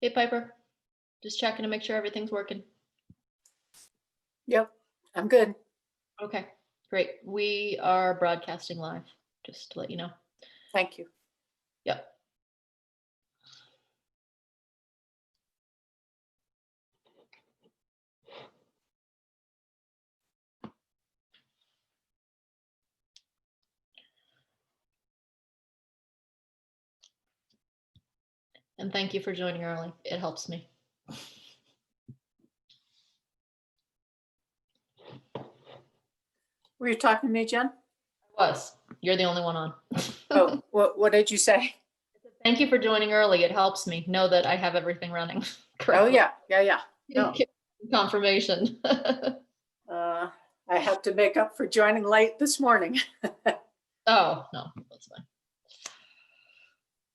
Hey, Piper. Just checking to make sure everything's working. Yep, I'm good. Okay, great. We are broadcasting live, just to let you know. Thank you. Yep. And thank you for joining early. It helps me. Were you talking to me, Jen? Was. You're the only one on. Oh, what did you say? Thank you for joining early. It helps me know that I have everything running Oh, correctly. yeah. No. Confirmation. I had to make up for joining late this morning. Oh, no, that's fine.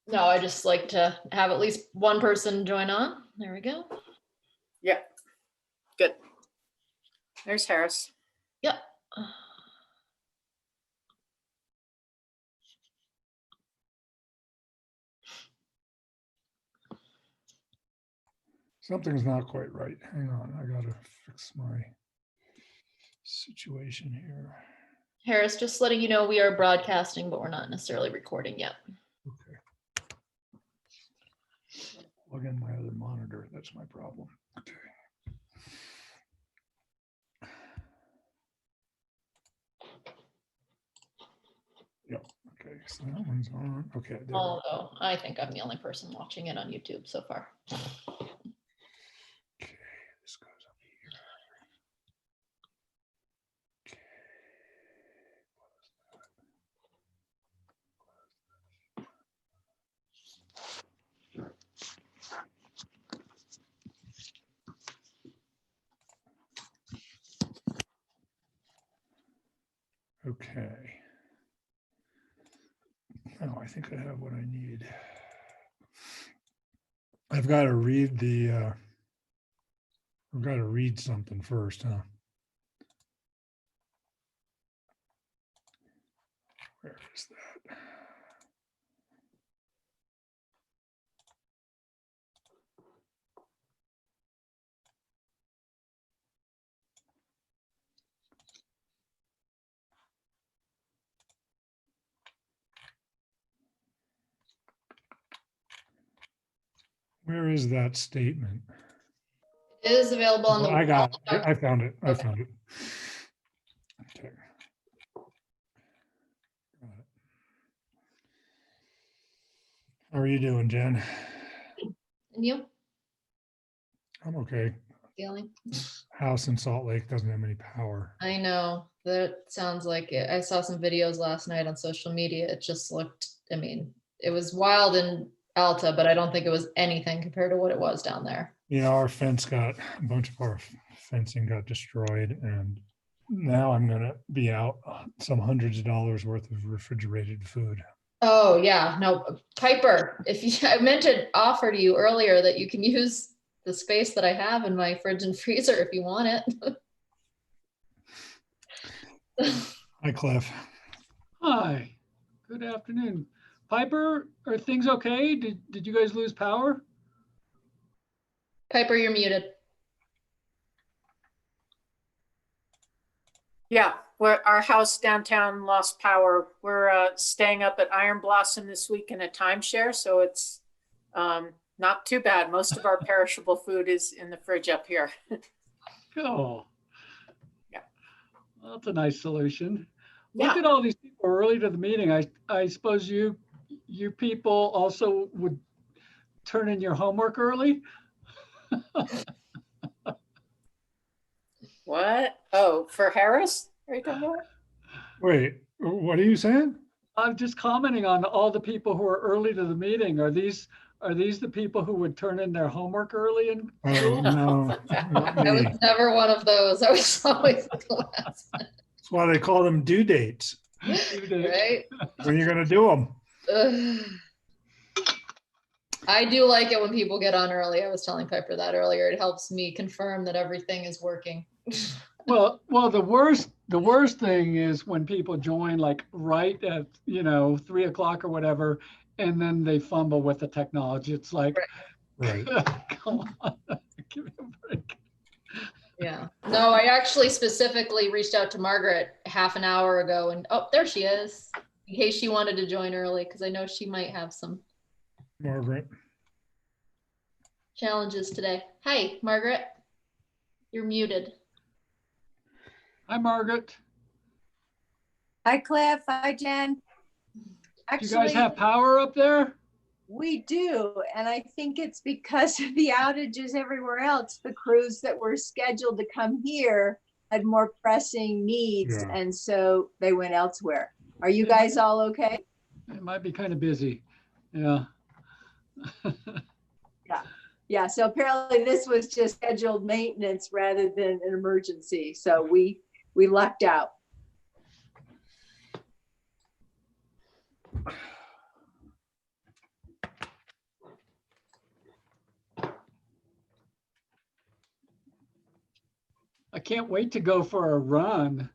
No, I just like to have at least one person join on. There we go. Yeah, good. There's Harris. Yep. Something's not quite right. Hang on, I gotta fix my situation here. Harris, just letting you know we are broadcasting, but we're not necessarily recording yet. Okay. Plug in my other monitor. That's my problem. Okay. Yep. Okay. So that one's on. Okay. There. Although I think I'm the only person watching it on YouTube so far. Okay. This goes up here. Okay. Okay. Oh, I think I have what I need. I've got to read the, I've got to read something first, huh? Where is that? Where is that statement? It is available on the. I got it. I found it. I Okay. found it. Okay. Got it. How are you doing, Jen? And you? I'm okay. Feeling? House in Salt Lake doesn't have any power. I know that sounds like it. I saw some videos last night on social media. It just looked, I mean, it was wild in Alta, but I don't think it was anything compared to what it was down there. Yeah, our fence got, a bunch of our fencing got destroyed, and now I'm gonna be out some hundreds of dollars worth of refrigerated food. Oh yeah, no, Piper, if you, I meant to offer to you earlier that you can use the space that I have in my fridge and freezer if you want it. Hi, Cliff. Hi, good afternoon. Piper, are things okay? Did you guys lose power? Piper, you're muted. Yeah, our house downtown lost power. We're staying up at Iron Blossom this week in a timeshare, so it's not too bad. Most of our perishable food is in the fridge up here. Cool. Yeah. Well, that's a nice solution. Yeah. Look at all these people early to the meeting. I suppose you people also would turn in your homework early? What? Oh, for Harris? Are you talking about? Wait, what are you saying? I'm just commenting on all the people who are early to the meeting. Are these the people who would turn in their homework early in Oh, school? no, not I was me. never one of those. I was always the last one, That's why they call them due dates. right? When you're gonna do them. Ugh. I do like it when people get on early. I was telling Piper that earlier. It helps me confirm that everything is working. Well, the worst thing is when people join like right at 3 o'clock or whatever, and then they fumble with the technology. It's like, Right. Right. Come on, give me a break. Yeah. No, I actually specifically reached out to Margaret half an hour ago and oh, there she is. In case she wanted to join early, because I know she might have some Margaret. challenges today. Hi, Margaret. You're muted. Hi, Margaret. Hi, Cliff. Hi, Jen. Do you guys Actually, have power up there? we do. And I think it's because of the outages everywhere else. The crews that were scheduled to come here had more pressing needs. Yeah. And so they went elsewhere. Are you guys all okay? It might be kind of busy. Yeah. Yeah. So apparently this was just scheduled maintenance rather than an emergency. So we lucked out. I can't wait to go for a run.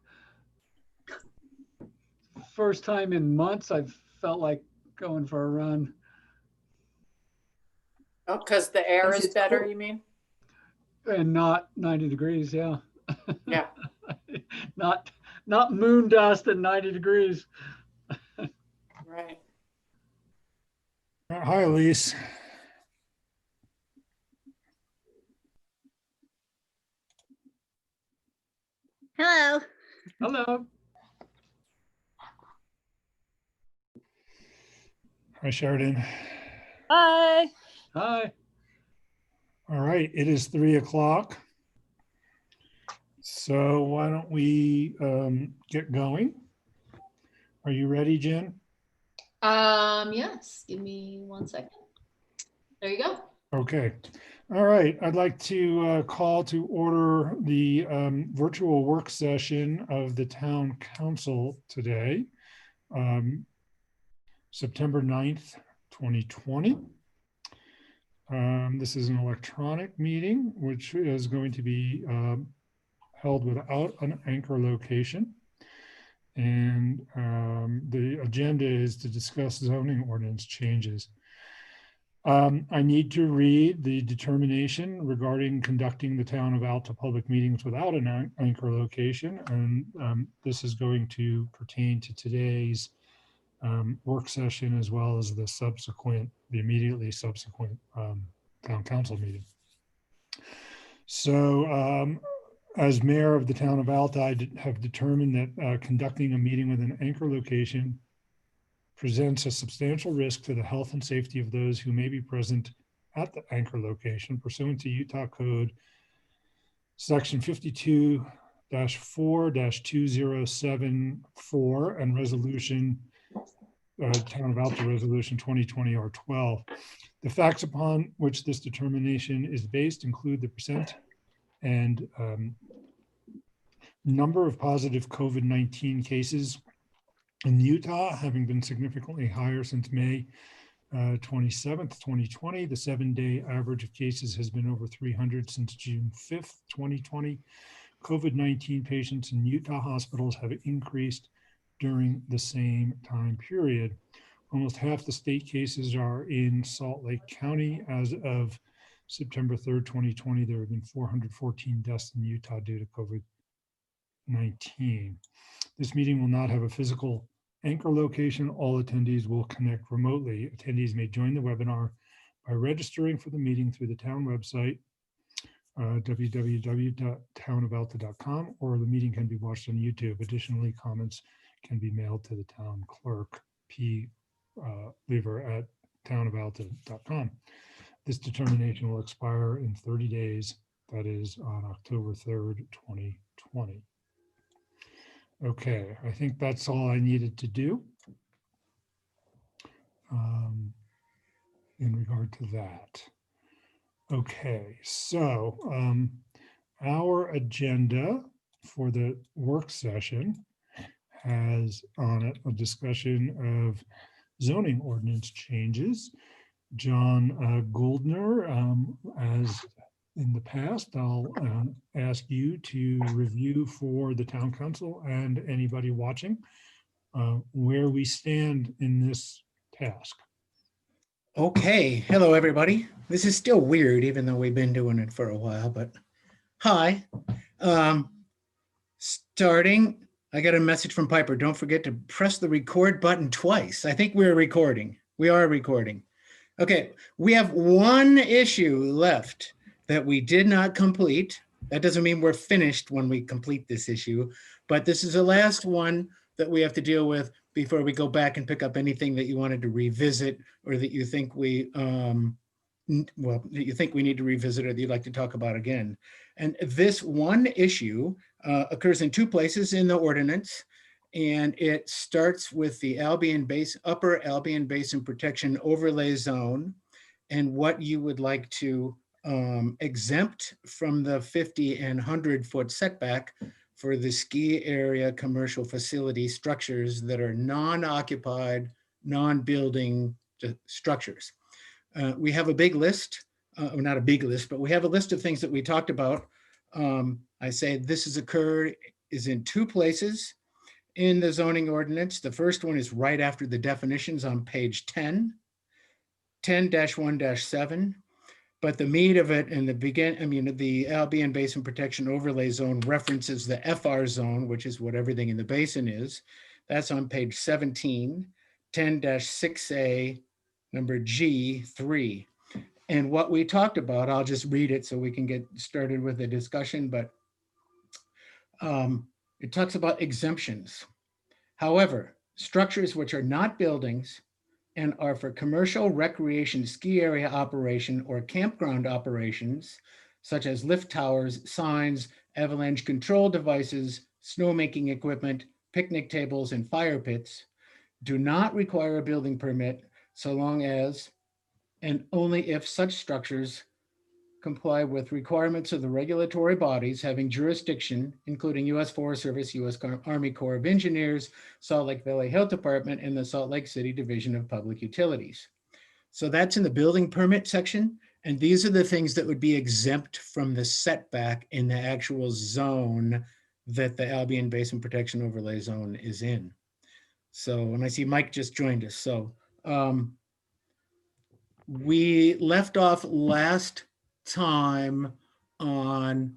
First time in months I've felt like going for a run. Oh, because the air Yes, is it's better, cool. you mean? And not 90 degrees, yeah. Yeah. Not moon dust and 90 degrees. Right. Hi, Elise. Hello. Hello. Hi, Sheridan. Hi. Hi. All right, it is 3 o'clock. So why don't we get going? Are you ready, Jen? Yes, give me 1 second. There you go. Okay. All right. I'd like to call to order the virtual work session of the town council today, September 9th, 2020. This is an electronic meeting, which is going to be held without an anchor location. And the agenda is to discuss zoning ordinance changes. I need to read the determination regarding conducting the town of Alta public meetings without an anchor location. And this is going to pertain to today's work session as well as the immediately subsequent town council meeting. So as mayor of the town of Alta, I have determined that conducting a meeting with an anchor location presents a substantial risk to the health and safety of those who may be present at the anchor location pursuant to Utah Code Section 52-4-2074 and Resolution Town of Alta Resolution 2020 R12. The facts upon which this determination is based include the percent and number of positive COVID-19 cases in Utah, having been significantly higher since May 27th, 2020. The 7-day average of cases has been over 300 since June 5th, 2020. COVID-19 patients in Utah hospitals have increased during the same time period. Almost half the state cases are in Salt Lake County. As of September 3rd, 2020, there have been 414 deaths in Utah due to COVID-19. This meeting will not have a physical anchor location. All attendees will connect remotely. Attendees may join the webinar by registering for the meeting through the town website, www.townofelta.com, or the meeting can be watched on YouTube. Additionally, comments can be mailed to the town clerk, lever@townofelta.com. This determination will expire in 30 days, that is on October 3rd, 2020. Okay, I think that's all I needed to do in regard to that. Okay, so our agenda for the work session has on it a discussion of zoning ordinance changes. John Gouldner, as in the past, I'll ask you to review for the town council and anybody watching where we stand in this task. Okay, hello everybody. This is still weird, even though we've been doing it for a while, but hi. Um, Starting, I got a message from Piper. Don't forget to press the record button twice. I think we're recording. We are recording. Okay, we have one issue left that we did not complete. That doesn't mean we're finished when we complete this issue, but this is the last one that we have to deal with before we go back and pick up anything that you wanted to revisit or that you think we that you think we need to revisit or that you'd like to talk about again. And this one issue occurs in two places in the ordinance, and it starts with the Upper Albion Basin Protection Overlay Zone and what you would like to exempt from the 50 and 100-foot setback for the ski area commercial facility structures that are non-occupied, non-building structures. We have a big list, or not a big list, but we have a list of things that we talked about. I say this is in two places in the zoning ordinance. The first one is right after the definitions on page 10-1-7. But the meat of it in the the Albion Basin Protection Overlay Zone references the FR zone, which is what everything in the basin is. That's on page 17, 10-6A, number G3. And what we talked about, I'll just read it so we can get started with the discussion, but it talks about exemptions. However, structures which are not buildings and are for commercial, recreation, ski area operation, or campground operations, such as lift towers, signs, avalanche control devices, snowmaking equipment, picnic tables, and fire pits, do not require a building permit so long as, and only if such structures comply with requirements of the regulatory bodies having jurisdiction, including U.S. Forest Service, U.S. Army Corps of Engineers, Salt Lake Valley Health Department, and the Salt Lake City Division of Public Utilities. So that's in the building permit section. And these are the things that would be exempt from the setback in the actual zone that the Albion Basin Protection Overlay Zone is in. So, and I see Mike just joined us. So we left off last time on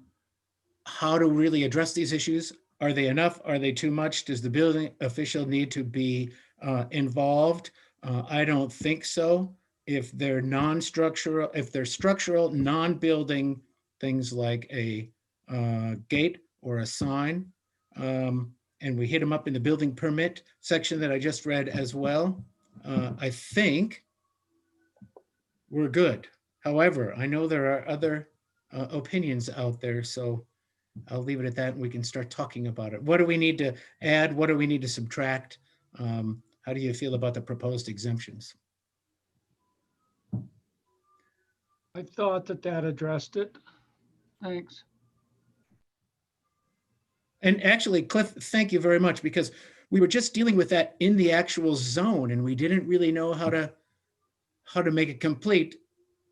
how to really address these issues. Are they enough? Are they too much? Does the building official need to be involved? I don't think so. If they're non-structural, if they're structural, non-building, things like a gate or a sign, and we hit them up in the building permit section that I just read as well, I think we're good. However, I know there are other opinions out there, so I'll leave it at that and we can start talking about it. What do we need to add? What do we need to subtract? How do you feel about the proposed exemptions? I thought that addressed it. Thanks. And actually, Cliff, thank you very much, because we were just dealing with that in the actual zone and we didn't really know how to make it complete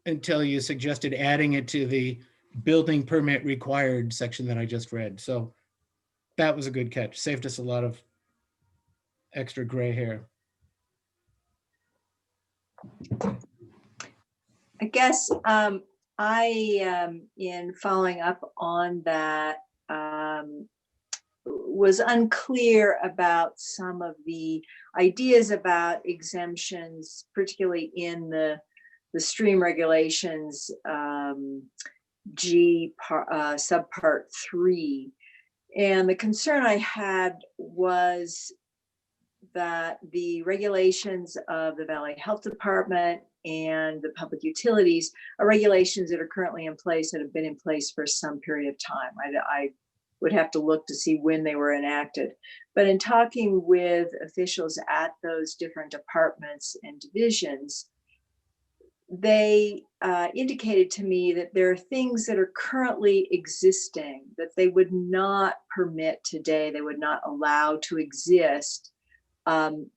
until you suggested adding it to the building permit required section that I just read. So that was a good catch. Saved us a lot of extra gray hair. I guess in following up on that, was unclear about some of the ideas about exemptions, particularly in the stream regulations, subpart 3. And the concern I had was that the regulations of the Valley Health Department and the public utilities are regulations that are currently in place, that have been in place for some period of time. I would have to look to see when they were enacted. But in talking with officials at those different departments and divisions, they indicated to me that there are things that are currently existing that they would not permit today, they would not allow to exist,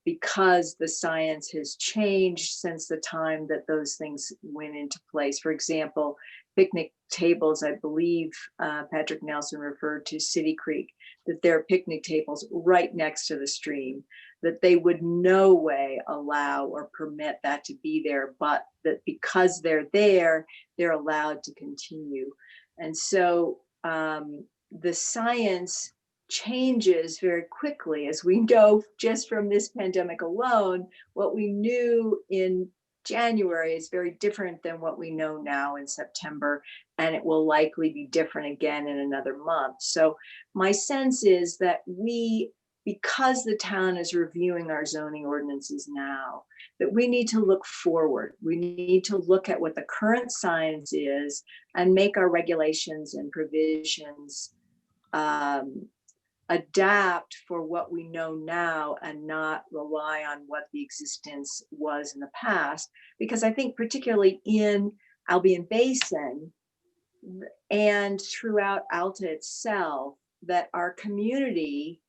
because the science has changed since the time that those things went into place. For example, picnic tables, I believe Patrick Nelson referred to City Creek, that there are picnic tables right next to the stream. that they would no way allow or permit that to be there, but that because they're there, they're allowed to continue. And so the science changes very quickly, as we know just from this pandemic alone. What we knew in January is very different than what we know now in September, and it will likely be different again in another month. So my sense is that because the town is reviewing our zoning ordinances now, that we need to look forward. We need to look at what the current science is and make our regulations and provisions adapt for what we know now and not rely on what the existence was in the past. Because I think particularly in Albion Basin and throughout Alta itself, that our community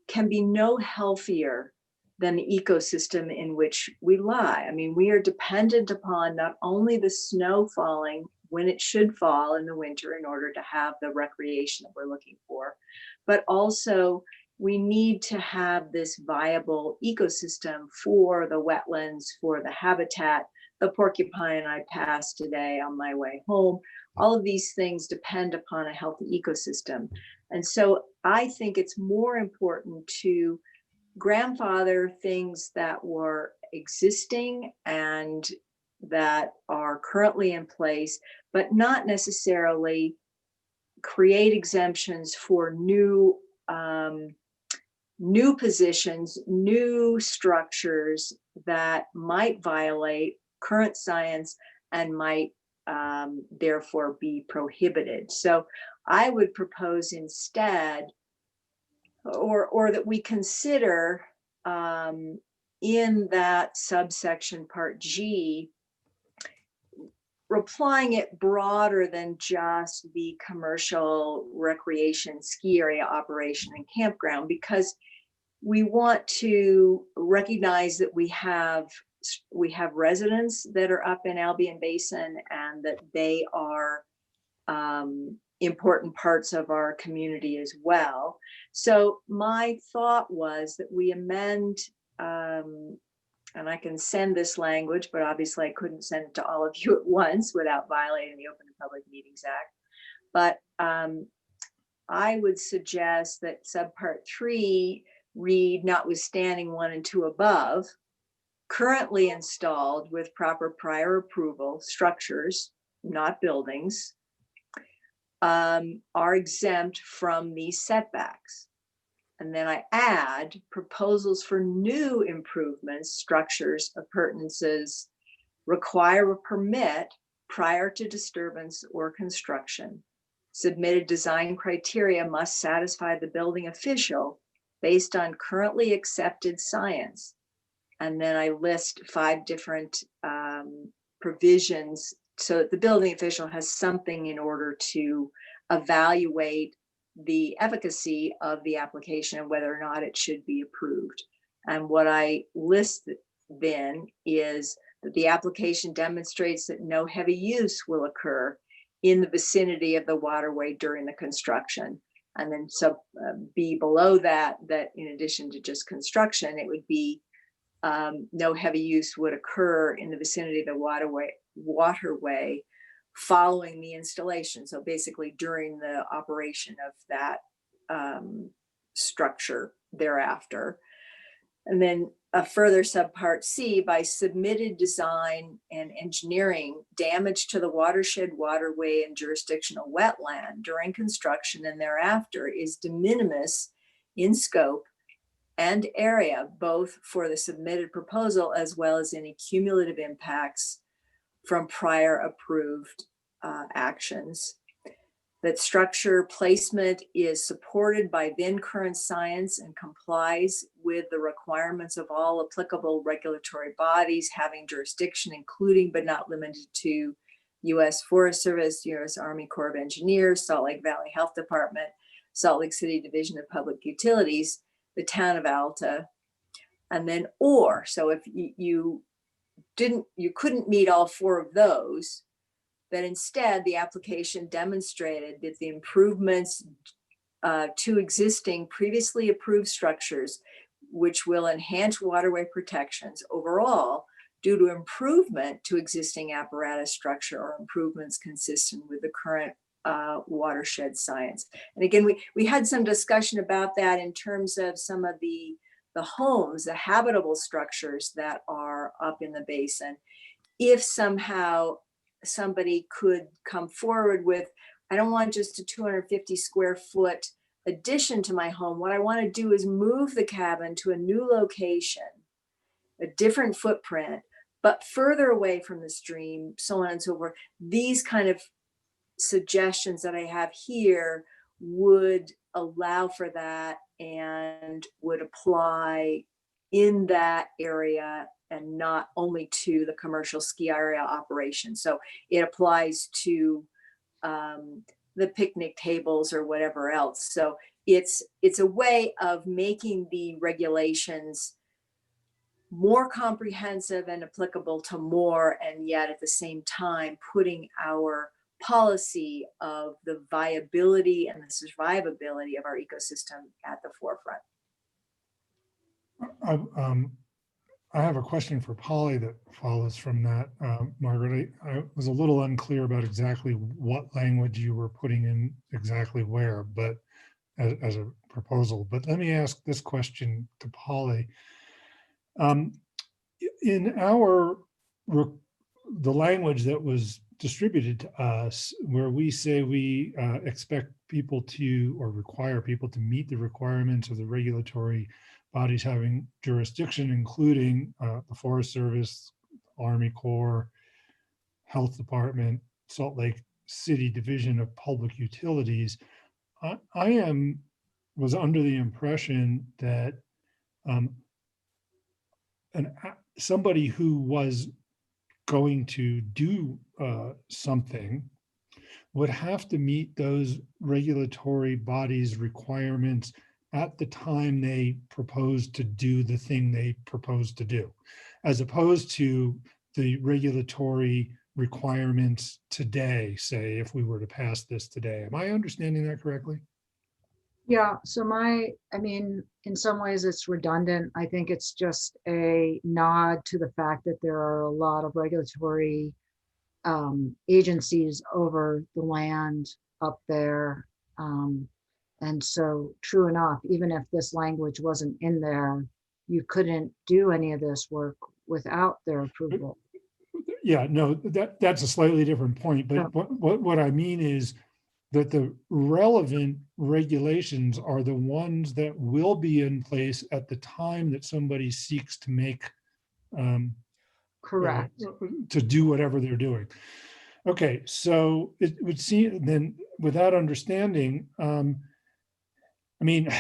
can be no healthier than the ecosystem in which we lie. I mean, we are dependent upon not only the snow falling when it should fall in the winter in order to have the recreation that we're looking for, but also we need to have this viable ecosystem for the wetlands, for the habitat. The porcupine I passed today on my way home, all of these things depend upon a healthy ecosystem. And so I think it's more important to grandfather things that were existing and that are currently in place, but not necessarily create exemptions for new positions, new structures that might violate current science and might therefore be prohibited. So I would propose instead, or that we consider in that subsection part G, applying it broader than just the commercial recreation ski area operation and campground, because we want to recognize that we have residents that are up in Albion Basin and that they are important parts of our community as well. So my thought was that we amend, and I can send this language, but obviously I couldn't send it to all of you at once without violating the Open and Public Meetings Act. But I would suggest that subpart 3 read, notwithstanding 1 and 2 above, currently installed with proper prior approval structures, not buildings, are exempt from these setbacks. And then I add proposals for new improvements, structures, appurtenances require a permit prior to disturbance or construction. Submitted design criteria must satisfy the building official based on currently accepted science. And then I list 5 different provisions so that the building official has something in order to evaluate the efficacy of the application and whether or not it should be approved. And what I list then is that the application demonstrates that no heavy use will occur in the vicinity of the waterway during the construction. And then sub B below that in addition to just construction, it would be no heavy use would occur in the vicinity of the waterway following the installation. So basically during the operation of that structure thereafter. And then a further subpart C, by submitted design and engineering, damage to the watershed, waterway, and jurisdictional wetland during construction and thereafter is de minimis in scope and area, both for the submitted proposal as well as any cumulative impacts from prior approved actions. That structure placement is supported by then current science and complies with the requirements of all applicable regulatory bodies having jurisdiction, including but not limited to U.S. Forest Service, U.S. Army Corps of Engineers, Salt Lake Valley Health Department, Salt Lake City Division of Public Utilities, the town of Alta, and then or. So if you couldn't meet all 4 of those, that instead the application demonstrated that the improvements to existing previously approved structures which will enhance waterway protections overall due to improvement to existing apparatus structure or improvements consistent with the current watershed science. And again, we had some discussion about that in terms of some of the homes, the habitable structures that are up in the basin. If somehow somebody could come forward with, I don't want just a 250 square foot addition to my home. What I want to do is move the cabin to a new location, a different footprint, but further away from the stream, so on and so forth. These kind of suggestions that I have here would allow for that and would apply in that area and not only to the commercial ski area operation. So it applies to the picnic tables or whatever else. So it's a way of making the regulations more comprehensive and applicable to more, and yet at the same time putting our policy of the viability and the survivability of our ecosystem at the forefront. I have a question for Polly that follows from that, Margaret. I was a little unclear about exactly what language you were putting in exactly where, but as a proposal. But let me ask this question to Polly. In the language that was distributed to us, where we say we expect people to, or require people to meet the requirements of the regulatory bodies having jurisdiction, including the Forest Service, Army Corps, Health Department, Salt Lake City Division of Public Utilities, I was under the impression that somebody who was going to do something would have to meet those regulatory bodies' requirements at the time they proposed to do the thing they proposed to do, as opposed to the regulatory requirements today, say, if we were to pass this today. Am I understanding that correctly? Yeah, so I mean, in some ways it's redundant. I think it's just a nod to the fact that there are a lot of regulatory agencies over the land up there. And so true enough, even if this language wasn't in there, you couldn't do any of this work without their approval. Yeah, no, that's a slightly different point. But Yeah. what I mean is that the relevant regulations are the ones that will be in place at the time that somebody seeks to make Correct. to do whatever they're doing. Okay, so it would seem then, with that understanding, I mean,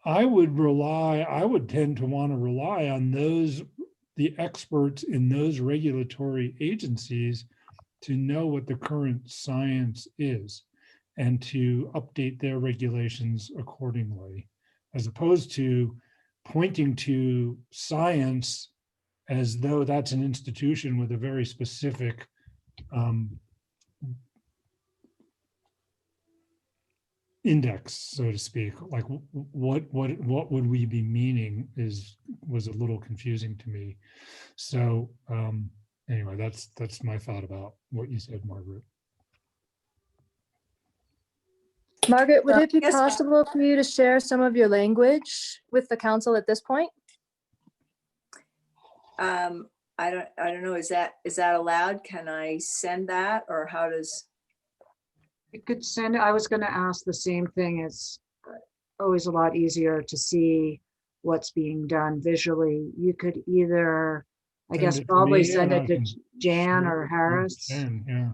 I would tend to want to rely on the experts in those regulatory agencies to know what the current science is and to update their regulations accordingly, as opposed to pointing to science as though that's an institution with a very specific index, so to speak. Like what would we be meaning was a little confusing to me. So anyway, that's my thought about what you said, Margaret. Margaret, would it be Yes, ma'am. possible for you to share some of your language with the council at this point? I don't know, is that allowed? Can I send that, or how does? You could send, I was going to ask the same thing. It's always a lot easier to see what's being done visually. You could either, I guess, probably send it to Jan or Harris. Yeah.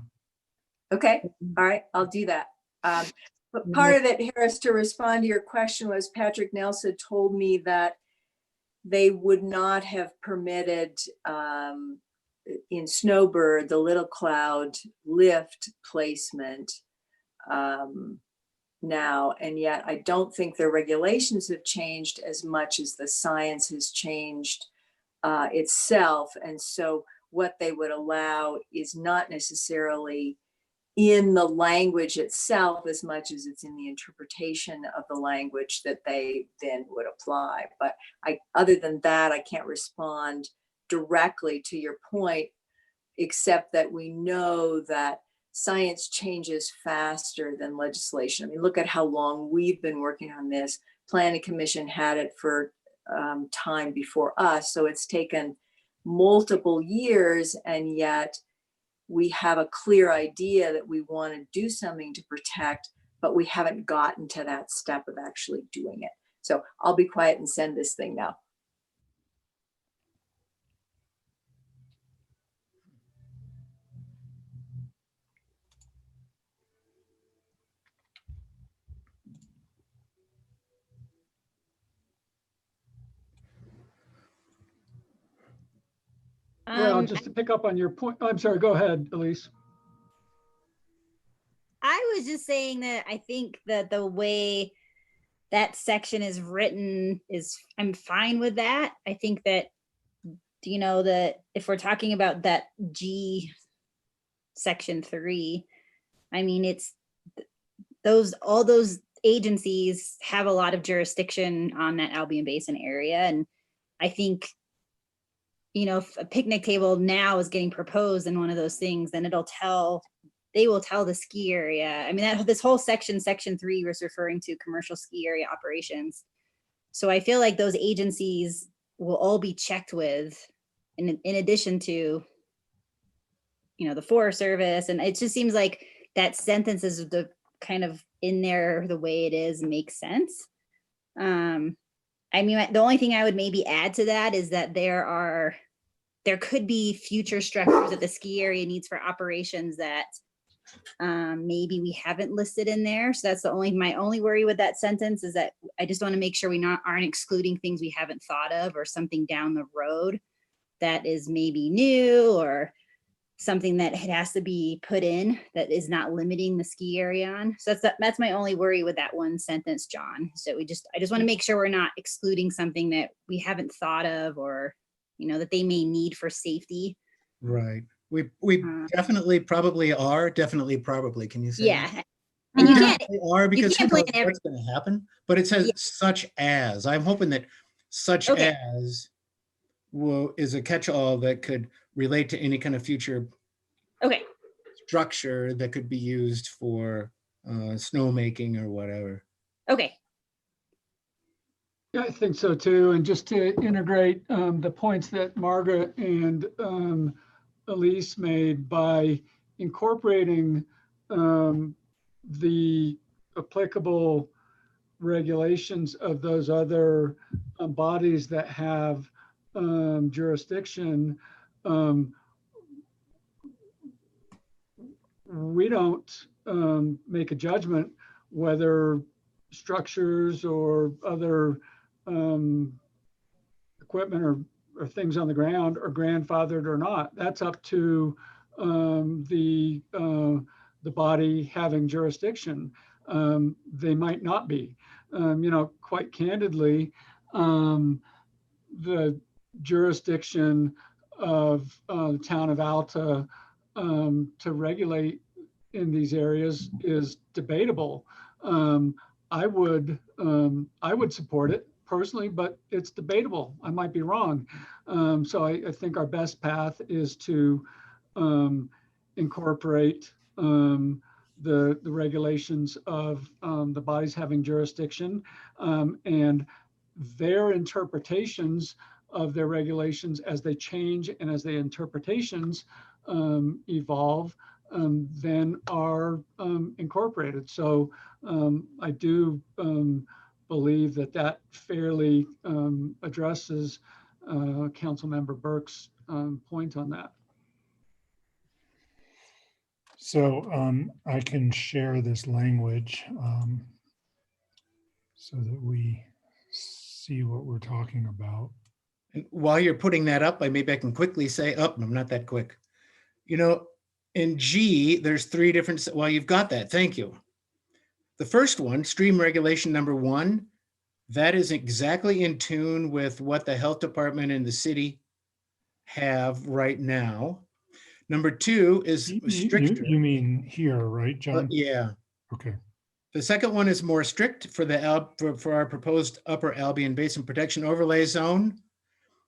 Okay, all right, I'll do that. But part of it, Harris, to respond to your question, was Patrick Nelson told me that they would not have permitted in Snowbird the Little Cloud lift placement now, and yet I don't think their regulations have changed as much as the science has changed itself. And so what they would allow is not necessarily in the language itself as much as it's in the interpretation of the language that they then would apply. But other than that, I can't respond directly to your point, except that we know that science changes faster than legislation. I mean, look at how long we've been working on this. Planning Commission had it for time before us, so it's taken multiple years, and yet we have a clear idea that we want to do something to protect, but we haven't gotten to that step of actually doing it. So I'll be quiet and send this thing now. Well, just to pick up on your point, I'm sorry, go ahead, Elise. I was just saying that I think that the way that section is written is, I'm fine with that. I think that, you know, that if we're talking about that G section 3, I mean, it's all those agencies have a lot of jurisdiction on that Albion Basin area. And I think, you know, if a picnic table now is getting proposed in one of those things, then they will tell the ski area. I mean, this whole section 3 was referring to commercial ski area operations. So I feel like those agencies will all be checked with in addition to, you know, the Forest Service. And it just seems like that sentence is the kind of in there the way it is makes sense. I mean, the only thing I would maybe add to that is that there could be future structures that the ski area needs for operations that maybe we haven't listed in there. So that's my only worry with that sentence, is that I just want to make sure we aren't excluding things we haven't thought of, or something down the road that is maybe new, or something that it has to be put in that is not limiting the ski area on. So that's my only worry with that one sentence, John. So I just want to make sure we're not excluding something that we haven't thought of, or, you know, that they may need for safety. Right. We definitely probably are. Definitely probably. Can you say? Yeah. That? And you can't, are, because can't who knows plan what's going to happen. But it says such as. I'm hoping that such as is a catch-all that could relate to any kind of future structure that could be used for snowmaking or whatever. Okay. Yeah, I think so too. And just to integrate the points that Margaret and Elise made, by incorporating the applicable regulations of those other bodies that have jurisdiction, we don't make a judgment whether structures or other equipment or things on the ground are grandfathered or not. That's up to the body having jurisdiction. They might not be. You know, quite candidly, the jurisdiction of the town of Alta to regulate in these areas is debatable. I would support it personally, but it's debatable. I might be wrong. So I think our best path is to incorporate the regulations of the bodies having jurisdiction and their interpretations of their regulations as they change and as their interpretations evolve, then are incorporated. So I do believe that fairly addresses Councilmember Burke's point on that. So I can share this language so that we see what we're talking about. And while you're putting that up, maybe I can quickly say, I'm not that quick. You know, in G, there's 3 different, well, you've got that, thank you. The first one, stream regulation number 1, that is exactly in tune with what the health department and the city have right now. Number 2 is stricter. You mean here, right, John? Yeah. Okay. The second one is more strict for the for our proposed Upper Albion Basin Protection Overlay Zone.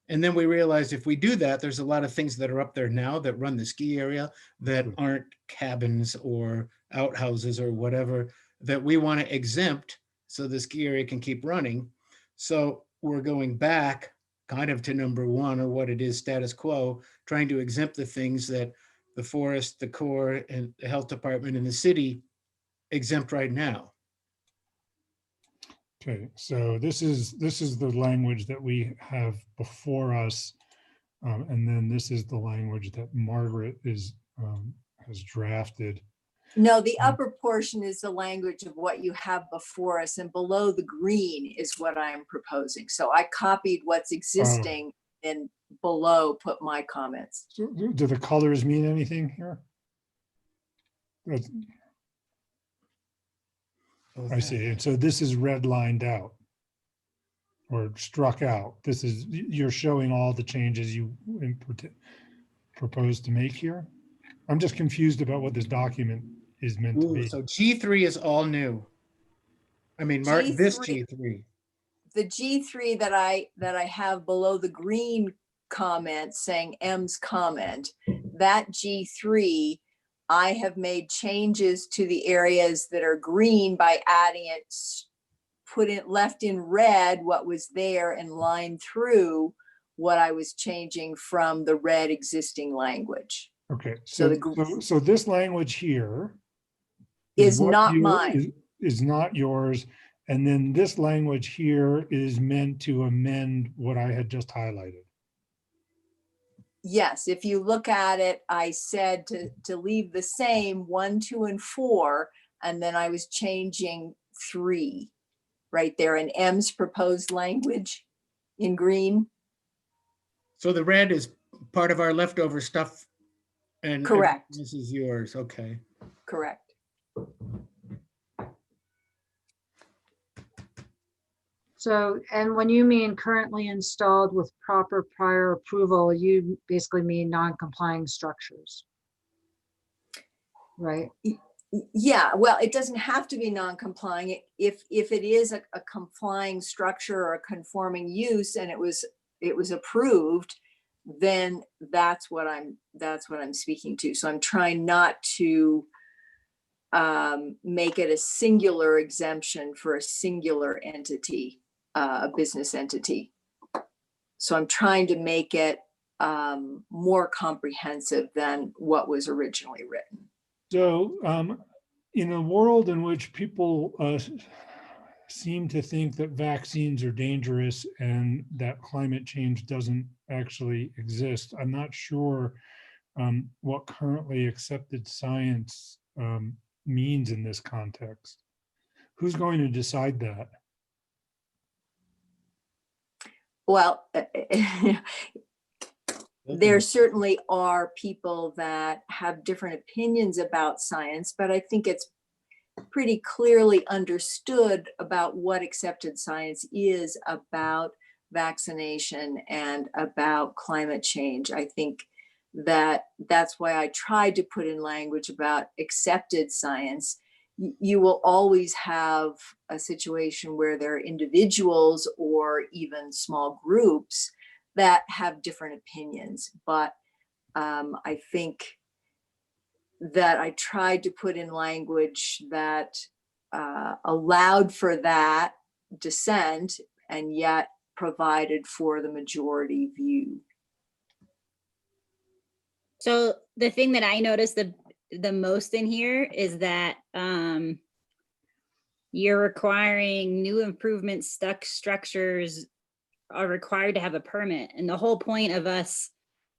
And then we realized if we do that, there's a lot of things that are up there now that run the ski area that aren't cabins or outhouses or whatever that we want to exempt so the ski area can keep running. So we're going back kind of to number 1, or what it is, status quo, trying to exempt the things that the forest, the Corps, and the health department and the city exempt right now. Okay, so this is the language that we have before us. And then this is the language that Margaret has drafted. No, the upper portion is the language of what you have before us, and below the green is what I'm proposing. So I copied what's existing and below put my comments. So do the colors mean anything here? I see. And so this is redlined out or struck out. This is, you're showing all the changes you propose to make here. I'm just confused about what this document is meant to be. So G3 is all new. I mean, mark this G3. The G3 that I have below the green comment saying M's comment, that G3, I have made changes to the areas that are green by adding it, left in red what was there and lined through what I was changing from the red existing language. Okay, so this language here is not mine. Is not yours. And then this language here is meant to amend what I had just highlighted. Yes, if you look at it, I said to leave the same 1, 2, and 4, and then I was changing 3 right there in M's proposed language in green. So the red is part of our leftover stuff, and correct. This is yours. Okay. Correct. So, and when you mean currently installed with proper prior approval, you basically mean non-complying structures, right? Yeah, well, it doesn't have to be non-complying. If it is a complying structure or a conforming use and it was approved, then that's what I'm speaking to. So I'm trying not to make it a singular exemption for a singular entity, a business entity. So I'm trying to make it more comprehensive than what was originally written. So in a world in which people seem to think that vaccines are dangerous and that climate change doesn't actually exist, I'm not sure what currently accepted science means in this context. Who's going to decide that? Well, there certainly are people that have different opinions about science, but I think it's pretty clearly understood about what accepted science is about vaccination and about climate change. I think that's why I tried to put in language about accepted science. You will always have a situation where there are individuals or even small groups that have different opinions, but I think that I tried to put in language that allowed for that dissent and yet provided for the majority view. So the thing that I noticed the most in here is that you're requiring new improvement structures are required to have a permit. And the whole point of us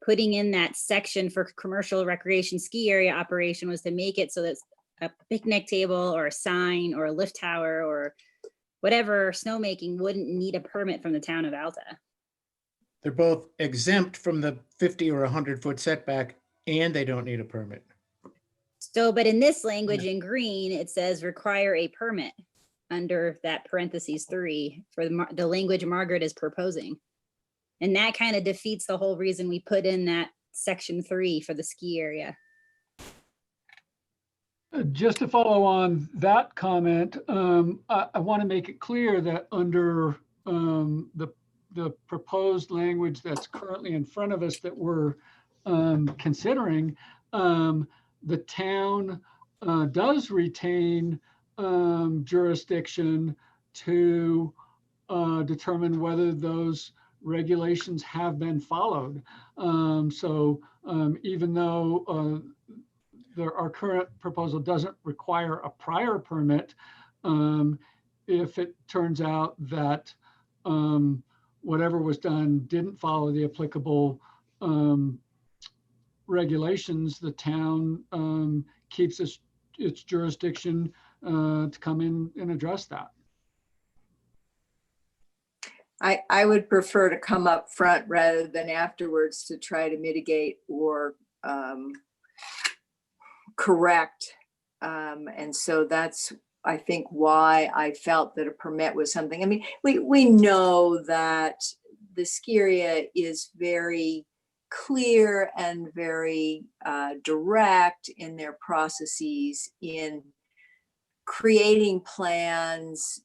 putting in that section for commercial recreation ski area operation was to make it so that a picnic table or a sign or a lift tower or whatever snowmaking wouldn't need a permit from the town of Alta. They're both exempt from the 50 or 100-foot setback, and they don't need a permit. So, but in this language in green, it says require a permit under that parentheses 3 for the language Margaret is proposing. And that kind of defeats the whole reason we put in that section 3 for the ski area. Just to follow on that comment, I want to make it clear that under the proposed language that's currently in front of us that we're considering, the town does retain jurisdiction to determine whether those regulations have been followed. So even though our current proposal doesn't require a prior permit, if it turns out that whatever was done didn't follow the applicable regulations, the town keeps its jurisdiction to come in and address that. I would prefer to come up front rather than afterwards to try to mitigate or correct. And so that's, I think, why I felt that a permit was something. I mean, we know that the ski area is very clear and very direct in their processes in creating plans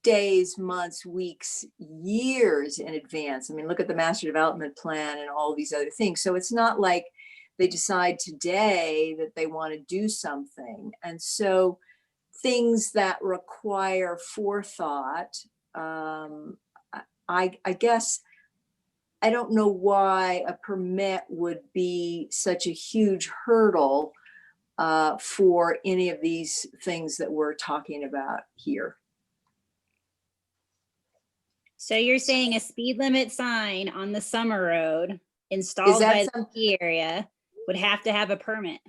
days, months, weeks, years in advance. I mean, look at the master development plan and all these other things. So it's not like they decide today that they want to do something. And so things that require forethought, I guess, I don't know why a permit would be such a huge hurdle for any of these things that we're talking about here. So you're saying a speed limit sign on the summer road installed by the ski area would have to have a permit?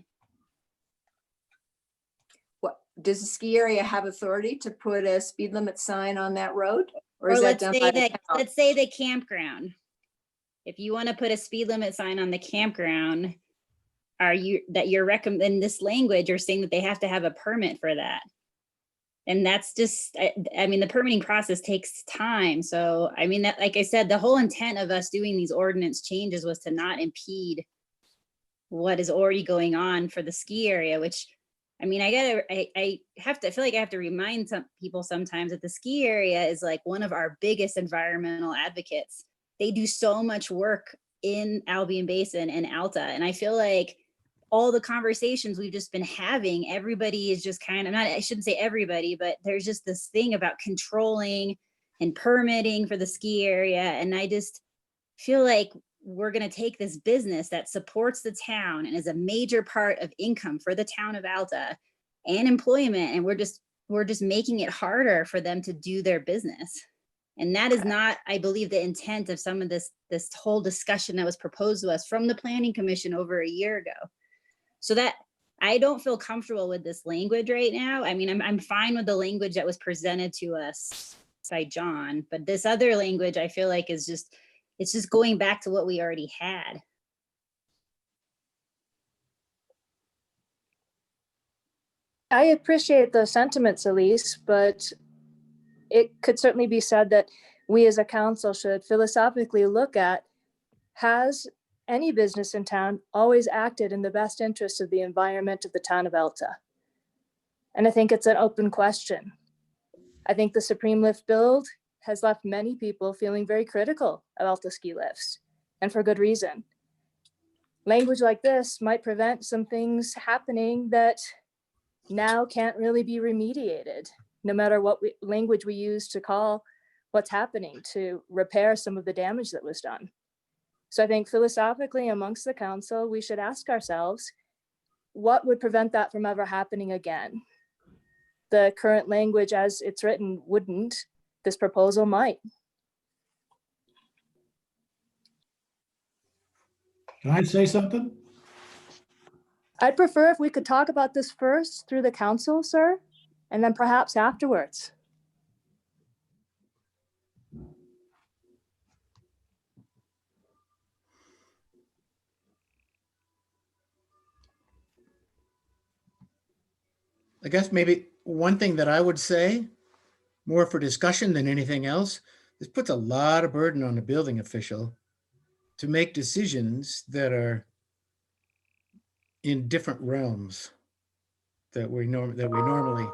What, does the ski area have authority to put a speed limit sign on that road? Or is that let's done say by the that, town? let's say the campground. If you want to put a speed limit sign on the campground, you're recommending this language, you're saying that they have to have a permit for that. And that's just, I mean, the permitting process takes time. So, I mean, that, like I said, the whole intent of us doing these ordinance changes was to not impede what is already going on for the ski area, which, I mean, I feel like I have to remind some people sometimes that the ski area is like one of our biggest environmental advocates. They do so much work in Albion Basin and Alta. And I feel like all the conversations we've just been having, everybody is just kind of, I shouldn't say everybody, but there's just this thing about controlling and permitting for the ski area. And I just feel like we're going to take this business that supports the town and is a major part of income for the town of Alta and employment. And we're just making it harder for them to do their business. And that is not, I believe, the intent of some of this whole discussion that was proposed to us from the Planning Commission over a year ago. So that I don't feel comfortable with this language right now. I mean, I'm fine with the language that was presented to us by John, but this other language I feel like is it's just going back to what we already had. I appreciate those sentiments, Elise, but it could certainly be said that we as a council should philosophically look at, has any business in town always acted in the best interest of the environment of the town of Alta? And I think it's an open question. I think the Supreme Lift build has left many people feeling very critical of Alta ski lifts, and for good reason. Language like this might prevent some things happening that now can't really be remediated, no matter what language we use to call what's happening, to repair some of the damage that was done. So I think philosophically amongst the council, we should ask ourselves, what would prevent that from ever happening again? The current language as it's written wouldn't, this proposal might. Can I say something? I'd prefer if we could talk about this first through the council, sir, and then perhaps afterwards. I guess maybe one thing that I would say, more for discussion than anything else, this puts a lot of burden on the building official to make decisions that are in different realms that we normally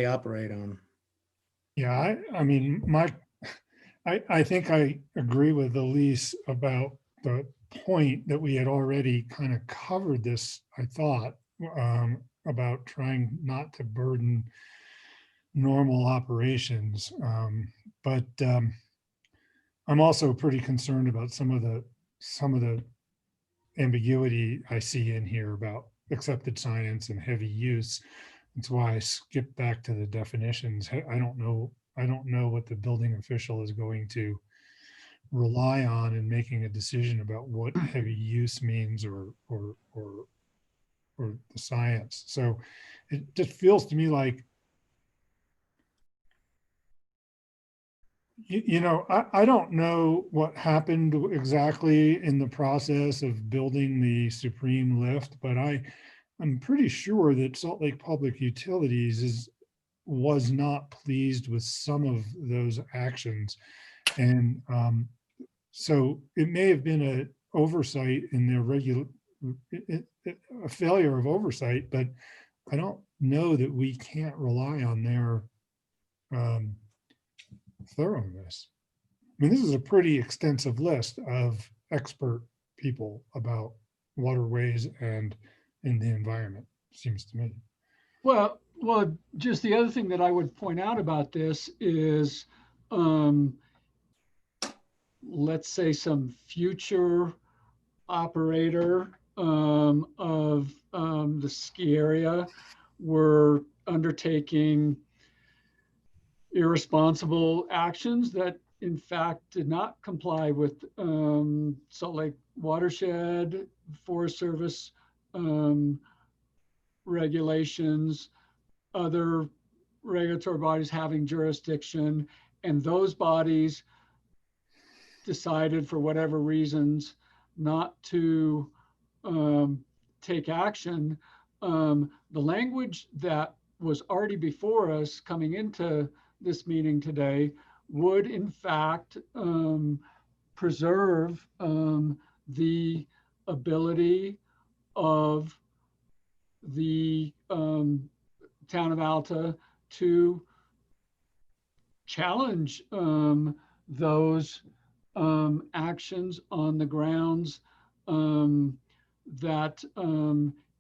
operate on. Yeah, I mean, I think I agree with Elise about the point that we had already kind of covered this, I thought, about trying not to burden normal operations. But I'm also pretty concerned about some of the ambiguity I see in here about accepted science and heavy use. That's why I skipped back to the definitions. I don't know what the building official is going to rely on in making a decision about what heavy use means or the science. So it just feels to me like, I don't know what happened exactly in the process of building the Supreme lift, but I'm pretty sure that Salt Lake Public Utilities was not pleased with some of those actions. And so it may have been an oversight in their a failure of oversight, but I don't know that we can't rely on their thoroughness. I mean, this is a pretty extensive list of expert people about waterways and in the environment, seems to me. Well, just the other thing that I would point out about this is, let's say some future operator of the ski area were undertaking irresponsible actions that in fact did not comply with Salt Lake watershed, Forest Service regulations, other regulatory bodies having jurisdiction, and those bodies decided for whatever reasons not to take action. The language that was already before us coming into this meeting today would in fact preserve the ability of the town of Alta to challenge those actions on the grounds that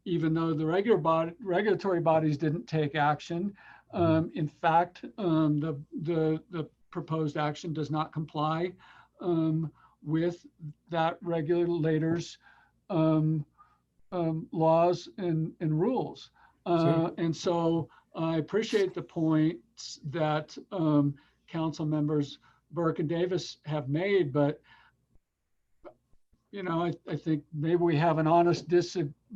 even though the regulatory bodies didn't take action, in fact, the proposed action does not comply with that regulator's laws and rules. And so I appreciate the points that council members Burke and Davis have made, but I think maybe we have an honest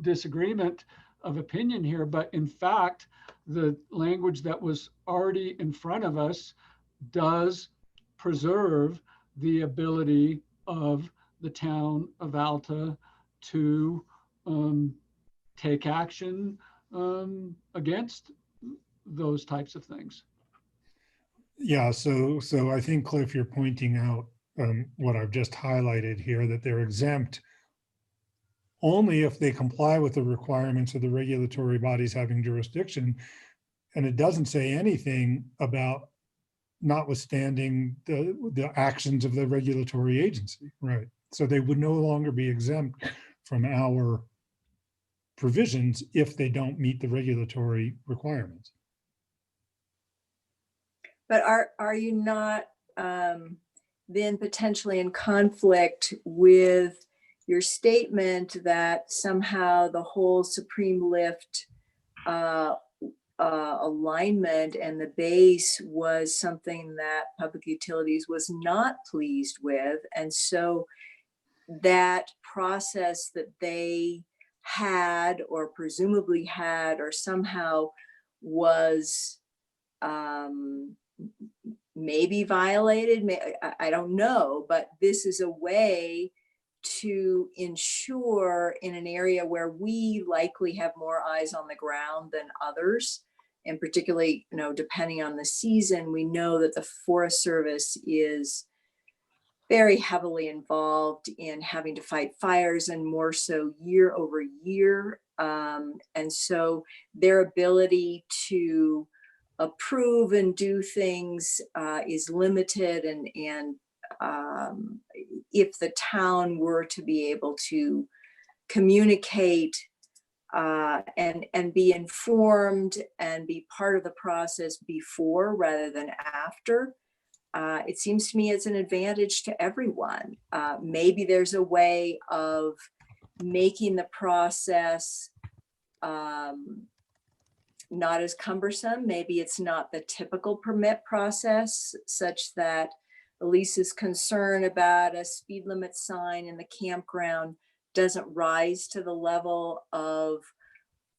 disagreement of opinion here, but in fact, the language that was already in front of us does preserve the ability of the town of Alta to take action against those types of things. Yeah, so I think, Cliff, you're pointing out what I've just highlighted here, that they're exempt only if they comply with the requirements of the regulatory bodies having jurisdiction. And it doesn't say anything about notwithstanding the actions of the regulatory agency, right? So they would no longer be exempt from our provisions if they don't meet the regulatory requirements. But are you not then potentially in conflict with your statement that somehow the whole Supreme Lift alignment and the base was something that Public Utilities was not pleased with, and so that process that they had or presumably had or somehow was maybe violated, I don't know, but this is a way to ensure in an area where we likely have more eyes on the ground than others, and particularly, depending on the season, we know that the Forest Service is very heavily involved in having to fight fires, and more so year over year. And so their ability to approve and do things is limited. And if the town were to be able to communicate and be informed and be part of the process before rather than after, it seems to me it's an advantage to everyone. Maybe there's a way of making the process not as cumbersome. Maybe it's not the typical permit process, such that Elise's concern about a speed limit sign in the campground doesn't rise to the level of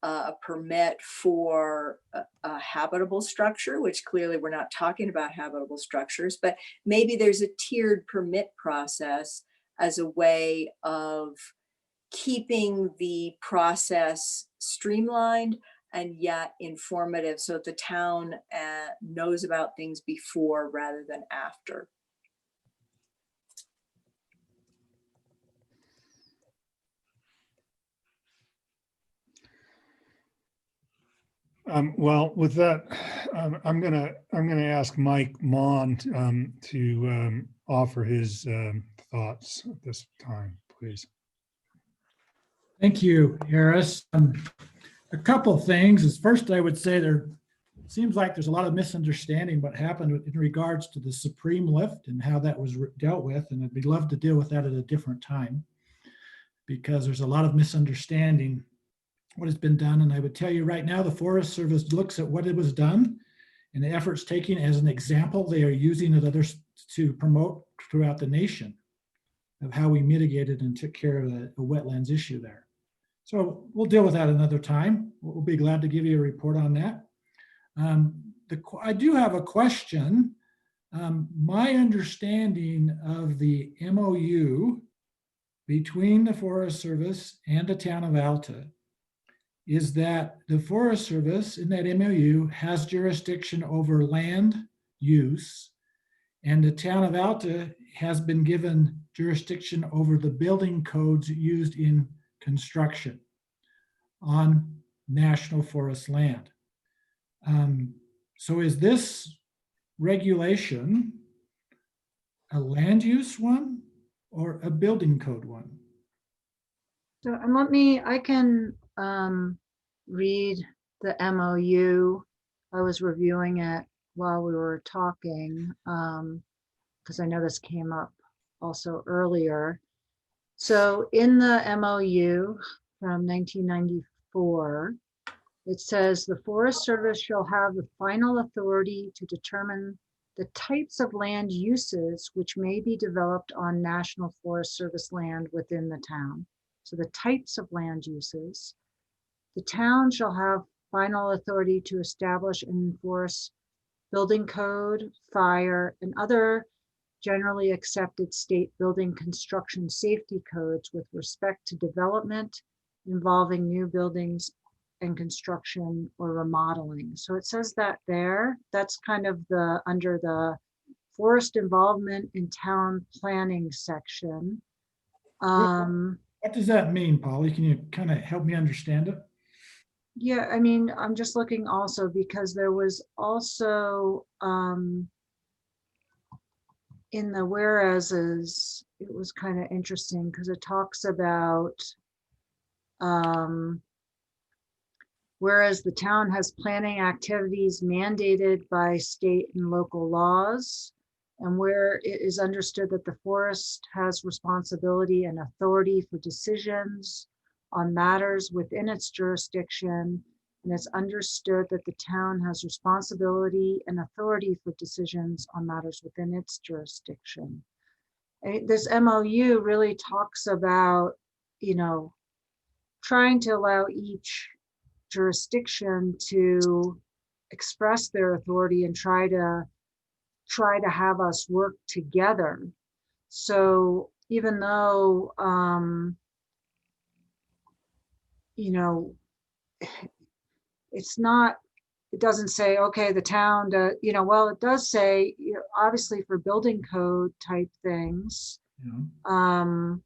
a permit for a habitable structure, which clearly we're not talking about habitable structures, but maybe there's a tiered permit process as a way of keeping the process streamlined and yet informative, so that the town knows about things before rather than after. Well, with that, I'm gonna ask Mike Mon to offer his thoughts at this time, please. Thank you, Harris. A couple of things. First, I would say there seems like there's a lot of misunderstanding what happened in regards to the Supreme lift and how that was dealt with, and I'd be love to deal with that at a different time, because there's a lot of misunderstanding what has been done. And I would tell you right now, the Forest Service looks at what it was done and the efforts taken as an example. They are using it others to promote throughout the nation of how we mitigated and took care of the wetlands issue there. So we'll deal with that another time. We'll be glad to give you a report on that. I do have a question. My understanding of the MOU between the Forest Service and the town of Alta is that the Forest Service in that MOU has jurisdiction over land use, and the town of Alta has been given jurisdiction over the building codes used in construction on national forest land. So is this regulation a land use one or a building code one? So, and I can read the MOU. I was reviewing it while we were talking, because I know this came up also earlier. So in the MOU from 1994, it says the Forest Service shall have the final authority to determine the types of land uses which may be developed on National Forest Service land within the town. So the types of land uses. The town shall have final authority to establish and enforce building code, fire, and other generally accepted state building construction safety codes with respect to development involving new buildings and construction or remodeling. So it says that there. That's kind of the under the forest involvement in town planning section. What does that mean, Polly? Can you kind of help me understand it? Yeah, I mean, I'm just looking also because there was also in the whereases, it was kind of interesting because it talks about whereas the town has planning activities mandated by state and local laws, and where it is understood that the forest has responsibility and authority for decisions on matters within its jurisdiction, and it's understood that the town has responsibility and authority for decisions on matters within its jurisdiction. And this MOU really talks about, you know, trying to allow each jurisdiction to express their authority and try to have us work together. So even though you know, it's not, it doesn't say, okay, the town, you know, well, it does say, obviously for building code type things, Yeah.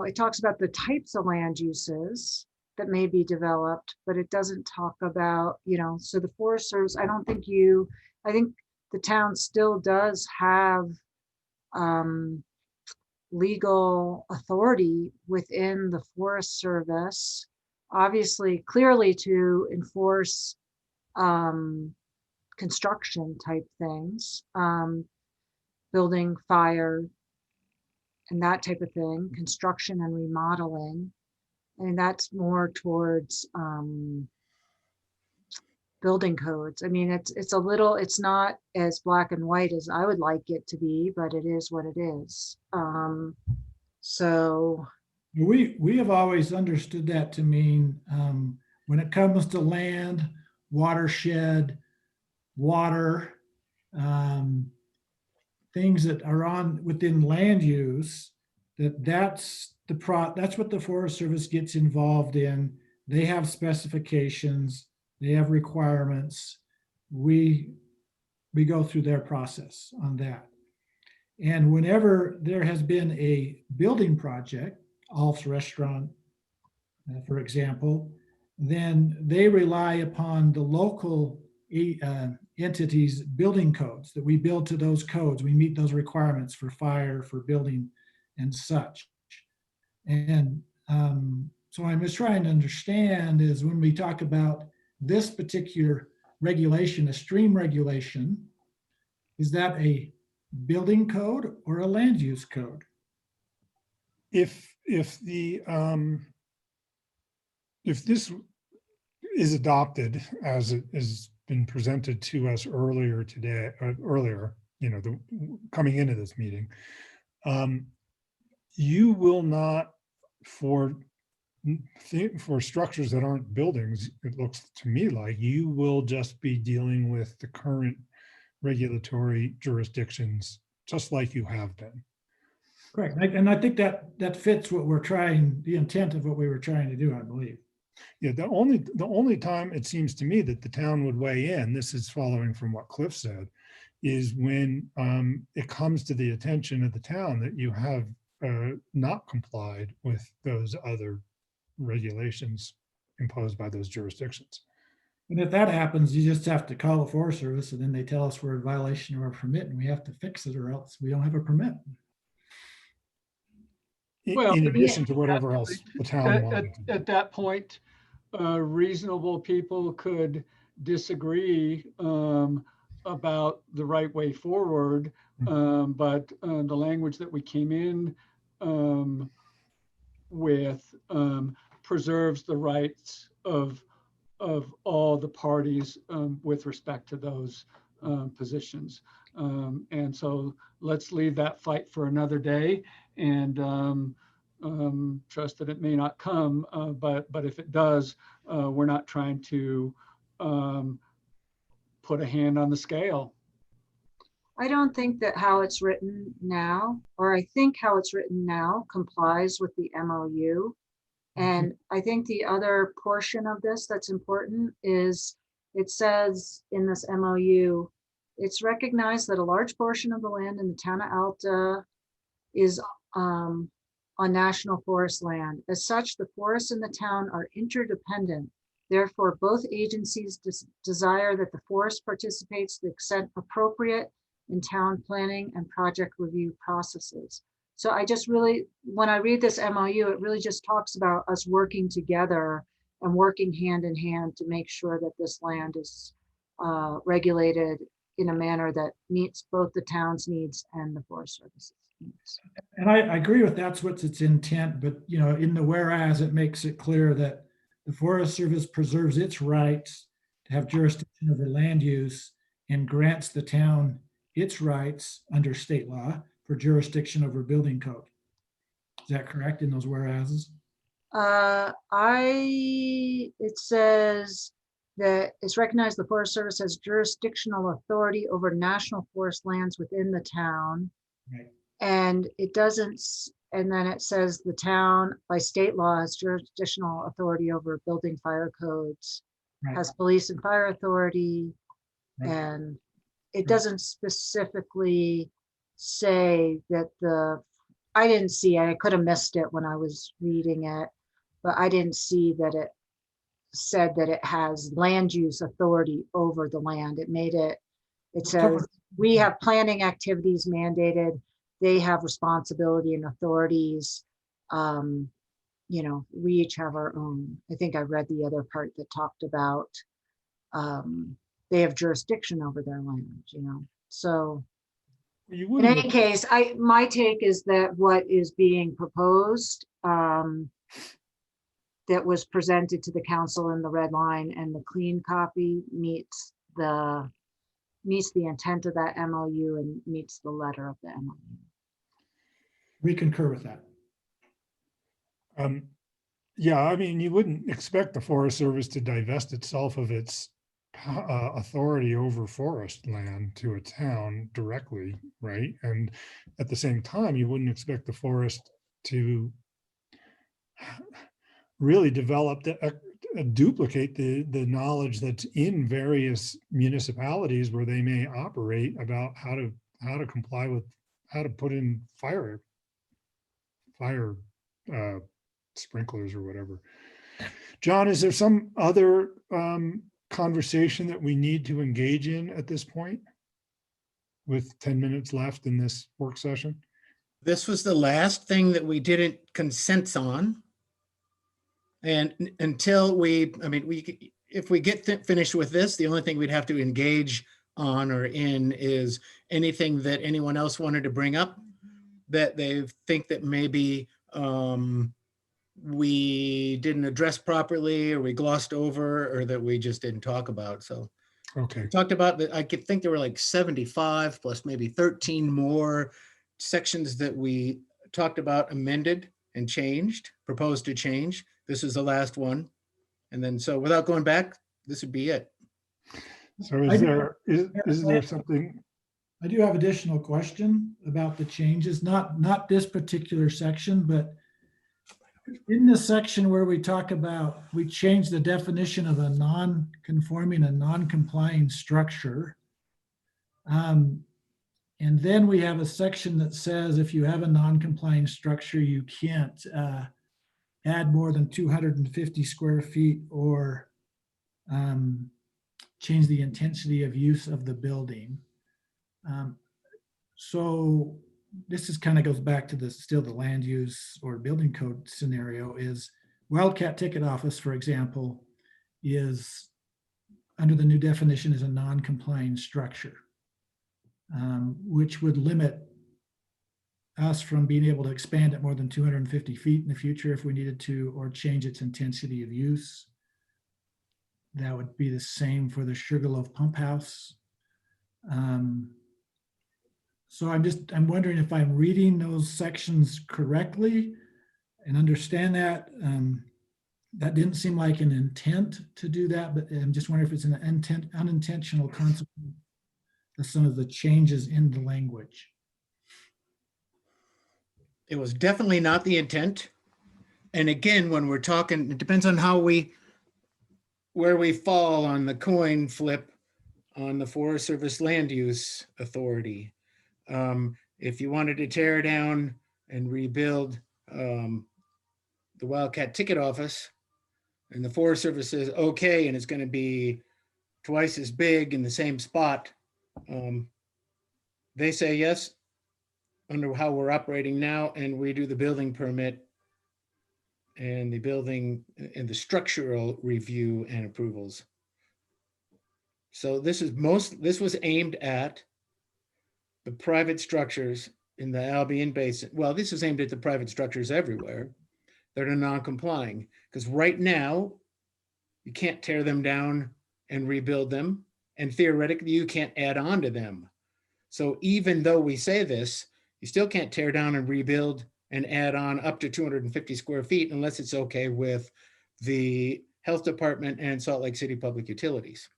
it talks about the types of land uses that may be developed, but it doesn't talk about, so the Forest Service, I think the town still does have legal authority within the Forest Service, obviously clearly to enforce construction type things, building, fire, and that type of thing, construction and remodeling. And that's more towards building codes. I mean, it's not as black and white as I would like it to be, but it is what it is. So We have always understood that to mean when it comes to land, watershed, water, things that are on within land use, that's what the Forest Service gets involved in. They have specifications, they have requirements. We go through their process on that. And whenever there has been a building project, Alf's Restaurant, for example, then they rely upon the local entities' building codes, that we build to those codes. We meet those requirements for fire, for building, and such. And so I'm just trying to understand is when we talk about this particular regulation, a stream regulation, is that a building code or a land use code? If this is adopted as it has been presented to us earlier today, coming into this meeting, you will not, for structures that aren't buildings, it looks to me like you will just be dealing with the current regulatory jurisdictions, just like you have been. Correct. And I think that fits the intent of what we were trying to do, I believe. Yeah, the only time it seems to me that the town would weigh in, this is following from what Cliff said, is when it comes to the attention of the town that you have not complied with those other regulations imposed by those jurisdictions. And if that happens, you just have to call the Forest Service and then they tell us we're in violation of our permit and we have to fix it or else we don't have a permit. Well, in addition to whatever else the town wanted. At that point, reasonable people could disagree about the right way forward, but the language that we came in with preserves the rights of all the parties with respect to those positions. And so let's leave that fight for another day and trust that it may not come, but if it does, we're not trying to put a hand on the scale. I don't think that how it's written now, or I think how it's written now complies with the MOU. And I think the other portion of this that's important is it says in this MOU, it's recognized that a large portion of the land in the town of Alta is on national forest land. As such, the forests in the town are interdependent. Therefore, both agencies desire that the forest participates to the extent appropriate in town planning and project review processes. So I just really, when I read this MOU, it really just talks about us working together and working hand in hand to make sure that this land is regulated in a manner that meets both the town's needs and the Forest Service's needs. And I agree with that's what's its intent, but in the whereas it makes it clear that the Forest Service preserves its rights to have jurisdiction over land use and grants the town its rights under state law for jurisdiction over building code. Is that correct in those whereases? It says that it's recognized the Forest Service has jurisdictional authority over national forest lands within the town. Right. And it doesn't, and then it says the town by state law has jurisdictional authority over building fire codes, Right. has police and fire authority, Right. and it doesn't specifically say that I didn't see, I could have missed it when I was reading it, but I didn't see that it said that it has land use authority over the land. It says, we have planning activities mandated. They have responsibility and authorities. You know, we each have our own. I think I read the other part that talked about they have jurisdiction over their land, you know. So You in wouldn't, any case, my take is that what is being proposed that was presented to the council in the red line and the clean copy meets the intent of that MOU and meets the letter of the MOU. We concur with that. yeah, I mean, you wouldn't expect the Forest Service to divest itself of its authority over forest land to a town directly, right? And at the same time, you wouldn't expect the forest to really develop duplicate the knowledge that's in various municipalities where they may operate about how to comply with, how to put in fire sprinklers or whatever. John, is there some other conversation that we need to engage in at this point with 10 minutes left in this work session? This was the last thing that we didn't consent on. And until if we get finished with this, the only thing we'd have to engage on or in is anything that anyone else wanted to bring up that they think that maybe we didn't address properly, or we glossed over, or that we just didn't talk about. So Okay. we talked about that. I could think there were like 75 plus maybe 13 more sections that we talked about, amended and changed, proposed to change. This is the last one. And then, so without going back, this would be it. So is there something? I do have additional question about the changes, not this particular section, but in the section where we talk about, we change the definition of a non-conforming and non-complying structure. And then we have a section that says if you have a non-complying structure, you can't add more than 250 square feet or change the intensity of use of the building. So this is kind of goes back to still the land use or building code scenario. Is Wildcat Ticket Office, for example, is under the new definition is a non-complying structure, which would limit us from being able to expand it more than 250 feet in the future if we needed to, or change its intensity of use. That would be the same for the Sugarloaf Pump House. So I'm wondering if I'm reading those sections correctly and understand that. That didn't seem like an intent to do that, but I'm just wondering if it's an unintentional consequence of some of the changes in the language. It was definitely not the intent. And again, when we're talking, it depends on where we fall on the coin flip on the Forest Service Land Use Authority. If you wanted to tear down and rebuild the Wildcat Ticket Office, and the Forest Service says, okay, and it's going to be twice as big in the same spot, they say yes, under how we're operating now, and we do the building permit and the building and the structural review and approvals. So this was aimed at the private structures in the Albion Basin. Well, this is aimed at the private structures everywhere that are non-complying, because right now you can't tear them down and rebuild them, and theoretically you can't add on to them. So even though we say this, you still can't tear down and rebuild and add on up to 250 square feet unless it's okay with the health department and Salt Lake City Public Utilities.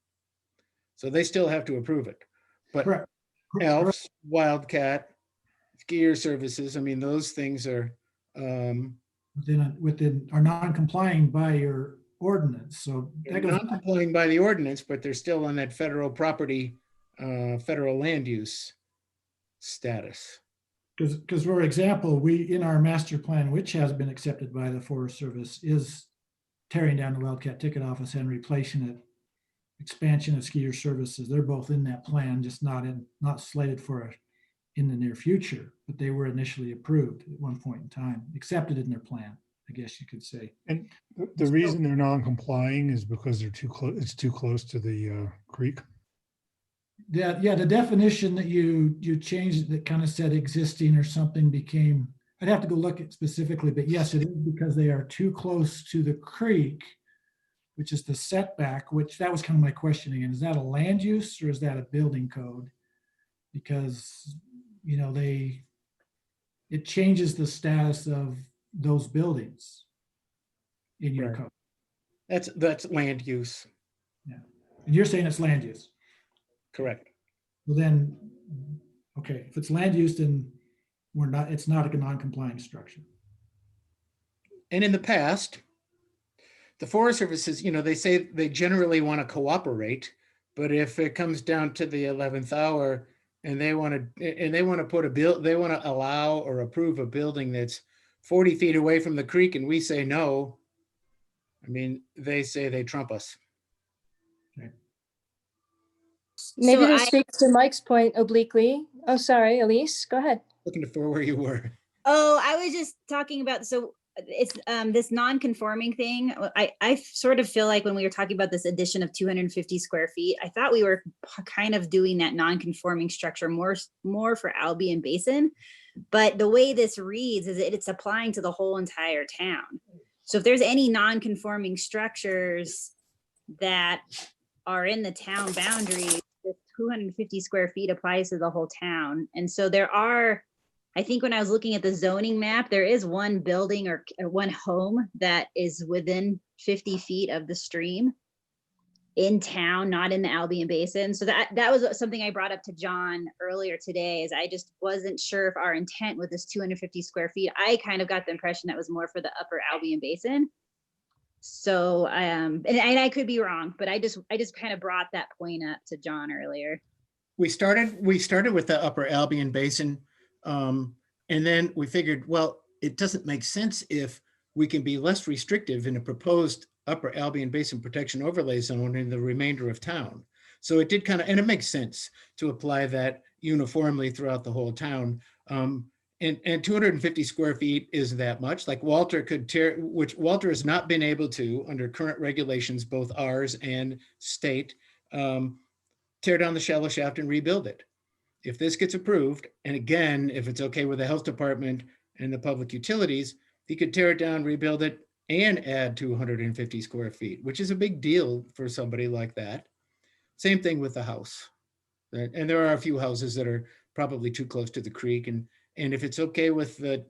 So they still have to approve it. But Correct. Elks, Wildcat, skier services, I mean, those things are within are non-complying by your ordinance. So they're not complying by the ordinance, but they're still on that federal property federal land use status. Because for example, we, in our master plan, which has been accepted by the Forest Service, is tearing down the Wildcat ticket office and replacing it. Expansion of skier services, they're both in that plan, just not slated for in the near future, but they were initially approved at one point in time, accepted in their plan, I guess you could say. And the reason they're non-complying is because they're too close. It's too close to the creek. Yeah, the definition that you changed that kind of said existing or something became, I'd have to go look at specifically, but yes, it is because they are too close to the creek, which is the setback, which that was kind of my question again. Is that a land use or is that a building code? Because, you know, it changes the status of those buildings in your Right. code. That's land use. Yeah. And you're saying it's land use. Correct. Well then, okay, if it's land use, then it's not a non-compliant structure. And in the past, the Forest Services, you know, they say they generally want to cooperate, but if it comes down to the 11th hour and they want to put they want to allow or approve a building that's 40 feet away from the creek and we say no, I mean, they say they trump us. Okay. Maybe So this I- speaks to Mike's point obliquely. Oh, sorry, Elise, go ahead. Looking for where you were. Oh, I was just talking about, so it's this non-conforming thing. I sort of feel like when we were talking about this addition of 250 square feet, I thought we were kind of doing that non-conforming structure more for Albion Basin. But the way this reads is it's applying to the whole entire town. So if there's any non-conforming structures that are in the town boundary, the 250 square feet applies to the whole town. And so there are, I think when I was looking at the zoning map, there is one building or one home that is within 50 feet of the stream in town, not in the Albion Basin. So that was something I brought up to John earlier today, is I just wasn't sure if our intent with this 250 square feet, I kind of got the impression that was more for the upper Albion Basin. So, and I could be wrong, but I just kind of brought that point up to John earlier. We started with the upper Albion Basin. And then we figured, well, it doesn't make sense if we can be less restrictive in a proposed upper Albion Basin protection overlay zone in the remainder of town. So it did kind of, and it makes sense to apply that uniformly throughout the whole town. And 250 square feet is that much. Like Walter could tear, which Walter has not been able to under current regulations, both ours and state, tear down the shallow shaft and rebuild it. If this gets approved, and again, if it's okay with the health department and the public utilities, he could tear it down, rebuild it, and add 250 square feet, which is a big deal for somebody like that. Same thing with the house. And there are a few houses that are probably too close to the creek. And if it's okay with the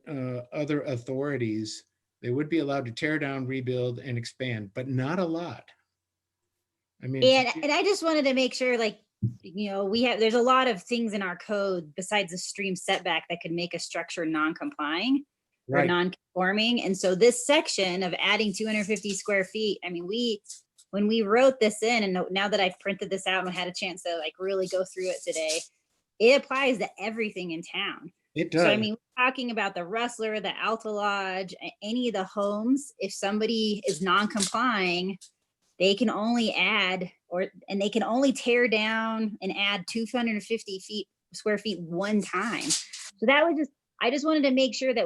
other authorities, they would be allowed to tear down, rebuild, and expand, but not a lot. I mean, And I just wanted to make sure, like, you know, there's a lot of things in our code besides the stream setback that could make a structure non-complying or right. non-conforming. And so this section of adding 250 square feet, I mean, when we wrote this in, and now that I've printed this out and had a chance to like really go through it today, it applies to everything in town. It does. So I mean, we're talking about the Rustler, the Alta Lodge, any of the homes, if somebody is non-complying, they can only add and they can only tear down and add 250 square feet one time. So I just wanted to make sure that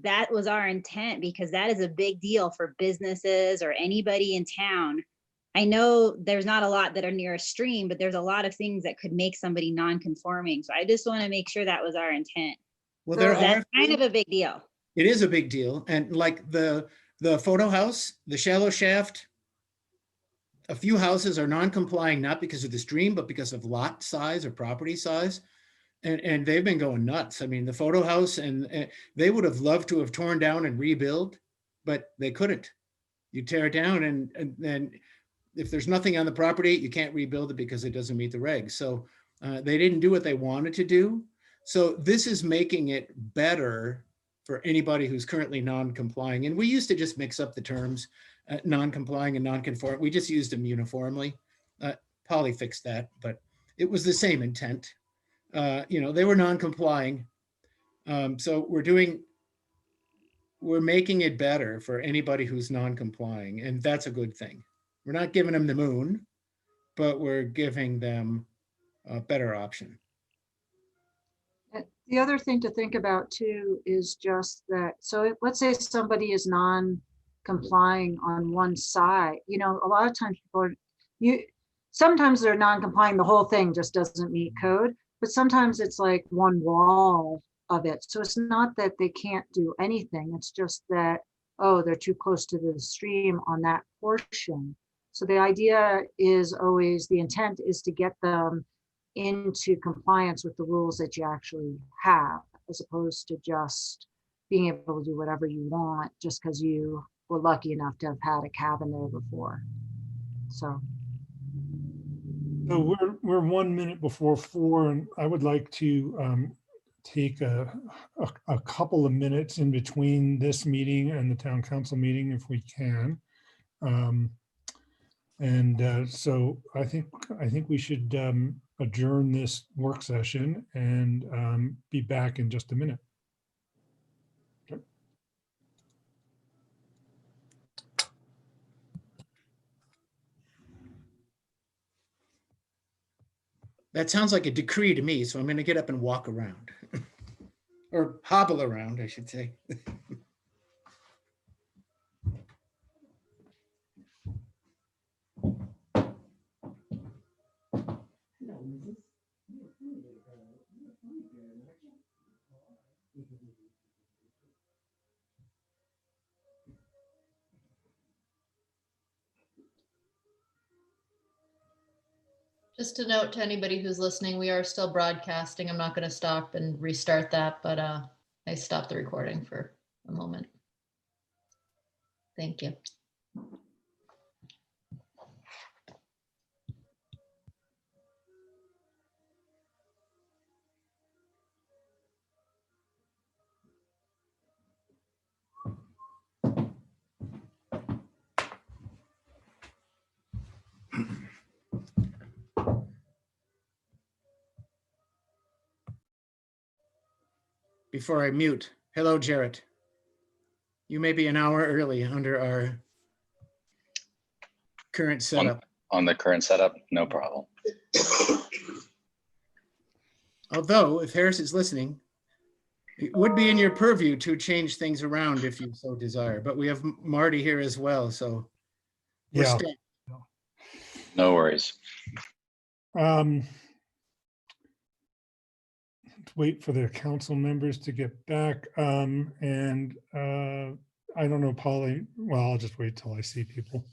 that was our intent, because that is a big deal for businesses or anybody in town. I know there's not a lot that are near a stream, but there's a lot of things that could make somebody non-conforming. So I just want to make sure that was our intent. Well, That's kind of a big deal. It is a big deal. And like the photo house, the shallow shaft, a few houses are non-complying, not because of the stream, but because of lot size or property size. And they've been going nuts. I mean, the photo house, and they would have loved to have torn down and rebuild, but they couldn't. You tear it down, and then if there's nothing on the property, you can't rebuild it because it doesn't meet the regs. So they didn't do what they wanted to do. So this is making it better for anybody who's currently non-complying. And we used to just mix up the terms, non-complying and non-conforming. We just used them uniformly. Polly fixed that, but it was the same intent. They were non-complying. So we're making it better for anybody who's non-complying, and that's a good thing. We're not giving them the moon, but we're giving them a better option. The other thing to think about too is just that, so let's say somebody is non-complying on one side, a lot of times sometimes they're non-complying, the whole thing just doesn't meet code, but sometimes it's like one wall of it. So it's not that they can't do anything, it's just that, oh, they're too close to the stream on that portion. So the idea is always, the intent is to get them into compliance with the rules that you actually have, as opposed to just being able to do whatever you want just because you were lucky enough to have had a cabin there before. So we're 1 minute before 4, and I would like to take a couple of minutes in between this meeting and the town council meeting if we can. So I think we should adjourn this work session and be back in just a minute. Okay. That sounds like a decree to me, so I'm going to get up and walk around. Or hobble around, I should say. Just a note to anybody who's listening, we are still broadcasting. I'm not going to stop and restart that, but I stopped the recording for a moment. Thank you. Before I mute, hello, Jarrett. You may be an hour early under our current setup. On the current setup, no problem. Although, if Harris is listening, it would be in your purview to change things around if you so desire. But we have Marty here as well, so we're Yeah. staying. No worries. Let's wait for the council members to get back. I don't know, Polly. Well, I'll just wait till I see people.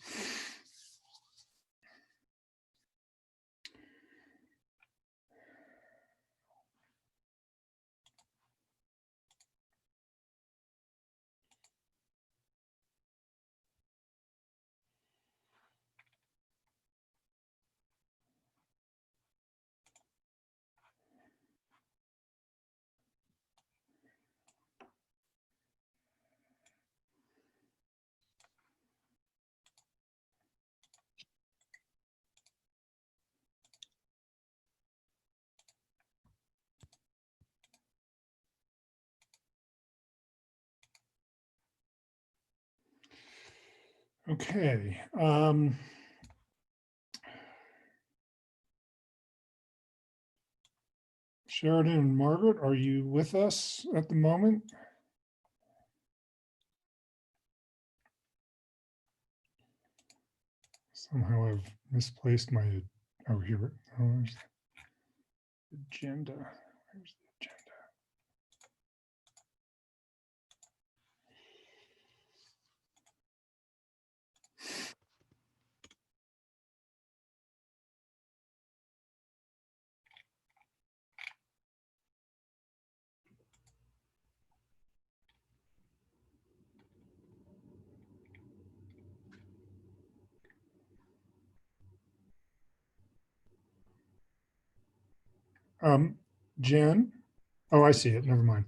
Okay. Sheridan and Margaret, are you with us at the moment? Somehow I've misplaced my, oh, here, oh, agenda. Where's the agenda? Jen, oh, I see it, never mind.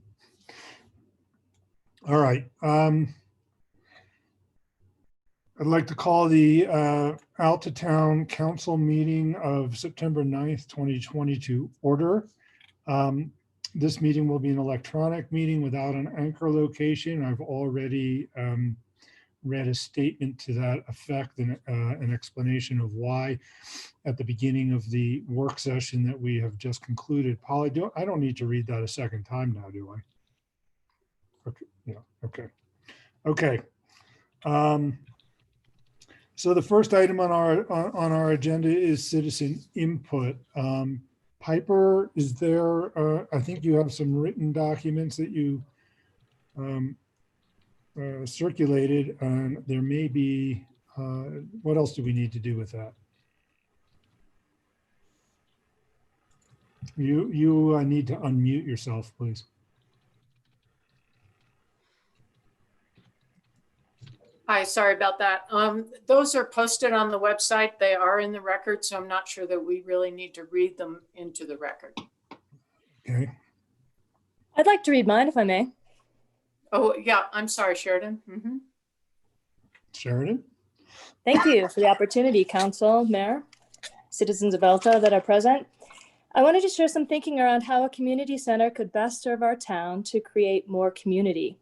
All right. I'd like to call the Alta Town Council meeting of September 9th, 2020 to order. This meeting will be an electronic meeting without an anchor location. I've already read a statement to that effect and an explanation of why at the beginning of the work session that we have just concluded. Polly, I don't need to read that a second time now, do I? Okay, yeah, okay. Okay. So the first item on our agenda is citizen input. Piper, is there, I think you have some written documents that you circulated, and there may be, what else do we need to do with that? You need to unmute yourself, please. Hi, sorry about that. Those are posted on the website. They are in the record, so I'm not sure that we really need to read them into the record. Okay. I'd like to read mine if I may. Oh, yeah, I'm sorry, Sheridan. Mm-hmm. Sheridan? Thank you for the opportunity, Council, Mayor, citizens of Alta that are present. I wanted to share some thinking around how a community center could best serve our town to create more community.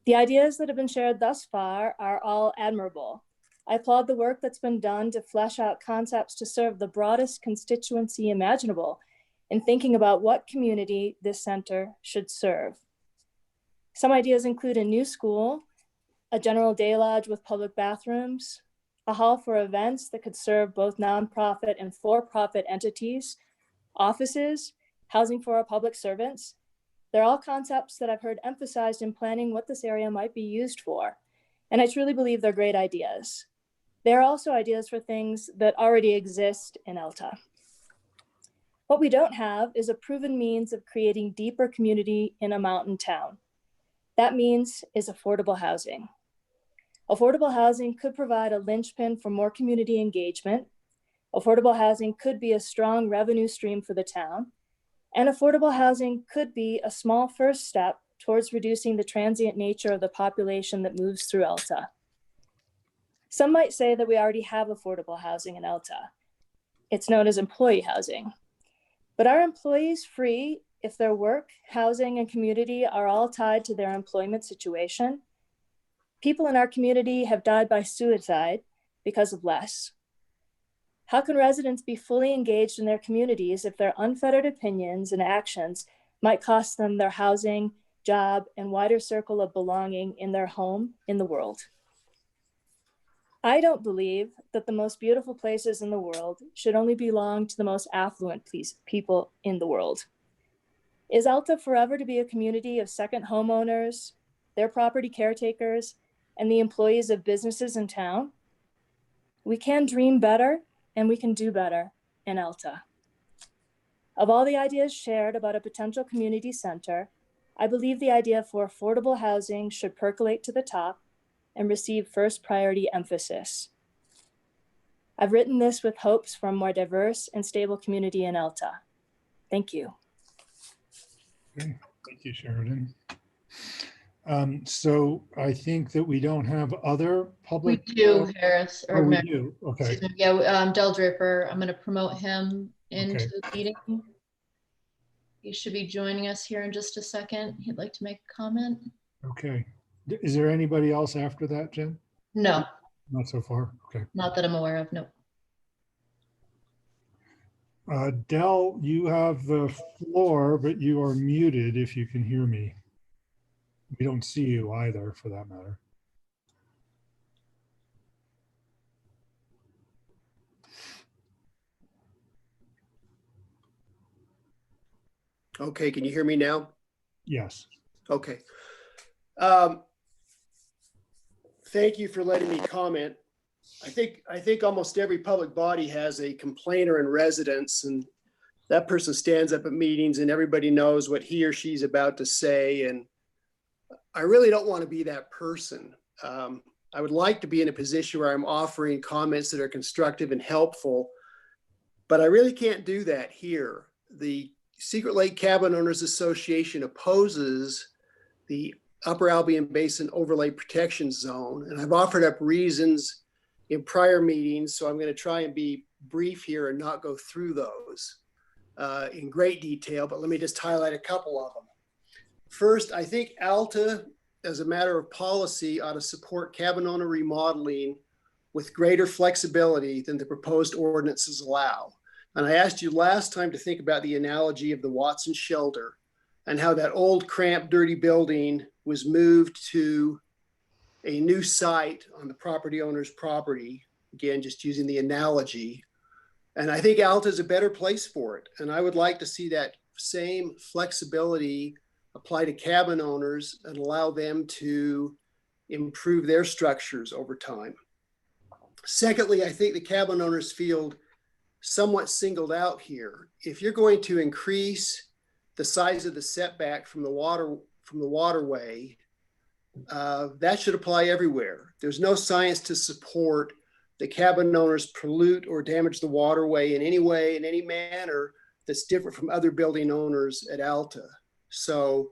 The ideas that have been shared thus far are all admirable. I applaud the work that's been done to flesh out concepts to serve the broadest constituency imaginable in thinking about what community this center should serve. Some ideas include a new school, a general day lodge with public bathrooms, a hall for events that could serve both nonprofit and for-profit entities, offices, housing for our public servants. They're all concepts that I've heard emphasized in planning what this area might be used for, and I truly believe they're great ideas. They're also ideas for things that already exist in Alta. What we don't have is a proven means of creating deeper community in a mountain town. That means is affordable housing. Affordable housing could provide a linchpin for more community engagement. Affordable housing could be a strong revenue stream for the town. And affordable housing could be a small first step towards reducing the transient nature of the population that moves through Alta. Some might say that we already have affordable housing in Alta. It's known as employee housing. But are employees free if their work, housing, and community are all tied to their employment situation? People in our community have died by suicide because of less. How can residents be fully engaged in their communities if their unfettered opinions and actions might cost them their housing, job, and wider circle of belonging in their home in the world? I don't believe that the most beautiful places in the world should only belong to the most affluent people in the world. Is Alta forever to be a community of second homeowners, their property caretakers, and the employees of businesses in town? We can dream better, and we can do better in Alta. Of all the ideas shared about a potential community center, I believe the idea for affordable housing should percolate to the top and receive first priority emphasis. I've written this with hopes for a more diverse and stable community in Alta. Thank you. Okay. Thank you, Sheridan. So I think that we don't have other public. We do, Harris. Or we do, okay. Excuse me. Yeah, Del Draper, I'm going to promote him into Okay. the meeting. He should be joining us here in just a second. He'd like to make a comment. Okay. Is there anybody else after that, Jen? No, Not so far. Okay. not that I'm aware of. No. Del, you have the floor, but you are muted if you can hear me. We don't see you either, for that matter. Okay, can you hear me now? Yes. Okay. Thank you for letting me comment. I think almost every public body has a complainer in residence, and that person stands up at meetings and everybody knows what he or she's about to say. And I really don't want to be that person. I would like to be in a position where I'm offering comments that are constructive and helpful, but I really can't do that here. The Secret Lake Cabin Owners Association opposes the Upper Albion Basin Overlay Protection Zone. And I've offered up reasons in prior meetings, so I'm going to try and be brief here and not go through those in great detail, but let me just highlight a couple of them. First, I think Alta, as a matter of policy, ought to support cabin owner remodeling with greater flexibility than the proposed ordinances allow. And I asked you last time to think about the analogy of the Watson shelter and how that old, cramped, dirty building was moved to a new site on the property owner's property. Again, just using the analogy. And I think Alta is a better place for it. And I would like to see that same flexibility apply to cabin owners and allow them to improve their structures over time. Secondly, I think the cabin owners feel somewhat singled out here. If you're going to increase the size of the setback from the waterway, that should apply everywhere. There's no science to support the cabin owners pollute or damage the waterway in any way, in any manner that's different from other building owners at Alta. So,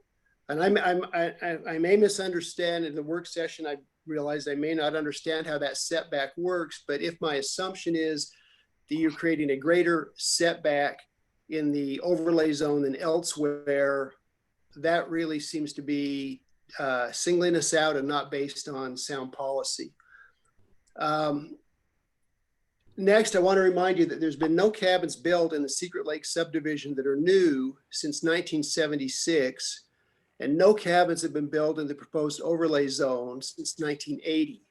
and I may misunderstand in the work session. I realized I may not understand how that setback works, but if my assumption is that you're creating a greater setback in the overlay zone than elsewhere, that really seems to be singling us out and not based on sound policy. Next, I want to remind you that there's been no cabins built in the Secret Lake subdivision that are new since 1976, and no cabins have been built in the proposed overlay zone since 1980.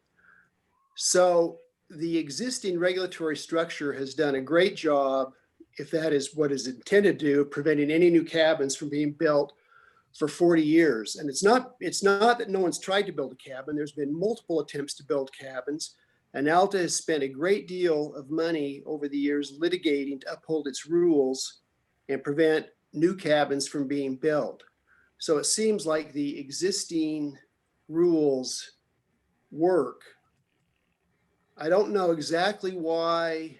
So the existing regulatory structure has done a great job, if that is what is intended to do, preventing any new cabins from being built for 40 years. And it's not that no one's tried to build a cabin. There's been multiple attempts to build cabins. And Alta has spent a great deal of money over the years litigating to uphold its rules and prevent new cabins from being built. So it seems like the existing rules work. I don't know exactly why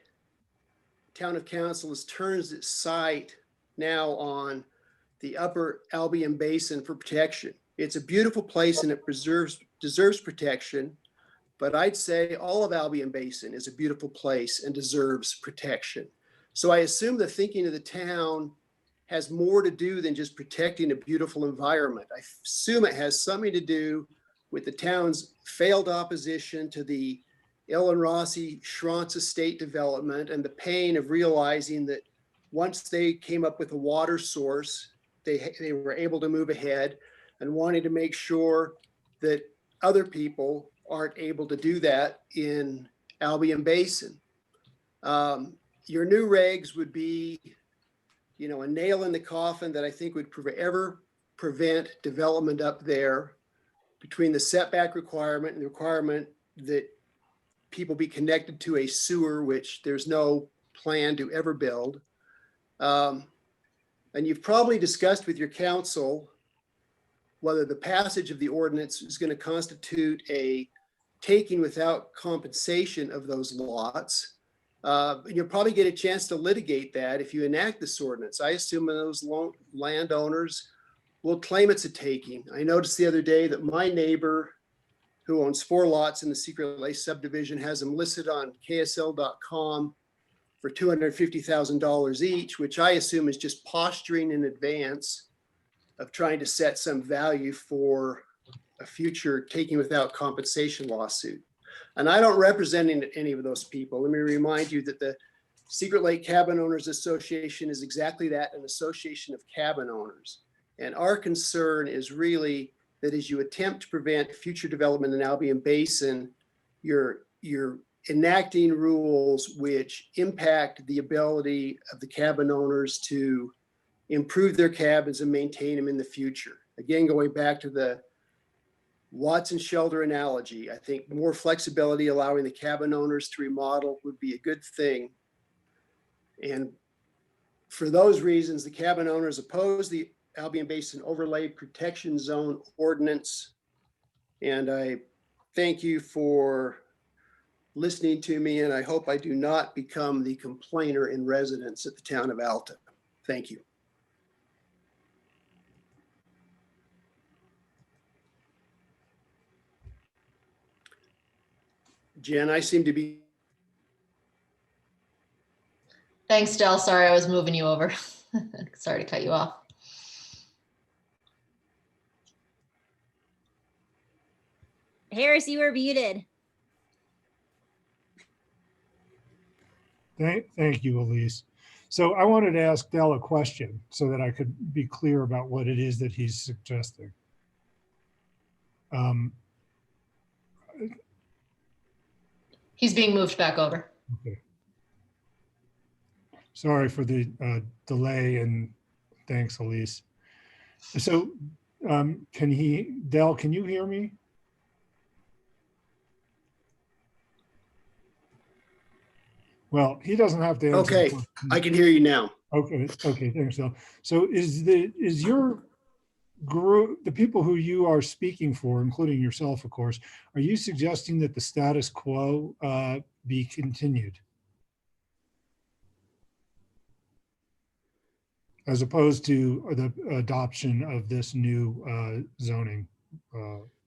Town of Council has turned its sight now on the Upper Albion Basin for protection. It's a beautiful place and it deserves protection. But I'd say all of Albion Basin is a beautiful place and deserves protection. So I assume the thinking of the town has more to do than just protecting a beautiful environment. I assume it has something to do with the town's failed opposition to the Ellen Rossi Schranz estate development and the pain of realizing that once they came up with a water source, they were able to move ahead, and wanting to make sure that other people aren't able to do that in Albion Basin. Your new regs would be, a nail in the coffin that I think would ever prevent development up there between the setback requirement and the requirement that people be connected to a sewer, which there's no plan to ever build. And you've probably discussed with your council whether the passage of the ordinance is going to constitute a taking without compensation of those lots. You'll probably get a chance to litigate that if you enact this ordinance. I assume those landowners will claim it's a taking. I noticed the other day that my neighbor, who owns 4 lots in the Secret Lake subdivision, has them listed on KSL.com for $250,000 each, which I assume is just posturing in advance of trying to set some value for a future taking without compensation lawsuit. And I don't represent any of those people. Let me remind you that the Secret Lake Cabin Owners Association is exactly that, an association of cabin owners. And our concern is really that as you attempt to prevent future development in Albion Basin, you're enacting rules which impact the ability of the cabin owners to improve their cabins and maintain them in the future. Again, going back to the Watson shelter analogy, I think more flexibility allowing the cabin owners to remodel would be a good thing. And for those reasons, the cabin owners oppose the Albion Basin Overlay Protection Zone ordinance. And I thank you for listening to me, and I hope I do not become the complainer in residence at the town of Alta. Thank you. Jen, I seem to be. Thanks, Del. Sorry, I was moving you over. Sorry to cut you off. Harris, you were muted. Thank you, Elise. So I wanted to ask Del a question so that I could be clear about what it is that he's suggesting. He's being moved back over. Okay. Sorry for the delay, and thanks, Elise. So Del, can you hear me? Well, he doesn't have to answer. Okay, I can hear you now. Okay, thanks, Del. So is your group, the people who you are speaking for, including yourself, of course, are you suggesting that the status quo be continued, as opposed to the adoption of this new zoning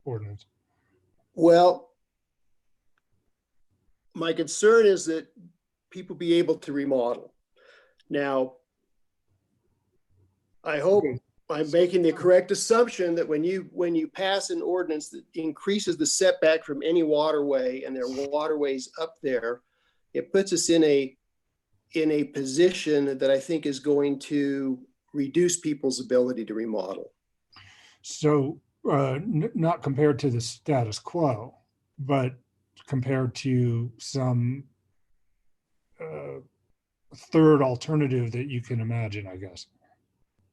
ordinance? Well, my concern is that people be able to remodel. Now, I hope I'm making the correct assumption that when you pass an ordinance that increases the setback from any waterway, and there are waterways up there, it puts us in a position that I think is going to reduce people's ability to remodel. So not compared to the status quo, but compared to some third alternative that you can imagine, I guess.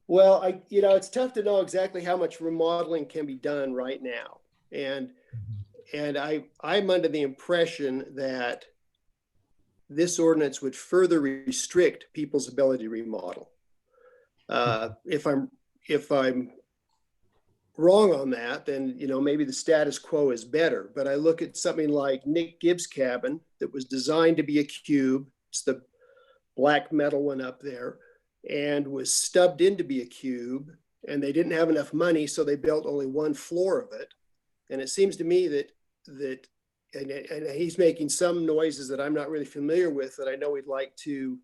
Well, it's tough to know exactly how much remodeling can be done right now. And I'm under the impression that this ordinance would further restrict people's ability to remodel. If I'm wrong on that, then maybe the status quo is better. But I look at something like Nick Gibbs' cabin that was designed to be a cube. It's the black metal one up there, and was stubbed in to be a cube, and they didn't have enough money, so they built only one floor of it. And it seems to me that and he's making some noises that I'm not really familiar with, that I know he'd like to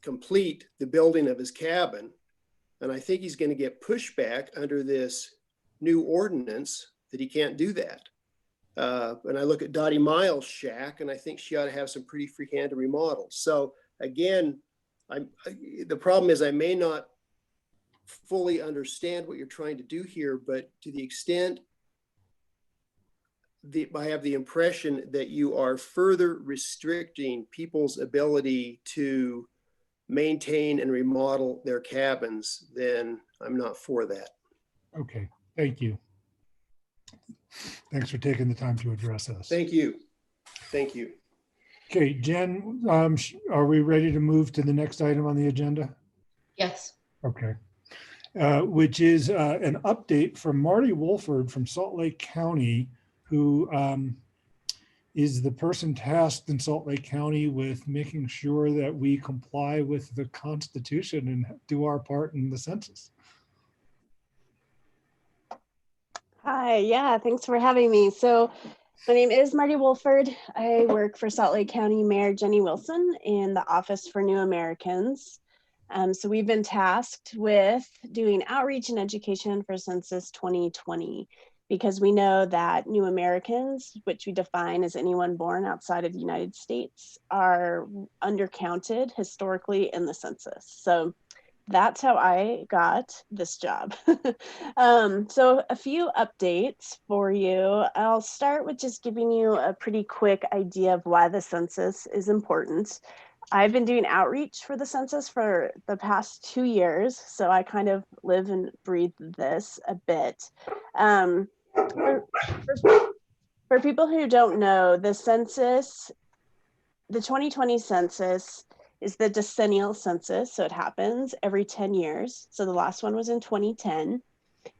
complete the building of his cabin. And I think he's going to get pushback under this new ordinance that he can't do that. And I look at Dottie Miles' shack, and I think she ought to have some pretty free hand to remodel. So again, the problem is I may not fully understand what you're trying to do here, but to the extent I have the impression that you are further restricting people's ability to maintain and remodel their cabins, then I'm not for that. Okay, thank you. Thanks for taking the time to address us. Thank you. Thank you. Okay, Jen, are we ready to move to the next item on the agenda? Yes. Okay. Which is an update from Marty Wolford from Salt Lake County, who is the person tasked in Salt Lake County with making sure that we comply with the Constitution and do our part in the census. Hi, yeah, thanks for having me. So my name is Marty Wolford. I work for Salt Lake County Mayor Jenny Wilson in the Office for New Americans. So we've been tasked with doing outreach and education for Census 2020, because we know that new Americans, which we define as anyone born outside of the United States, are undercounted historically in the census. So that's how I got this job. So a few updates for you. I'll start with just giving you a pretty quick idea of why the census is important. I've been doing outreach for the census for the past 2 years, so I kind of live and breathe this a bit. For people who don't know, the census, the 2020 census is the decennial census, so it happens every 10 years. So the last one was in 2010.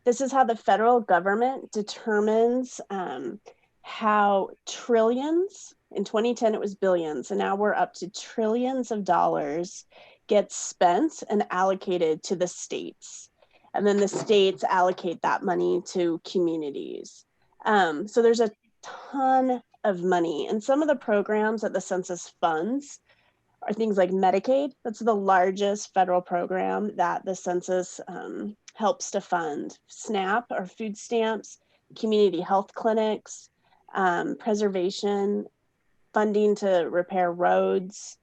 This is how the federal government determines how trillions, in 2010 it was billions, and now we're up to trillions of dollars get spent and allocated to the states. And then the states allocate that money to communities. So there's a ton of money. And some of the programs that the census funds are things like Medicaid. That's the largest federal program that the census helps to fund. SNAP or food stamps, community health clinics, preservation, funding to repair roads.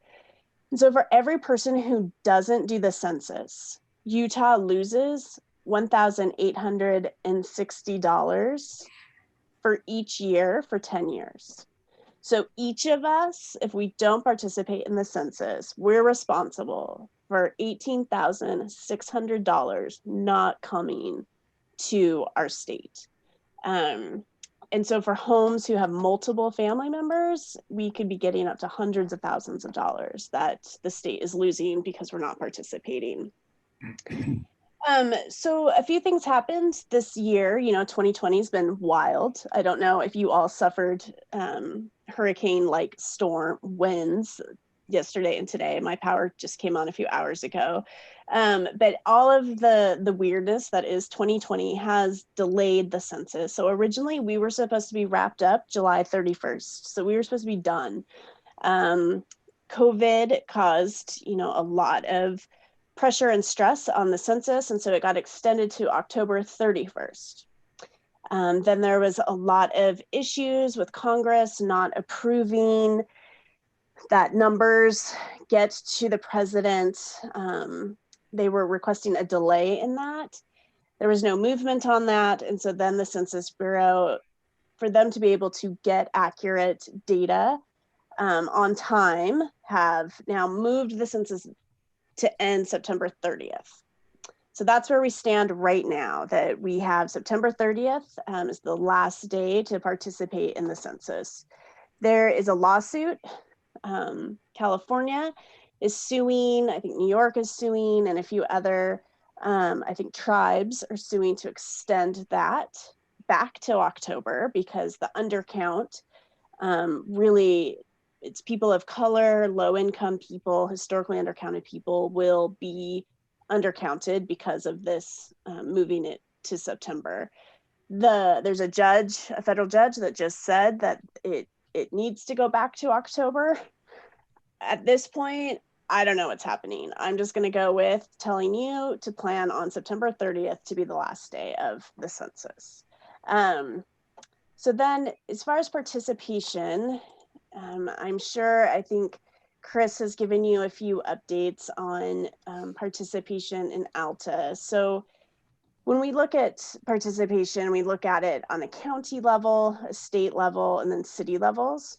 And so for every person who doesn't do the census, Utah loses $1,860 for each year for 10 years. So each of us, if we don't participate in the census, we're responsible for $18,600 not coming to our state. And so for homes who have multiple family members, we could be getting up to hundreds of thousands of dollars that the state is losing because we're not participating. So a few things happened this year. 2020 has been wild. I don't know if you all suffered hurricane-like storm winds yesterday and today. My power just came on a few hours ago. But all of the weirdness that is 2020 has delayed the census. So originally we were supposed to be wrapped up July 31st. So we were supposed to be done. COVID caused, a lot of pressure and stress on the census. And so it got extended to October 31st. Then there was a lot of issues with Congress not approving that numbers get to the president. They were requesting a delay in that. There was no movement on that. And so then the Census Bureau, for them to be able to get accurate data on time, have now moved the census to end September 30th. So that's where we stand right now, that we have September 30th is the last day to participate in the census. There is a lawsuit. California is suing, I think New York is suing, and a few other, I think tribes are suing to extend that back to October because the undercount really, it's people of color, low income people, historically undercounted people will be undercounted because of this moving it to September. There's a judge, a federal judge that just said that it needs to go back to October. At this point, I don't know what's happening. I'm just going to go with telling you to plan on September 30th to be the last day of the census. So then as far as participation, I think Chris has given you a few updates on participation in Alta. So when we look at participation, we look at it on a county level, a state level, and then city levels.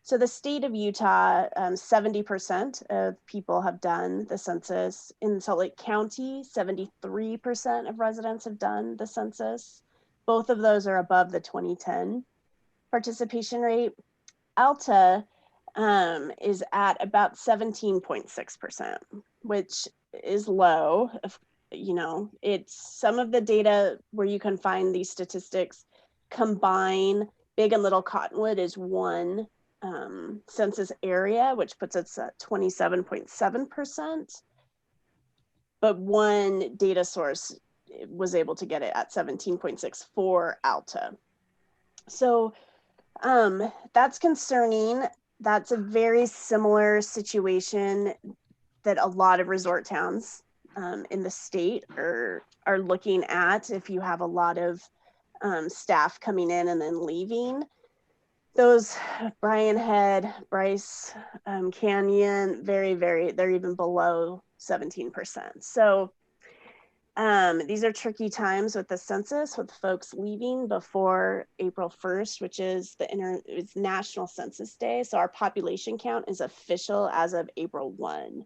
So the state of Utah, 70% of people have done the census. In Salt Lake County, 73% of residents have done the census. Both of those are above the 2010 participation rate. Alta is at about 17.6%, which is low. It's some of the data where you can find these statistics combine Big and Little Cottonwood is one census area, which puts us at 27.7%. But one data source was able to get it at 17.6 for Alta. So that's concerning. That's a very similar situation that a lot of resort towns in the state are looking at. If you have a lot of staff coming in and then leaving, those Bryan Head, Bryce Canyon, they're even below 17%. So these are tricky times with the census, with folks leaving before April 1st, which is it's National Census Day. So our population count is official as of April 1.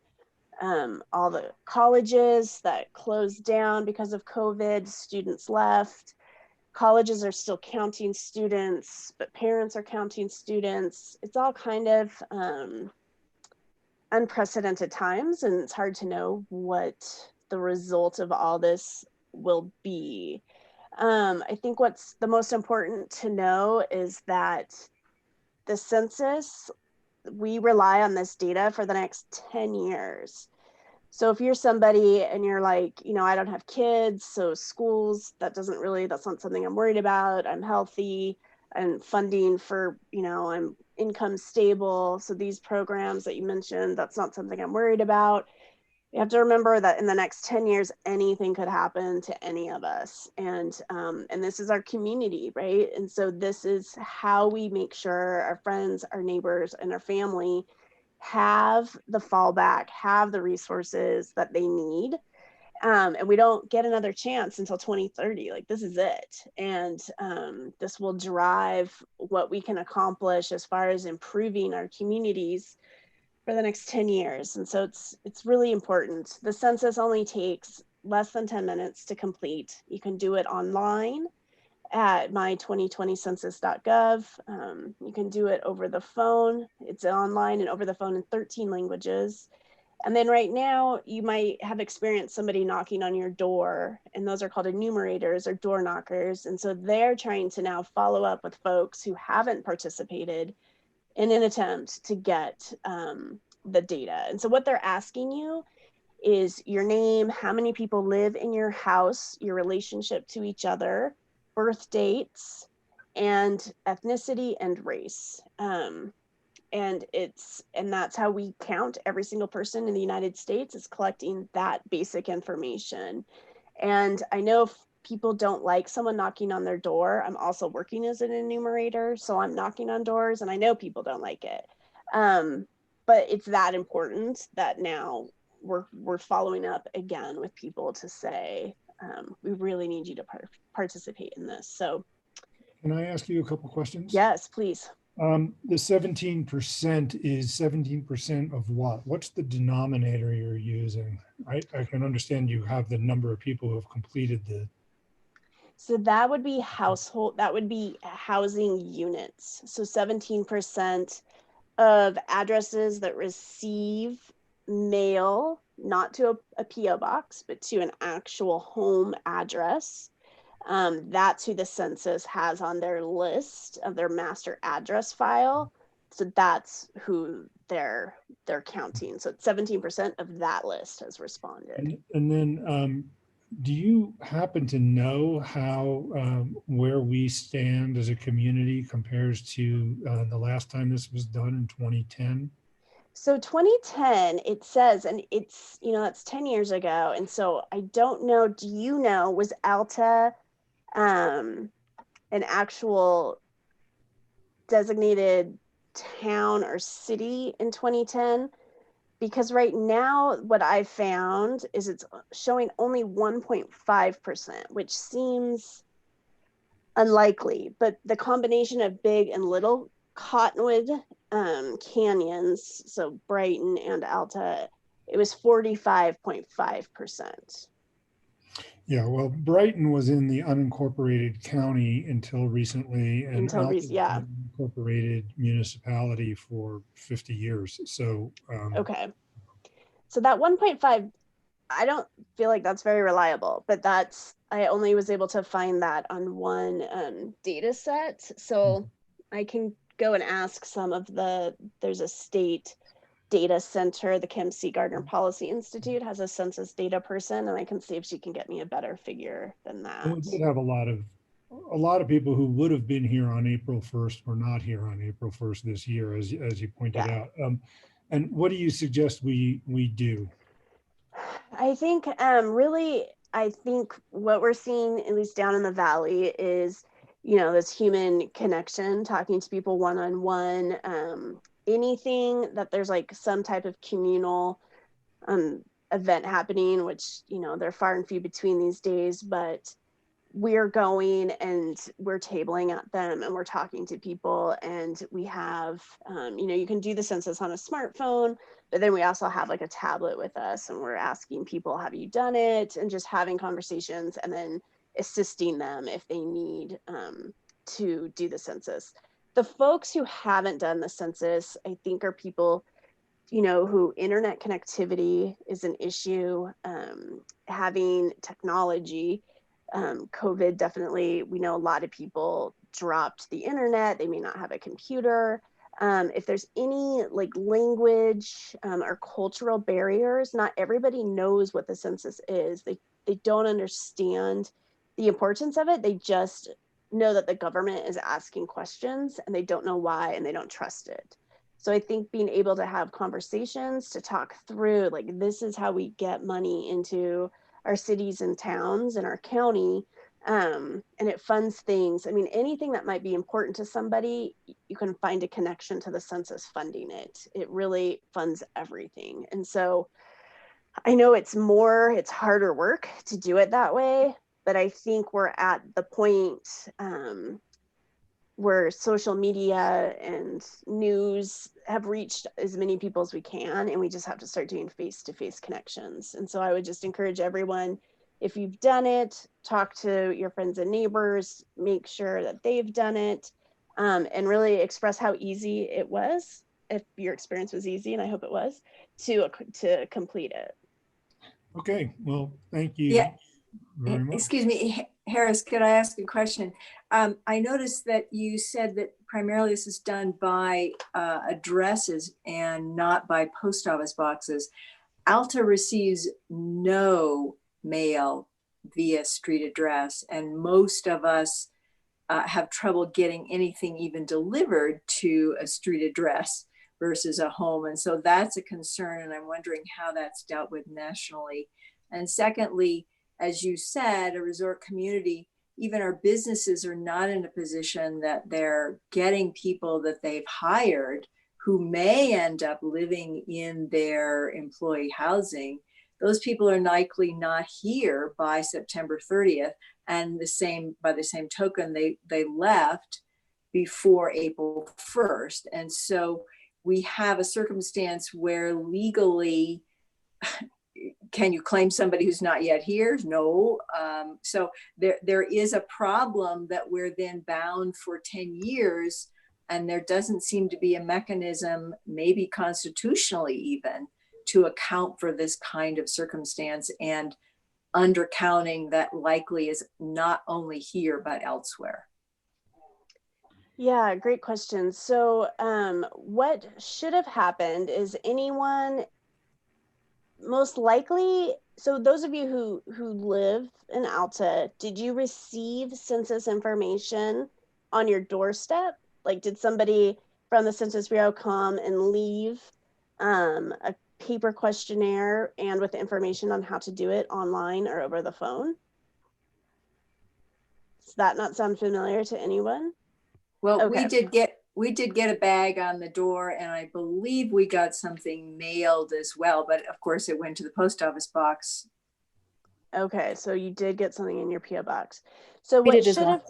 All the colleges that closed down because of COVID, students left. Colleges are still counting students, but parents are counting students. It's all kind of unprecedented times, and it's hard to know what the result of all this will be. I think what's the most important to know is that the census, we rely on this data for the next 10 years. So if you're somebody and you're like, I don't have kids, so schools, that's not something I'm worried about. I'm healthy. and funding for, I'm income stable. So these programs that you mentioned, that's not something I'm worried about. You have to remember that in the next 10 years, anything could happen to any of us. And this is our community, right? And so this is how we make sure our friends, our neighbors, and our family have the fallback, have the resources that they need. And we don't get another chance until 2030. Like, this is it. And this will drive what we can accomplish as far as improving our communities for the next 10 years. And so it's really important. The census only takes less than 10 minutes to complete. You can do it online at my2020census.gov. You can do it over the phone. It's online and over the phone in 13 languages. And then right now you might have experienced somebody knocking on your door, and those are called enumerators or door knockers. And so they're trying to now follow up with folks who haven't participated in an attempt to get the data. And so what they're asking you is your name, how many people live in your house, your relationship to each other, birth dates, and ethnicity and race. And that's how we count every single person in the United States, is collecting that basic information. And I know if people don't like someone knocking on their door, I'm also working as an enumerator, so I'm knocking on doors, and I know people don't like it. But it's that important that now we're following up again with people to say, we really need you to participate in this. So Can I ask you a couple questions? yes, please. The 17% is 17% of what? What's the denominator you're using? I can understand you have the number of people who have completed the. So that would be housing units. So 17% of addresses that receive mail, not to a PO box, but to an actual home address. That's who the census has on their list of their master address file. So that's who they're counting. So 17% of that list has responded. And then do you happen to know how where we stand as a community compares to the last time this was done in 2010? So 2010, it says, and it's, that's 10 years ago. And so I don't know, do you know, was Alta an actual designated town or city in 2010? Because right now what I found is it's showing only 1.5%, which seems unlikely, but the combination of Big and Little Cottonwood canyons, so Brighton and Alta, it was 45.5%. Yeah, well, Brighton was in the unincorporated county until recently, and Alta was an unincorporated municipality for 50 years. So okay, so that 1.5, I don't feel like that's very reliable, but I only was able to find that on one data set. So I can go and ask there's a state data center, the Kim C. Gardner Policy Institute has a census data person, and I can see if she can get me a better figure than that. And we did have a lot of people who would have been here on April 1st were not here on April 1st this year, as you pointed out. And what do you suggest we do? I think I think what we're seeing, at least down in the valley, is this human connection, talking to people one-on-one. Anything that there's like some type of communal event happening, which they're far and few between these days, but we're going and we're tabling at them and we're talking to people, and we have you can do the census on a smartphone, but then we also have like a tablet with us, and we're asking people, have you done it, and just having conversations and then assisting them if they need to do the census. The folks who haven't done the census, I think, are people who internet connectivity is an issue, having technology. COVID definitely, we know a lot of people dropped the internet. They may not have a computer. If there's any like language or cultural barriers, not everybody knows what the census is. They don't understand the importance of it. They just know that the government is asking questions and they don't know why and they don't trust it. So I think being able to have conversations to talk through, like, this is how we get money into our cities and towns and our county, and it funds things. I mean, anything that might be important to somebody, you can find a connection to the census funding it. It really funds everything. And so I know it's harder work to do it that way, but I think we're at the point where social media and news have reached as many people as we can, and we just have to start doing face-to-face connections. And so I would just encourage everyone, if you've done it, talk to your friends and neighbors, make sure that they've done it, and really express how easy it was, if your experience was easy, and I hope it was, to complete it. Okay, well, thank you Yeah. very much. Excuse me, Harris, could I ask a question? I noticed that you said that primarily this is done by addresses and not by post office boxes. Alta receives no mail via street address, and most of us have trouble getting anything even delivered to a street address versus a home. And so that's a concern, and I'm wondering how that's dealt with nationally. And secondly, as you said, a resort community, even our businesses are not in a position that they're getting people that they've hired who may end up living in their employee housing. Those people are likely not here by September 30th. And by the same token, they left before April 1st. And so we have a circumstance where legally, can you claim somebody who's not yet here? No. So there is a problem that we're then bound for 10 years, and there doesn't seem to be a mechanism, maybe constitutionally even, to account for this kind of circumstance and undercounting that likely is not only here, but elsewhere. Yeah, great question. So what should have happened is anyone, most likely, so those of you who live in Alta, did you receive census information on your doorstep? Like, did somebody from the Census Bureau come and leave a paper questionnaire and with information on how to do it online or over the phone? Does that not sound familiar to anyone? Well, Okay. we did get a bag on the door, and I believe we got something mailed as well, but of course it went to the post office box. Okay, so you did get something in your PO box. So We did as well.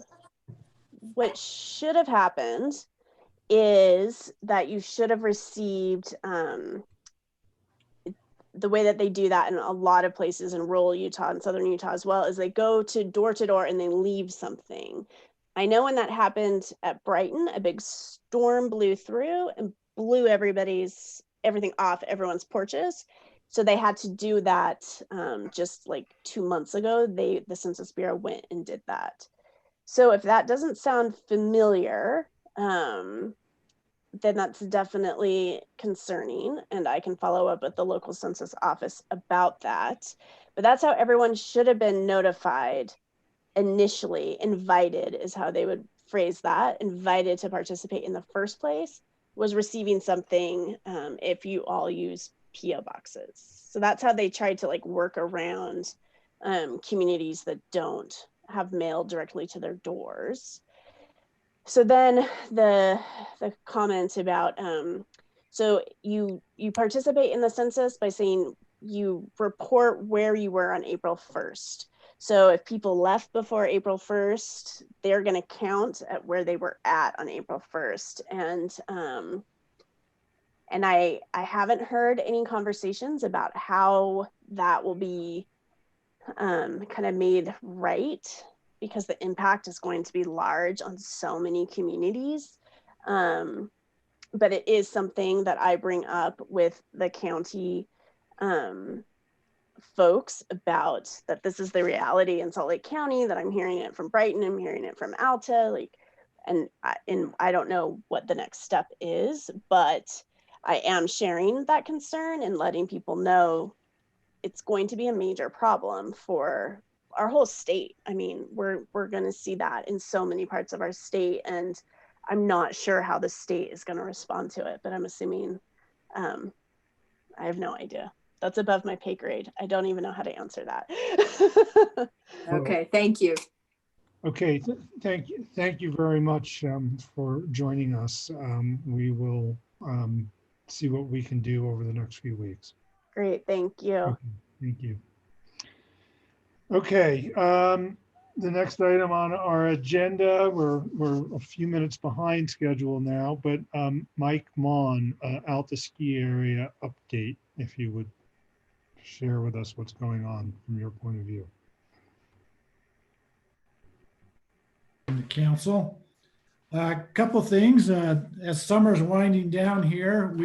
what should have happened is that you should have received the way that they do that in a lot of places in rural Utah and southern Utah as well, is they go to door and they leave something. I know when that happened at Brighton, a big storm blew through and blew everything off everyone's porches. So they had to do that just like 2 months ago. The Census Bureau went and did that. So if that doesn't sound familiar, then that's definitely concerning, and I can follow up with the local census office about that. But that's how everyone should have been notified initially. Invited is how they would phrase that. Invited to participate in the first place was receiving something if you all use PO boxes. So that's how they tried to like work around communities that don't have mail directly to their doors. So then the comment about so you participate in the census by saying you report where you were on April 1st. So if people left before April 1st, they're going to count at where they were at on April 1st. And I haven't heard any conversations about how that will be kind of made right, because the impact is going to be large on so many communities. But it is something that I bring up with the county folks about, that this is the reality in Salt Lake County, that I'm hearing it from Brighton, I'm hearing it from Alta, and I don't know what the next step is, but I am sharing that concern and letting people know it's going to be a major problem for our whole state. I mean, we're going to see that in so many parts of our state, and I'm not sure how the state is going to respond to it, but I'm assuming, I have no idea. That's above my pay grade. I don't even know how to answer that. Okay, thank you. Okay, thank you very much for joining us. We will see what we can do over the next few weeks. Great, thank you. Okay, thank you. Okay, the next item on our agenda, we're a few minutes behind schedule now, but Mike Mon, Alta ski area update, if you would share with us what's going on from your point of view. The council. A couple things. As summer's winding down here,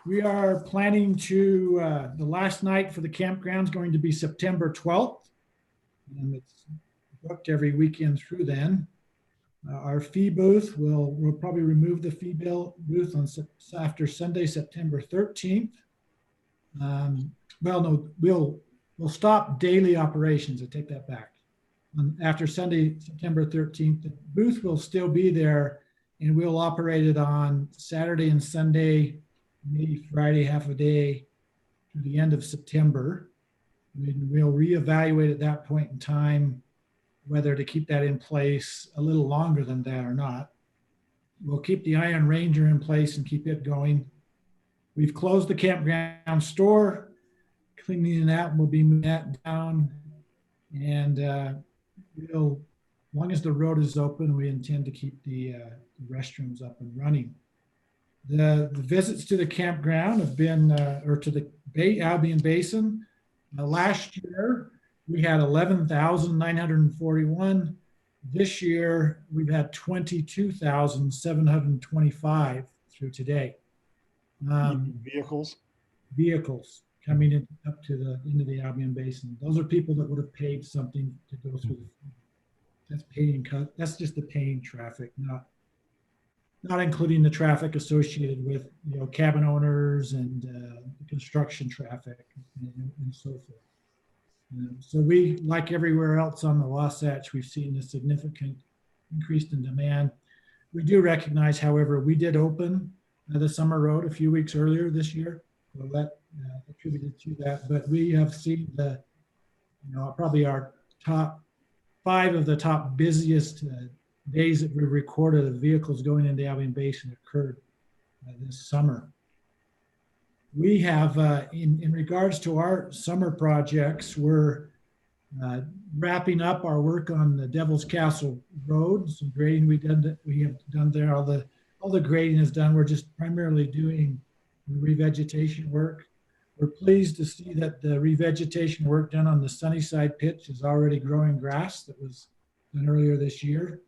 we are planning to, the last night for the campground is going to be September 12th. And it's booked every weekend through then. Our fee booth, we'll probably remove the fee booth on after Sunday, September 13th. Well, no, we'll stop daily operations. I take that back. After Sunday, September 13th, the booth will still be there, and we'll operate it on Saturday and Sunday, maybe Friday half a day to the end of September. We'll reevaluate at that point in time whether to keep that in place a little longer than that or not. We'll keep the Iron Ranger in place and keep it going. We've closed the campground store, cleaning it out. We'll be moving that down, and as long as the road is open, we intend to keep the restrooms up and running. The visits to the campground have been, or to the Albion Basin, last year we had 11,941. This year we've had 22,725 through today. Vehicles coming in up to into the Albion Basin. Those are people that would have paid something to go through. That's paying cut. That's just the paying traffic, not including the traffic associated with, you know, cabin owners and construction traffic and so forth. So we, like everywhere else on the Wasatch, we've seen a significant increase in demand. We do recognize, however, we did open the summer road a few weeks earlier this year. So that attributed to that, but we have seen probably our top 5 of the top busiest days that we recorded of vehicles going into Albion Basin occurred this summer. We have, in regards to our summer projects, we're wrapping up our work on the Devil's Castle Road. Some grading we have done there. All the grading is done. We're just primarily doing revegetation work. We're pleased to see that the revegetation work done on the Sunnyside pitch is already growing grass that was done earlier this year.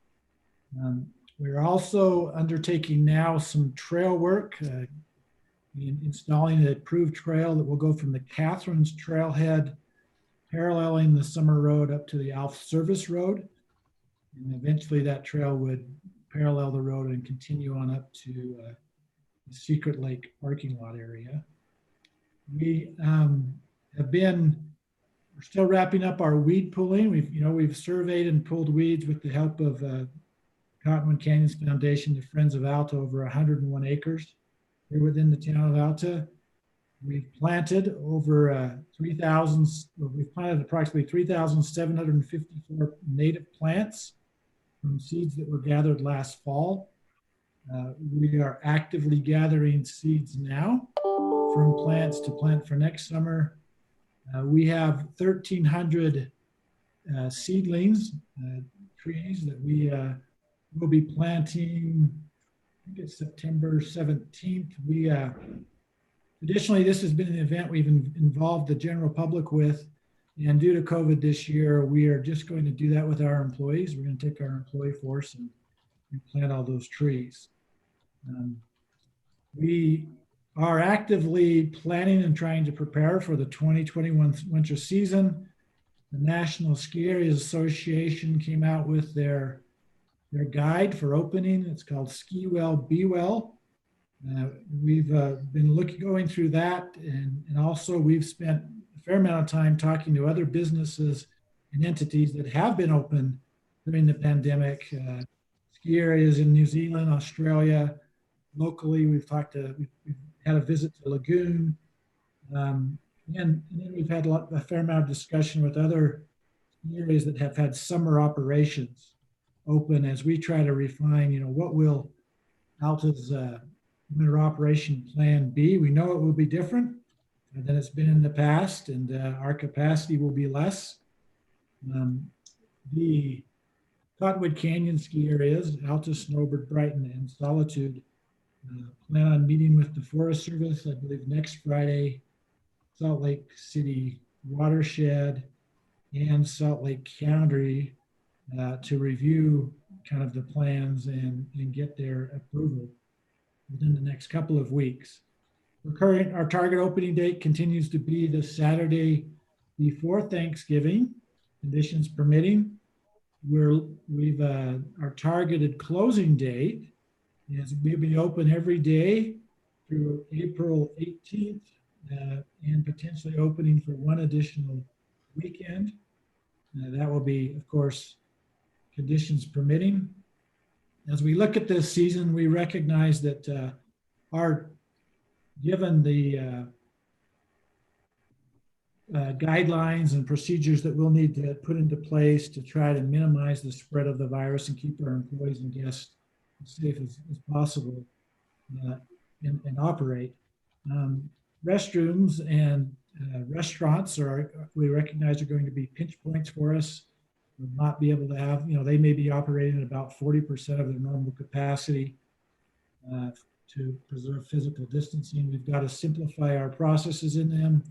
We're also undertaking now some trail work, installing an approved trail that will go from the Catherine's Trailhead, paralleling the Summer Road up to the Alf Service Road. And eventually that trail would parallel the road and continue on up to the Secret Lake parking lot area. We we're still wrapping up our weed pulling. We've surveyed and pulled weeds with the help of Cottonwood Canyons Foundation, the Friends of Alta, over 101 acres here within the town of Alta. We've planted over we've planted approximately 3,754 native plants from seeds that were gathered last fall. We are actively gathering seeds now from plants to plant for next summer. We have 1,300 seedlings, trees that we will be planting, I think it's September 17th. Additionally, this has been an event we've involved the general public with, and due to COVID this year, we are just going to do that with our employees. We're going to take our employee force and plant all those trees. We are actively planning and trying to prepare for the 2021 winter season. The National Ski Areas Association came out with their guide for opening. It's called Ski Well, Be Well. We've been going through that, and also we've spent a fair amount of time talking to other businesses and entities that have been open during the pandemic. Ski areas in New Zealand, Australia. Locally, we've had a visit to Lagoon. And then we've had a fair amount of discussion with other areas that have had summer operations open as we try to refine, what will Alta's winter operation plan be. We know it will be different than it's been in the past, and our capacity will be less. The Cottonwood Canyon ski areas, Alta, Snowbird, Brighton, and Solitude, plan on meeting with the Forest Service, I believe, next Friday, Salt Lake City Watershed, and Salt Lake County to review kind of the plans and get their approval within the next couple of weeks. Our target opening date continues to be the Saturday before Thanksgiving, conditions permitting. Our targeted closing date is we'll be open every day through April 18th and potentially opening for one additional weekend. That will be, of course, conditions permitting. As we look at this season, we recognize that given the guidelines and procedures that we'll need to put into place to try to minimize the spread of the virus and keep our employees and guests as safe as possible and operate. Restrooms and restaurants we recognize are going to be pinch points for us. We'll not be able to have, they may be operating at about 40% of their normal capacity to preserve physical distancing. We've got to simplify our processes in them.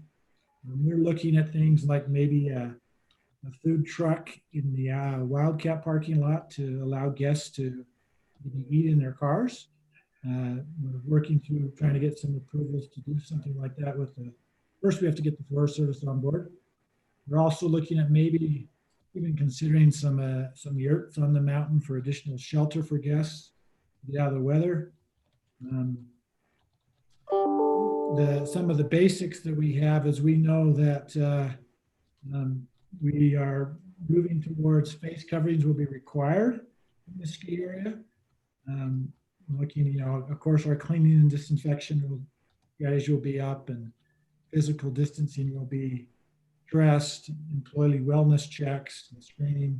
We're looking at things like maybe a food truck in the Wildcat parking lot to allow guests to eat in their cars. We're working through trying to get some approvals to do something like that first we have to get the Forest Service on board. We're also looking at maybe even considering some yurts on the mountain for additional shelter for guests to get out of the weather. Some of the basics that we have is we know that we are moving towards face coverings will be required in the ski area. Looking, of course, our cleaning and disinfection guys will be up, and physical distancing will be stressed, employee wellness checks and screening.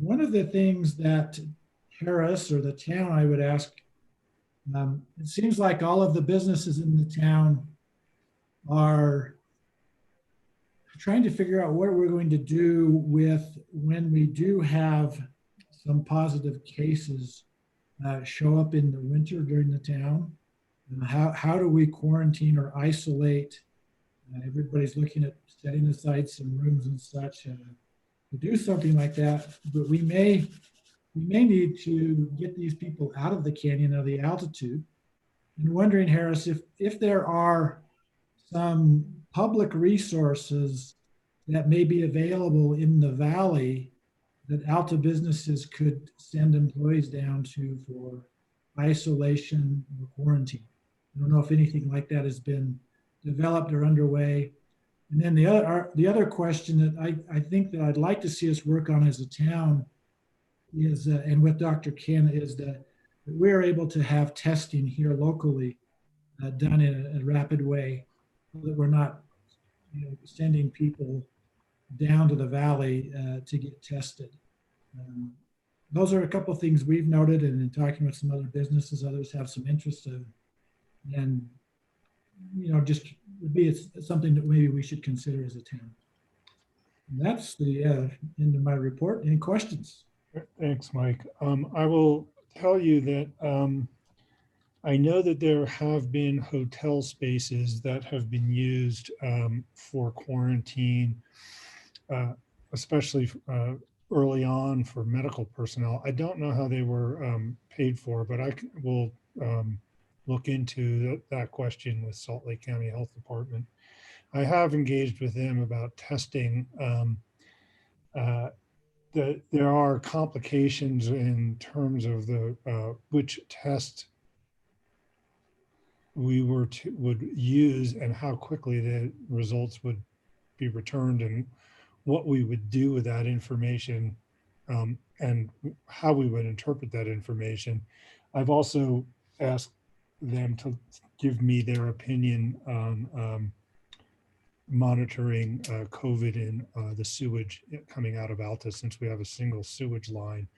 One of the things that Harris or the town, I would ask, it seems like all of the businesses in the town are trying to figure out what we're going to do with when we do have some positive cases show up in the winter during the town. How do we quarantine or isolate? Everybody's looking at setting aside some rooms and such to do something like that, but we may need to get these people out of the canyon, of the altitude. And wondering, Harris, if there are some public resources that may be available in the valley that Alta businesses could send employees down to for isolation or quarantine. I don't know if anything like that has been developed or underway. And then the other question that I think that I'd like to see us work on as a town is, and with Dr. Ken, is that we're able to have testing here locally done in a rapid way, so that we're not sending people down to the valley to get tested. Those are a couple of things we've noted, and in talking with some other businesses, others have some interest in, and just would be something that maybe we should consider as a town. And that's the end of my report. Any questions? Thanks, Mike. I will tell you that I know that there have been hotel spaces that have been used for quarantine, especially early on for medical personnel. I don't know how they were paid for, but I will look into that question with Salt Lake County Health Department. I have engaged with them about testing. There are complications in terms of the which test we would use and how quickly the results would be returned and what we would do with that information, and how we would interpret that information. I've also asked them to give me their opinion on monitoring COVID in the sewage coming out of Alta, since we have a single sewage line.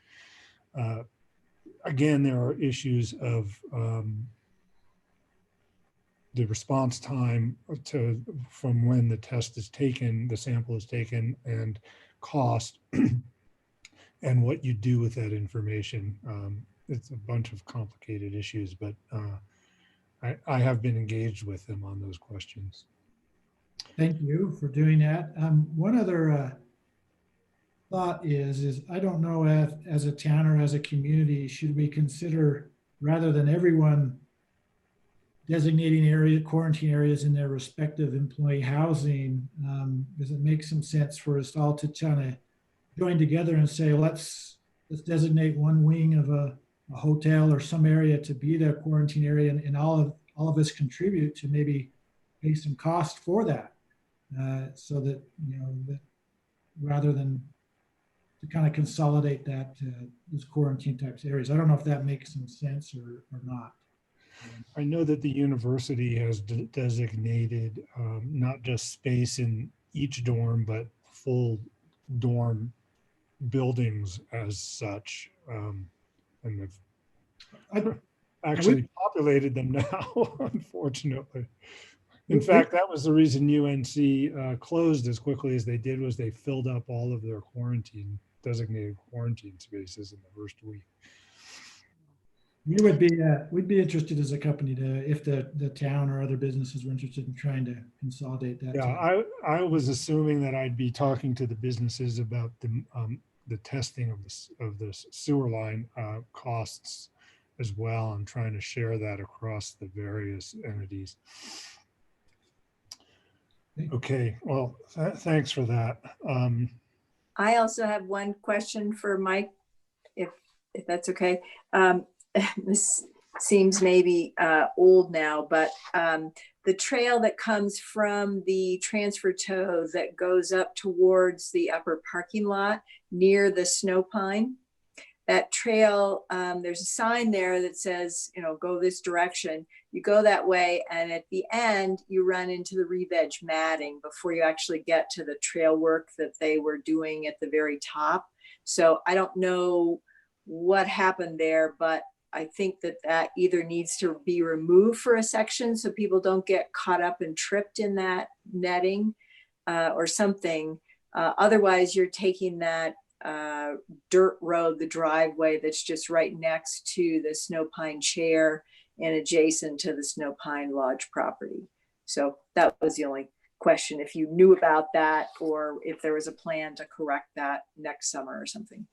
Again, there are issues of the response time from when the test is taken, the sample is taken, and cost, and what you do with that information. It's a bunch of complicated issues, but I have been engaged with them on those questions. Thank you for doing that. One other thought is I don't know if, as a town or as a community, should we consider, rather than everyone designating quarantine areas in their respective employee housing, does it make some sense for us all to kind of join together and say, let's designate one wing of a hotel or some area to be their quarantine area, and all of us contribute to maybe pay some cost for that, so that, that rather than to kind of consolidate that to those quarantine types areas. I don't know if that makes some sense or not. I know that the university has designated not just space in each dorm, but full dorm buildings as such. And they've actually populated them now, unfortunately. In fact, that was the reason UNC closed as quickly as they did, was they filled up all of their designated quarantine spaces in the first week. We'd be interested as a company to, if the town or other businesses were interested in trying to consolidate that. Yeah, I was assuming that I'd be talking to the businesses about the testing of the sewer line costs as well, and trying to share that across the various entities. Okay, well, thanks for that. I also have one question for Mike, if that's okay. This seems maybe old now, but the trail that comes from the transfer tow that goes up towards the upper parking lot near the snow pine, that trail, there's a sign there that says, go this direction. You go that way, and at the end, you run into the re-veg matting before you actually get to the trail work that they were doing at the very top. So I don't know what happened there, but I think that either needs to be removed for a section so people don't get caught up and tripped in that netting or something. Otherwise, you're taking that dirt road, the driveway that's just right next to the Snow Pine Chair and adjacent to the Snow Pine Lodge property. So that was the only question, if you knew about that or if there was a plan to correct that next summer or something.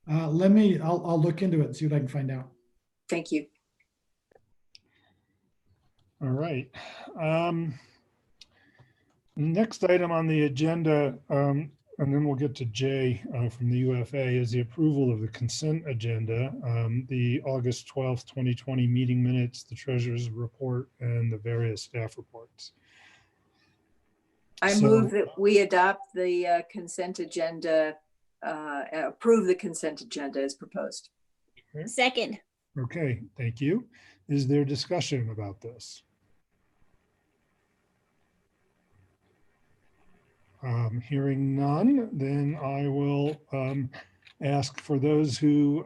I'll look into it and see what I can find out. Thank you. All right. Next item on the agenda, and then we'll get to Jay from the UFA, is the approval of the consent agenda, the August 12th, 2020 meeting minutes, the treasurer's report, and the various staff reports. I move that we adopt the consent agenda, approve the consent agenda as proposed. Okay. Second. Okay, thank you. Is there discussion about this? Hearing none, then I will ask for those who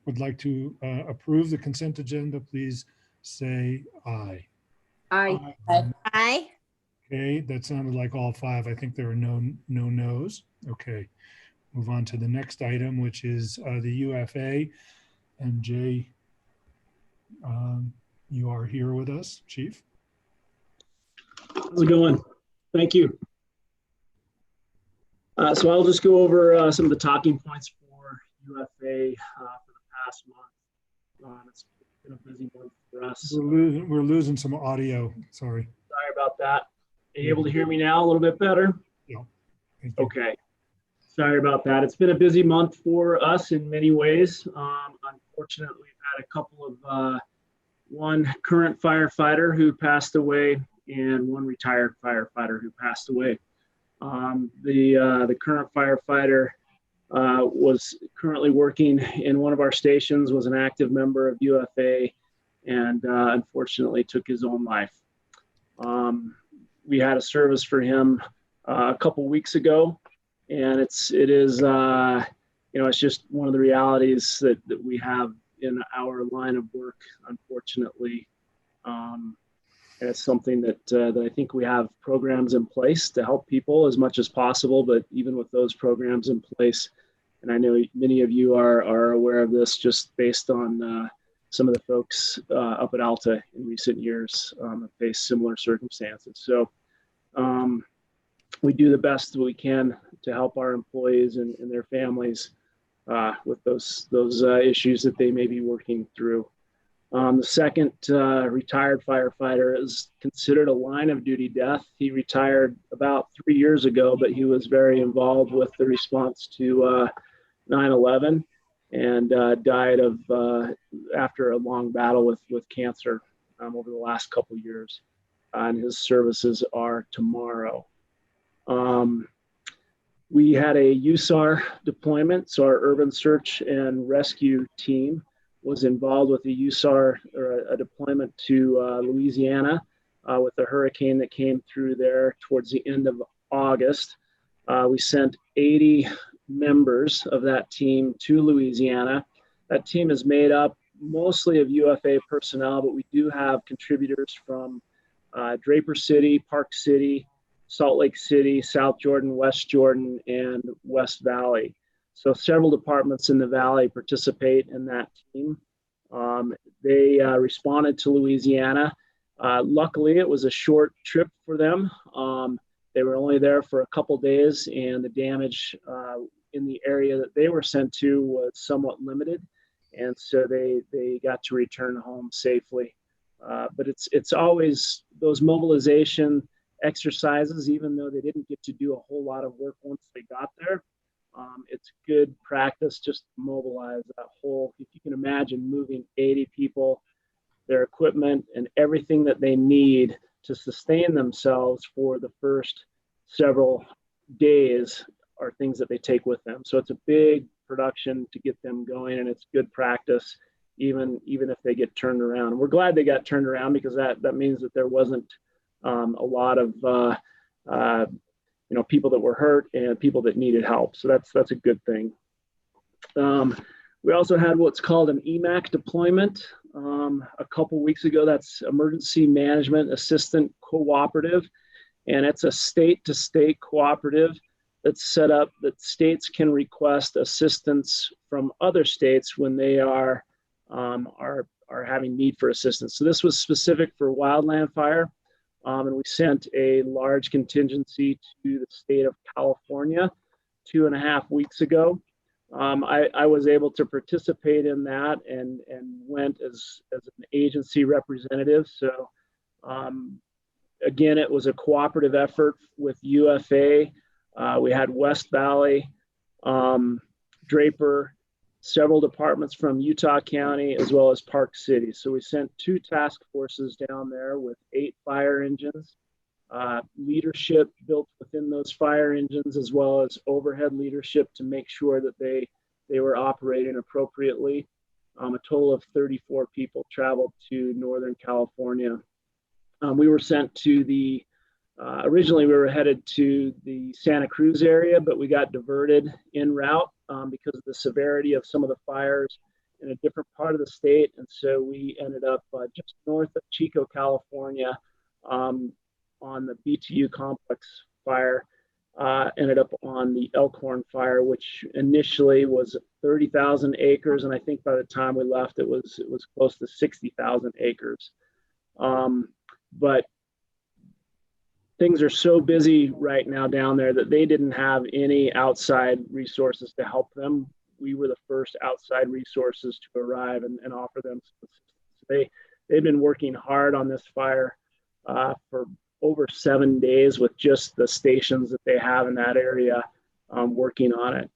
would like to approve the consent agenda, please say aye. Aye. Aye. Okay, that sounded like all five. I think there are no no's. Okay, move on to the next item, which is the UFA. And Jay, you are here with us, Chief. How's it going? Thank you. So I'll just go over some of the talking points for UFA for the past month. It's been a busy month for us. We're losing some audio. Sorry. Sorry about that. Are you able to hear me now a little bit better? Yeah. Okay. Sorry about that. It's been a busy month for us in many ways. Unfortunately, we've had a couple of one current firefighter who passed away and one retired firefighter who passed away. The current firefighter was currently working in one of our stations, was an active member of UFA, and unfortunately took his own life. We had a service for him a couple weeks ago, and it's just one of the realities that we have in our line of work, unfortunately. And it's something that I think we have programs in place to help people as much as possible, but even with those programs in place, and I know many of you are aware of this just based on some of the folks up at Alta in recent years have faced similar circumstances. So we do the best we can to help our employees and their families with those issues that they may be working through. The second retired firefighter is considered a line of duty death. He retired about 3 years ago, but he was very involved with the response to 9/11 and died of after a long battle with cancer over the last couple of years. And his services are tomorrow. We had a USAR deployment, so our urban search and rescue team was involved with a USAR or a deployment to Louisiana with the hurricane that came through there towards the end of August. We sent 80 members of that team to Louisiana. That team is made up mostly of UFA personnel, but we do have contributors from Draper City, Park City, Salt Lake City, South Jordan, West Jordan, and West Valley. So several departments in the Valley participate in that team. They responded to Louisiana. Luckily, it was a short trip for them. They were only there for a couple days, and the damage in the area that they were sent to was somewhat limited. And so they got to return home safely. But it's always those mobilization exercises, even though they didn't get to do a whole lot of work once they got there. It's good practice just to mobilize that whole, if you can imagine moving 80 people, their equipment and everything that they need to sustain themselves for the first several days are things that they take with them. So it's a big production to get them going, and it's good practice, even if they get turned around. And we're glad they got turned around, because that means that there wasn't a lot of people that were hurt and people that needed help. So that's a good thing. We also had what's called an EMAC deployment a couple weeks ago. That's Emergency Management Assistant Cooperative, and it's a state-to-state cooperative that's set up that states can request assistance from other states when they are having need for assistance. So this was specific for wildland fire. And we sent a large contingency to the state of California 2.5 weeks ago. I was able to participate in that and went as an agency representative. So again, it was a cooperative effort with UFA. We had West Valley, Draper, several departments from Utah County, as well as Park City. So we sent 2 task forces down there with 8 fire engines, leadership built within those fire engines, as well as overhead leadership to make sure that they were operating appropriately. A total of 34 people traveled to Northern California. We were sent to originally we were headed to the Santa Cruz area, but we got diverted en route because of the severity of some of the fires in a different part of the state. And so we ended up just north of Chico, California, on the BTU complex fire, ended up on the Elkhorn fire, which initially was 30,000 acres. And I think by the time we left, it was close to 60,000 acres. But things are so busy right now down there that they didn't have any outside resources to help them. We were the first outside resources to arrive and offer them assistance. They've been working hard on this fire for over 7 days with just the stations that they have in that area working on it.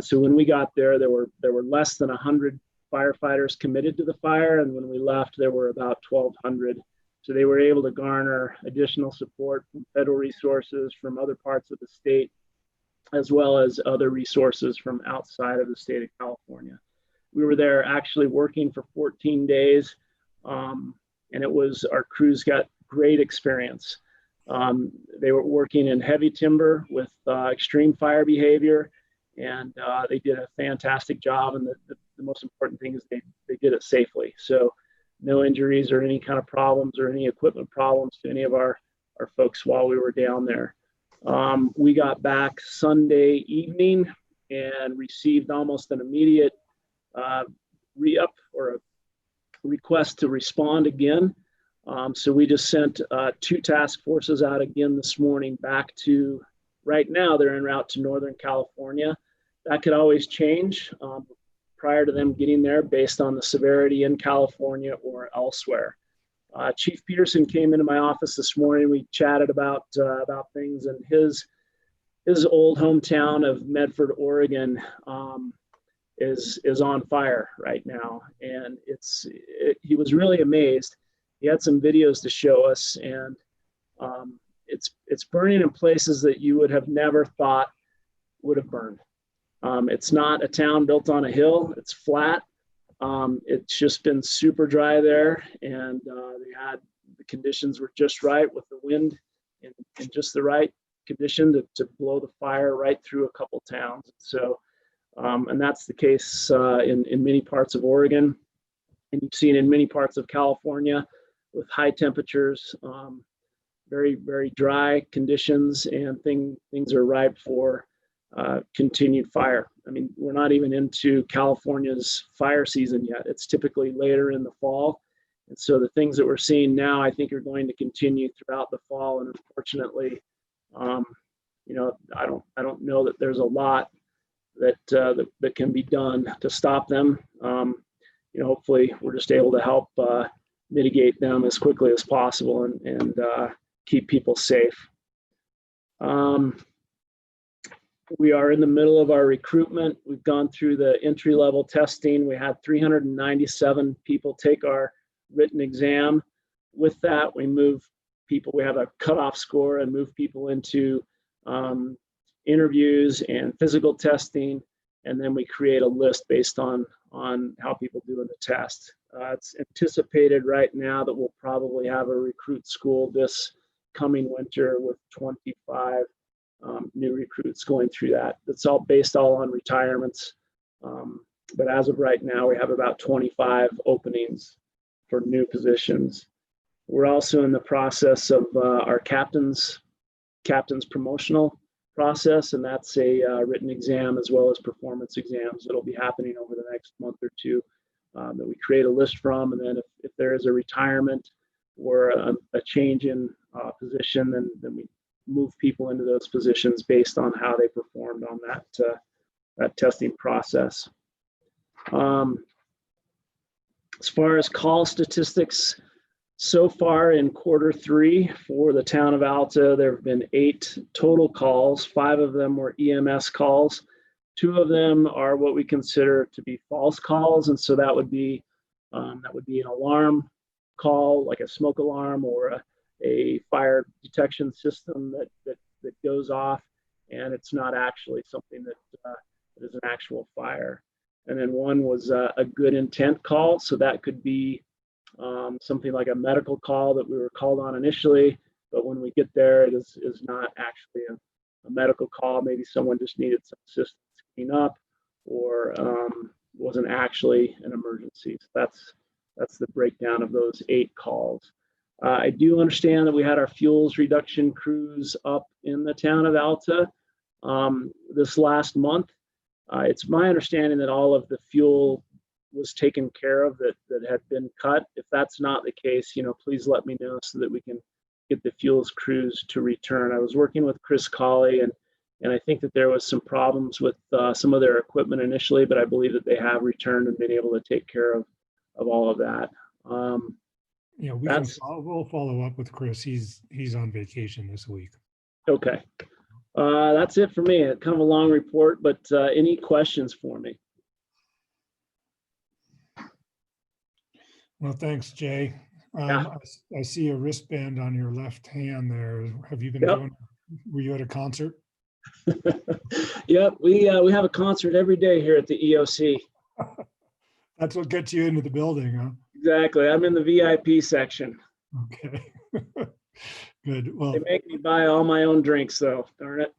So when we got there, there were less than 100 firefighters committed to the fire. And when we left, there were about 1,200. So they were able to garner additional support from federal resources from other parts of the state, as well as other resources from outside of the state of California. We were there actually working for 14 days. And our crews got great experience. They were working in heavy timber with extreme fire behavior, and they did a fantastic job. And the most important thing is they did it safely. So no injuries or any kind of problems or any equipment problems to any of our folks while we were down there. We got back Sunday evening and received almost an immediate re-up or a request to respond again. So we just sent 2 task forces out again this morning back to, right now they're en route to Northern California. That could always change prior to them getting there based on the severity in California or elsewhere. Chief Peterson came into my office this morning. We chatted about things, and his old hometown of Medford, Oregon, is on fire right now, and he was really amazed. He had some videos to show us, and it's burning in places that you would have never thought would have burned. It's not a town built on a hill. It's flat. It's just been super dry there, and the conditions were just right with the wind in just the right condition to blow the fire right through a couple towns. So, and that's the case in many parts of Oregon, and you've seen in many parts of California with high temperatures, very, very dry conditions, and things are ripe for continued fire. I mean, we're not even into California's fire season yet. It's typically later in the fall. And so the things that we're seeing now, I think, are going to continue throughout the fall. And unfortunately, I don't know that there's a lot that can be done to stop them. Hopefully we're just able to help mitigate them as quickly as possible and keep people safe. We are in the middle of our recruitment. We've gone through the entry-level testing. We had 397 people take our written exam. With that, we move people. We have a cutoff score and move people into interviews and physical testing, and then we create a list based on how people do in the test. It's anticipated right now that we'll probably have a recruit school this coming winter with 25 new recruits going through that. It's all based on retirements. But as of right now, we have about 25 openings for new positions. We're also in the process of our captain's promotional process, and that's a written exam as well as performance exams that'll be happening over the next month or two that we create a list from. And then if there is a retirement or a change in position, then we move people into those positions based on how they performed on that testing process. As far as call statistics, so far in Q3 for the town of Alta, there have been 8 total calls. 5 of them were EMS calls. 2 of them are what we consider to be false calls, and so that would be an alarm call, like a smoke alarm or a fire detection system that goes off, and it's not actually something that is an actual fire. And then 1 was a good intent call, so that could be something like a medical call that we were called on initially, but when we get there, it is not actually a medical call. Maybe someone just needed some assistance to clean up, or wasn't actually an emergency. So that's the breakdown of those 8 calls. I do understand that we had our fuels reduction crews up in the town of Alta this last month. It's my understanding that all of the fuel was taken care of that had been cut. If that's not the case, please let me know so that we can get the fuels crews to return. I was working with Chris Colley, and I think that there was some problems with some of their equipment initially, but I believe that they have returned and been able to take care of all of that. We'll follow up with Chris. He's on vacation this week. Okay. That's it for me. Kind of a long report, but any questions for me? Well, thanks, Jay. Yeah. I see a wristband on your left hand there. Have you been Yep. doing, were you at a concert? Yep, we have a concert every day here at the EOC. That's what gets you into the building, huh? Exactly. I'm in the VIP section. Okay. Good. Well, They make me buy all my own drinks though, darn it.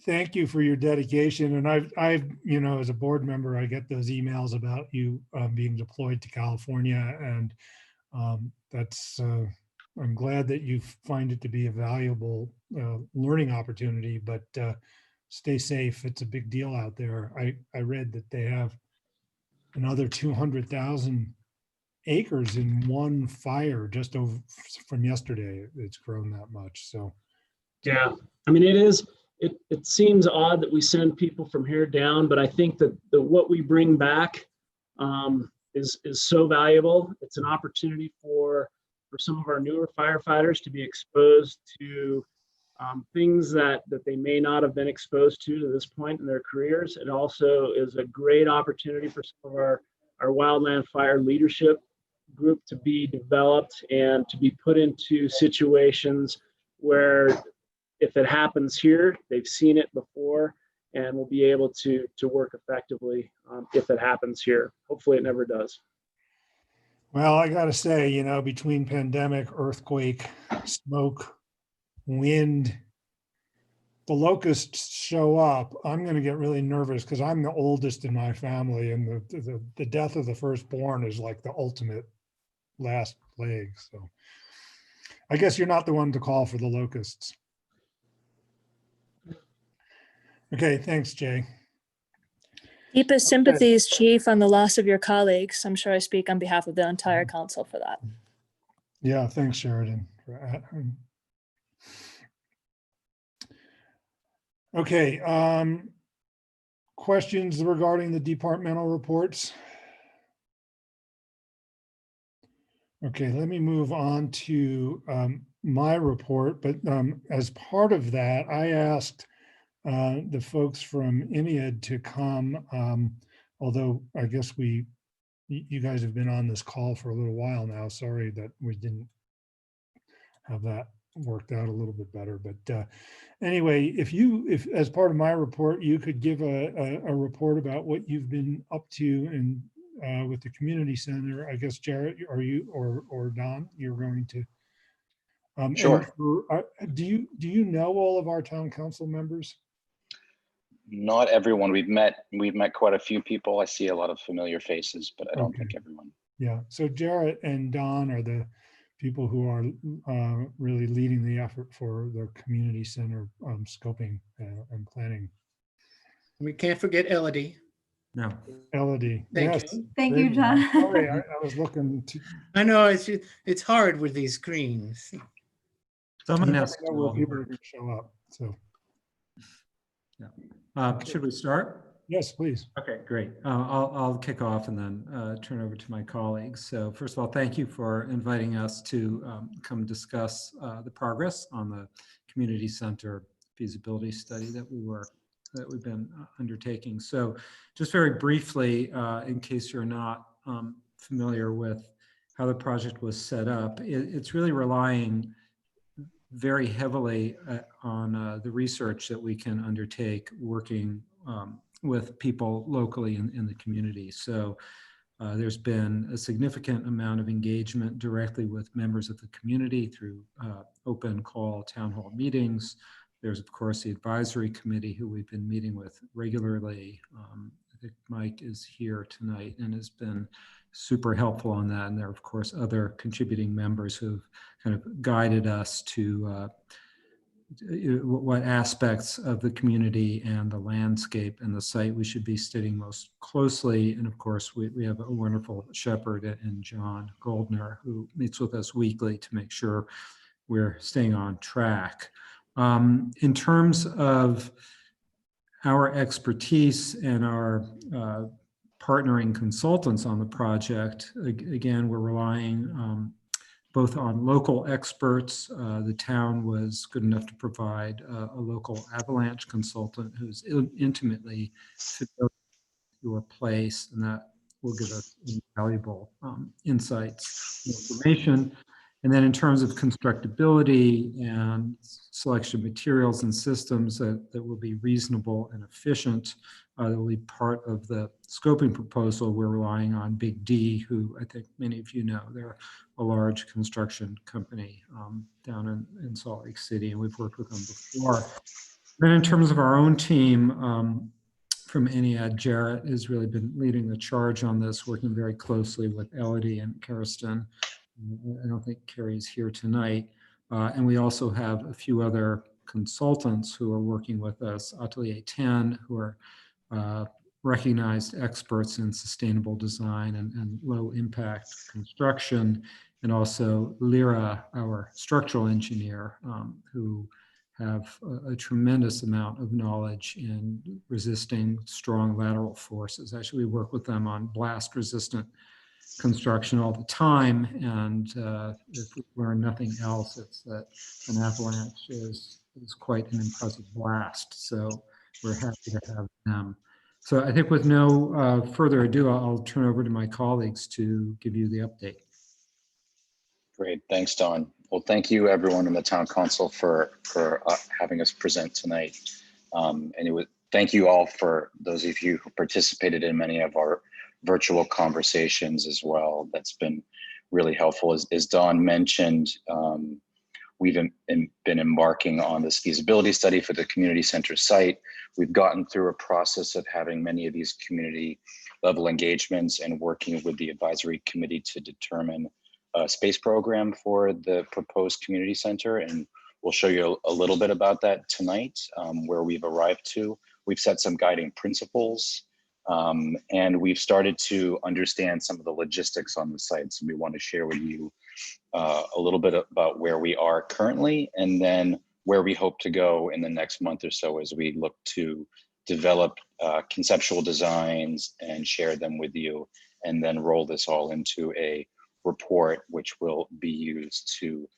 thank you for your dedication. And I've, you know, as a board member, I get those emails about you being deployed to California, and I'm glad that you find it to be a valuable learning opportunity, but stay safe. It's a big deal out there. I read that they have another 200,000 acres in one fire just over from yesterday. It's grown that much. So Yeah, I mean, it seems odd that we send people from here down, but I think that what we bring back is so valuable. It's an opportunity for some of our newer firefighters to be exposed to things that they may not have been exposed to this point in their careers. It also is a great opportunity for some of our wildland fire leadership group to be developed and to be put into situations where if it happens here, they've seen it before and will be able to work effectively if it happens here. Hopefully it never does. well, I got to say, you know, between pandemic, earthquake, smoke, wind, the locusts show up, I'm going to get really nervous because I'm the oldest in my family, and the death of the firstborn is like the ultimate last plague. So I guess you're not the one to call for the locusts. Okay, thanks, Jay. Deepest sympathies, Chief, on the loss of your colleagues. I'm sure I speak on behalf of the entire council for that. Yeah, thanks, Sheridan. Okay, questions regarding the departmental reports? Okay, let me move on to my report, but as part of that, I asked the folks from INEAD to come, although I guess you guys have been on this call for a little while now. Sorry that we didn't have that worked out a little bit better. But anyway, if as part of my report, you could give a report about what you've been up to and with the community center. I guess Jarrett, are you or Don, you're going to. Sure. Do you know all of our town council members? Not everyone. We've met quite a few people. I see a lot of familiar faces, but I don't think everyone. Yeah. So Jarrett and Don are the people who are really leading the effort for the community center scoping and planning. We can't forget Elodie. No. Elodie. Thank Yes. you. Thank you, John. Sorry, I was looking to. I know it's hard with these screens. Someone has to know where people are going to show up. So. Yeah. Should we start? Yes, please. Okay, great. I'll kick off and then turn over to my colleagues. So first of all, thank you for inviting us to come discuss the progress on the community center feasibility study that we've been undertaking. So just very briefly, in case you're not familiar with how the project was set up, it's really relying very heavily on the research that we can undertake working with people locally in the community. So there's been a significant amount of engagement directly with members of the community through open call town hall meetings. There's of course the advisory committee who we've been meeting with regularly. I think Mike is here tonight and has been super helpful on that. And there are of course other contributing members who've kind of guided us to what aspects of the community and the landscape and the site we should be studying most closely. And of course, we have a wonderful shepherd in John Goldner who meets with us weekly to make sure we're staying on track. In terms of our expertise and our partnering consultants on the project, again, we're relying both on local experts. The town was good enough to provide a local avalanche consultant who's intimately familiar with your place, and that will give us invaluable insights, information. And then in terms of constructability and selection of materials and systems that will be reasonable and efficient, that will be part of the scoping proposal. We're relying on Big D, who I think many of you know. They're a large construction company down in Salt Lake City, and we've worked with them before. Then in terms of our own team, from ENIAD, Jarrett has really been leading the charge on this, working very closely with Elodie and Kirsten. I don't think Carrie's here tonight. And we also have a few other consultants who are working with us, Atelier 10, who are recognized experts in sustainable design and low impact construction, and also Lyra, our structural engineer, who have a tremendous amount of knowledge in resisting strong lateral forces. Actually, we work with them on blast resistant construction all the time, and if we learn nothing else, it's that an avalanche is quite an impressive blast. So we're happy to have them. So I think with no further ado, I'll turn over to my colleagues to give you the update. Great, thanks, Don. Well, thank you everyone in the town council for having us present tonight. Thank you all for those of you who participated in many of our virtual conversations as well. That's been really helpful. As Don mentioned, we've been embarking on this feasibility study for the community center site. We've gotten through a process of having many of these community level engagements and working with the advisory committee to determine a space program for the proposed community center. And we'll show you a little bit about that tonight, where we've arrived to. We've set some guiding principles, and we've started to understand some of the logistics on the site. So we want to share with you a little bit about where we are currently, and then where we hope to go in the next month or so as we look to develop conceptual designs and share them with you, and then roll this all into a report which will be used to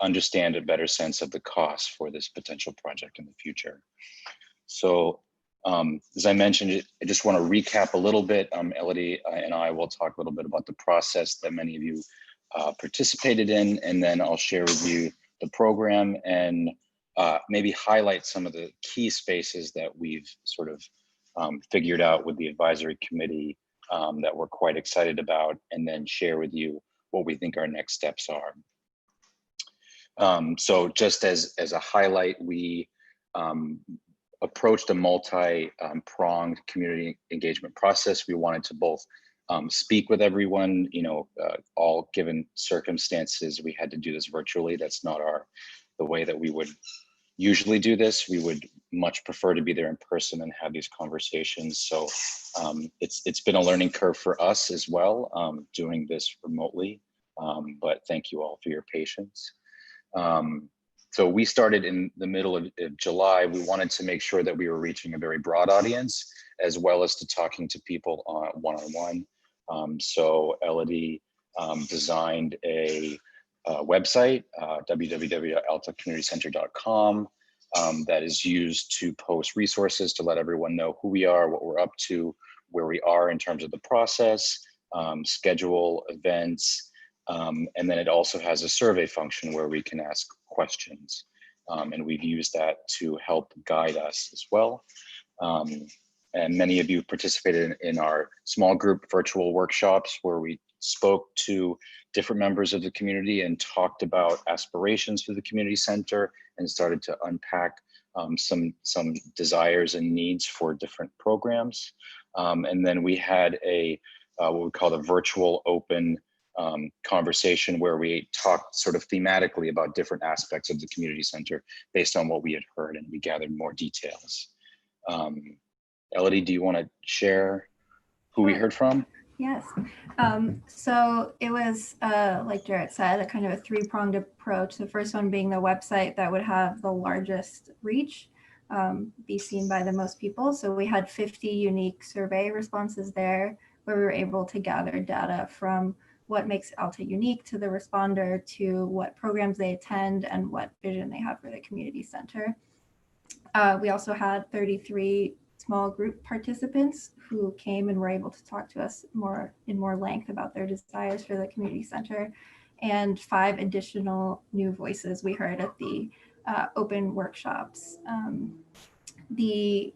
understand a better sense of the cost for this potential project in the future. So as I mentioned, I just want to recap a little bit. Elodie and I will talk a little bit about the process that many of you participated in, and then I'll share with you the program and maybe highlight some of the key spaces that we've sort of figured out with the advisory committee that we're quite excited about, and then share with you what we think our next steps are. So just as a highlight, we approached a multi-pronged community engagement process. We wanted to both speak with everyone, all given circumstances, we had to do this virtually. That's not the way that we would usually do this. We would much prefer to be there in person and have these conversations. So it's been a learning curve for us as well, doing this remotely, but thank you all for your patience. So we started in the middle of July. We wanted to make sure that we were reaching a very broad audience, as well as to talking to people one-on-one. So Elodie designed a website, www.altacommunitycenter.com, that is used to post resources to let everyone know who we are, what we're up to, where we are in terms of the process, schedule events, and then it also has a survey function where we can ask questions. And we've used that to help guide us as well. And many of you participated in our small group virtual workshops where we spoke to different members of the community and talked about aspirations for the community center and started to unpack some desires and needs for different programs. And then we had what we call a virtual open conversation where we talked sort of thematically about different aspects of the community center based on what we had heard, and we gathered more details. Elodie, do you want to share who we heard from? Yes. So it was, like Jarrett said, a kind of a three-pronged approach. The first one being the website that would have the largest reach, be seen by the most people. So we had 50 unique survey responses there, where we were able to gather data from what makes Alta unique to the responder, to what programs they attend and what vision they have for the community center. We also had 33 small group participants who came and were able to talk to us in more length about their desires for the community center, and 5 additional new voices we heard at the open workshops. The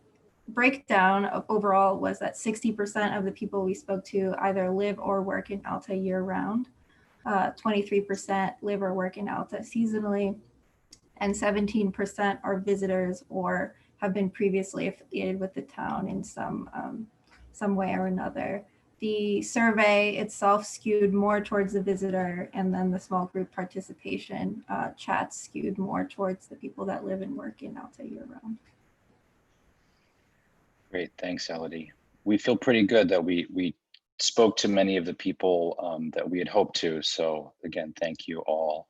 breakdown of overall was that 60% of the people we spoke to either live or work in Alta year round, 23% live or work in Alta seasonally, and 17% are visitors or have been previously affiliated with the town in some way or another. The survey itself skewed more towards the visitor, and then the small group participation chats skewed more towards the people that live and work in Alta year round. Great, thanks, Elodie. We feel pretty good that we spoke to many of the people that we had hoped to. So again, thank you all.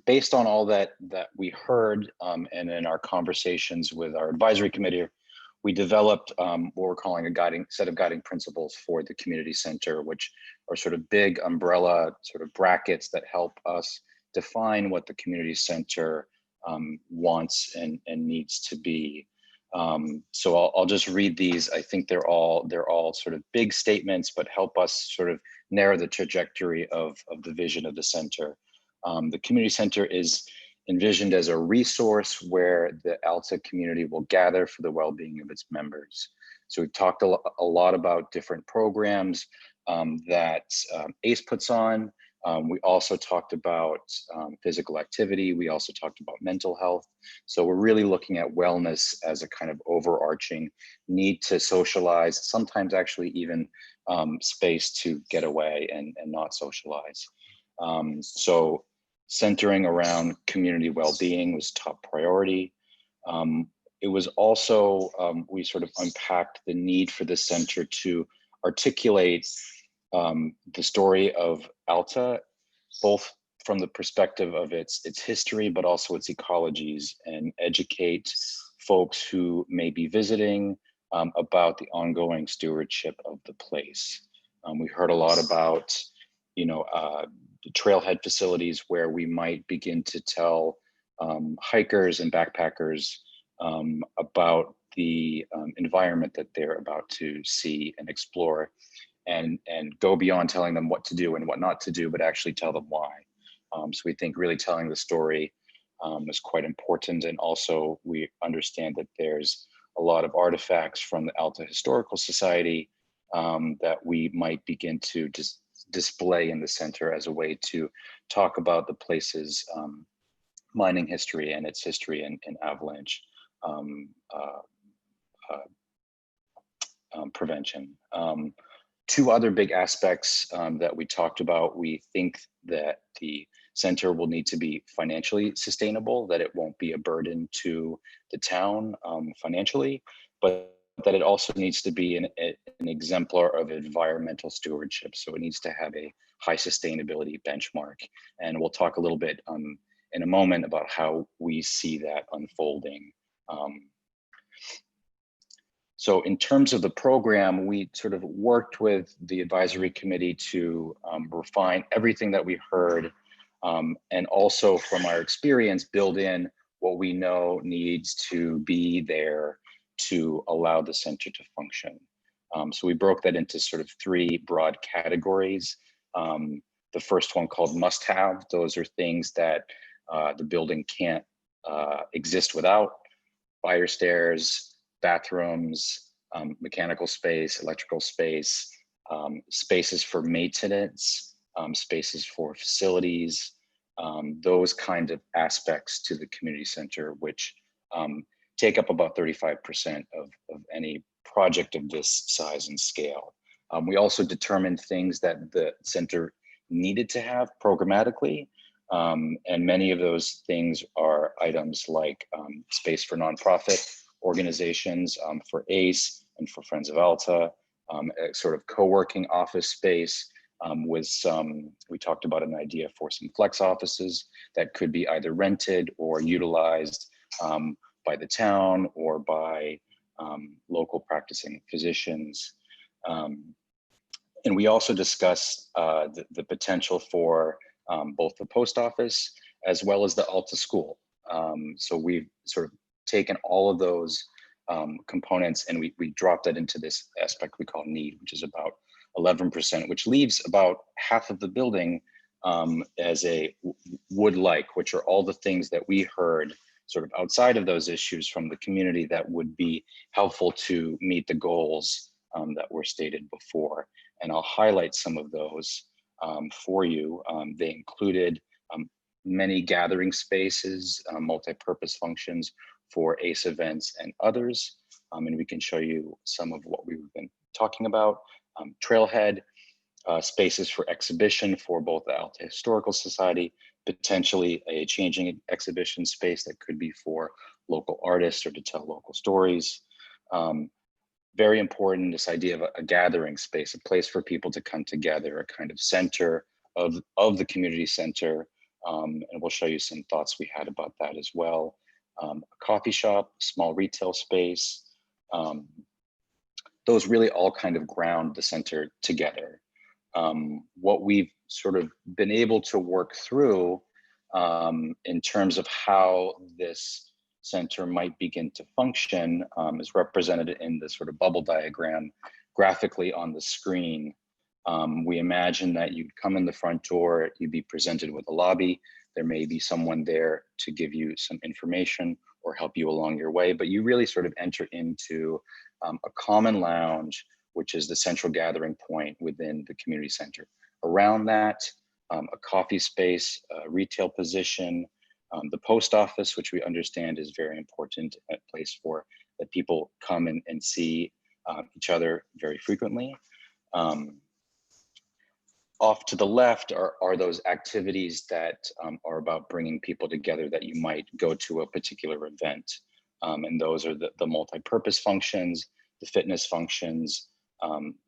Based on all that we heard and in our conversations with our advisory committee, we developed what we're calling a set of guiding principles for the community center, which are sort of big umbrella sort of brackets that help us define what the community center wants and needs to be. So I'll just read these. I think they're all sort of big statements, but help us sort of narrow the trajectory of the vision of the center. The community center is envisioned as a resource where the Alta community will gather for the well-being of its members. So we've talked a lot about different programs that ACE puts on. We also talked about physical activity. We also talked about mental health. So we're really looking at wellness as a kind of overarching need to socialize, sometimes actually even space to get away and not socialize. So centering around community well-being was top priority. It was also, we sort of unpacked the need for the center to articulate the story of Alta, both from the perspective of its history, but also its ecologies, and educate folks who may be visiting about the ongoing stewardship of the place. We heard a lot about, the trailhead facilities where we might begin to tell hikers and backpackers about the environment that they're about to see and explore, and go beyond telling them what to do and what not to do, but actually tell them why. So we think really telling the story is quite important. And also we understand that there's a lot of artifacts from the Alta Historical Society that we might begin to display in the center as a way to talk about the place's mining history and its history in avalanche prevention. 2 other big aspects that we talked about. We think that the center will need to be financially sustainable, that it won't be a burden to the town financially, but that it also needs to be an exemplar of environmental stewardship. So it needs to have a high sustainability benchmark. And we'll talk a little bit in a moment about how we see that unfolding. So in terms of the program, we sort of worked with the advisory committee to refine everything that we heard, and also from our experience, build in what we know needs to be there to allow the center to function. So we broke that into sort of 3 broad categories. The first one called must-have. Those are things that the building can't exist without: fire stairs, bathrooms, mechanical space, electrical space, spaces for maintenance, spaces for facilities, those kind of aspects to the community center, which take up about 35% of any project of this size and scale. We also determined things that the center needed to have programmatically, and many of those things are items like space for nonprofit organizations, for ACE and for Friends of Alta, a sort of co-working office space with we talked about an idea for some flex offices that could be either rented or utilized by the town or by local practicing physicians. And we also discussed the potential for both the post office as well as the Alta School. So we've sort of taken all of those components, and we dropped that into this aspect we call need, which is about 11%, which leaves about half of the building as a would-like, which are all the things that we heard sort of outside of those issues from the community that would be helpful to meet the goals that were stated before. And I'll highlight some of those for you. They included many gathering spaces, multi-purpose functions for ACE events and others. And we can show you some of what we've been talking about. Trailhead, spaces for exhibition for both the Alta Historical Society, potentially a changing exhibition space that could be for local artists or to tell local stories. Very important, this idea of a gathering space, a place for people to come together, a kind of center of the community center. And we'll show you some thoughts we had about that as well. A coffee shop, small retail space. Those really all kind of ground the center together. What we've sort of been able to work through in terms of how this center might begin to function is represented in the sort of bubble diagram graphically on the screen. We imagine that you'd come in the front door, you'd be presented with a lobby. There may be someone there to give you some information or help you along your way, but you really sort of enter into a common lounge, which is the central gathering point within the community center. Around that, a coffee space, a retail position, the post office, which we understand is very important, a place for that people come and see each other very frequently. Off to the left are those activities that are about bringing people together that you might go to a particular event. And those are the multi-purpose functions, the fitness functions,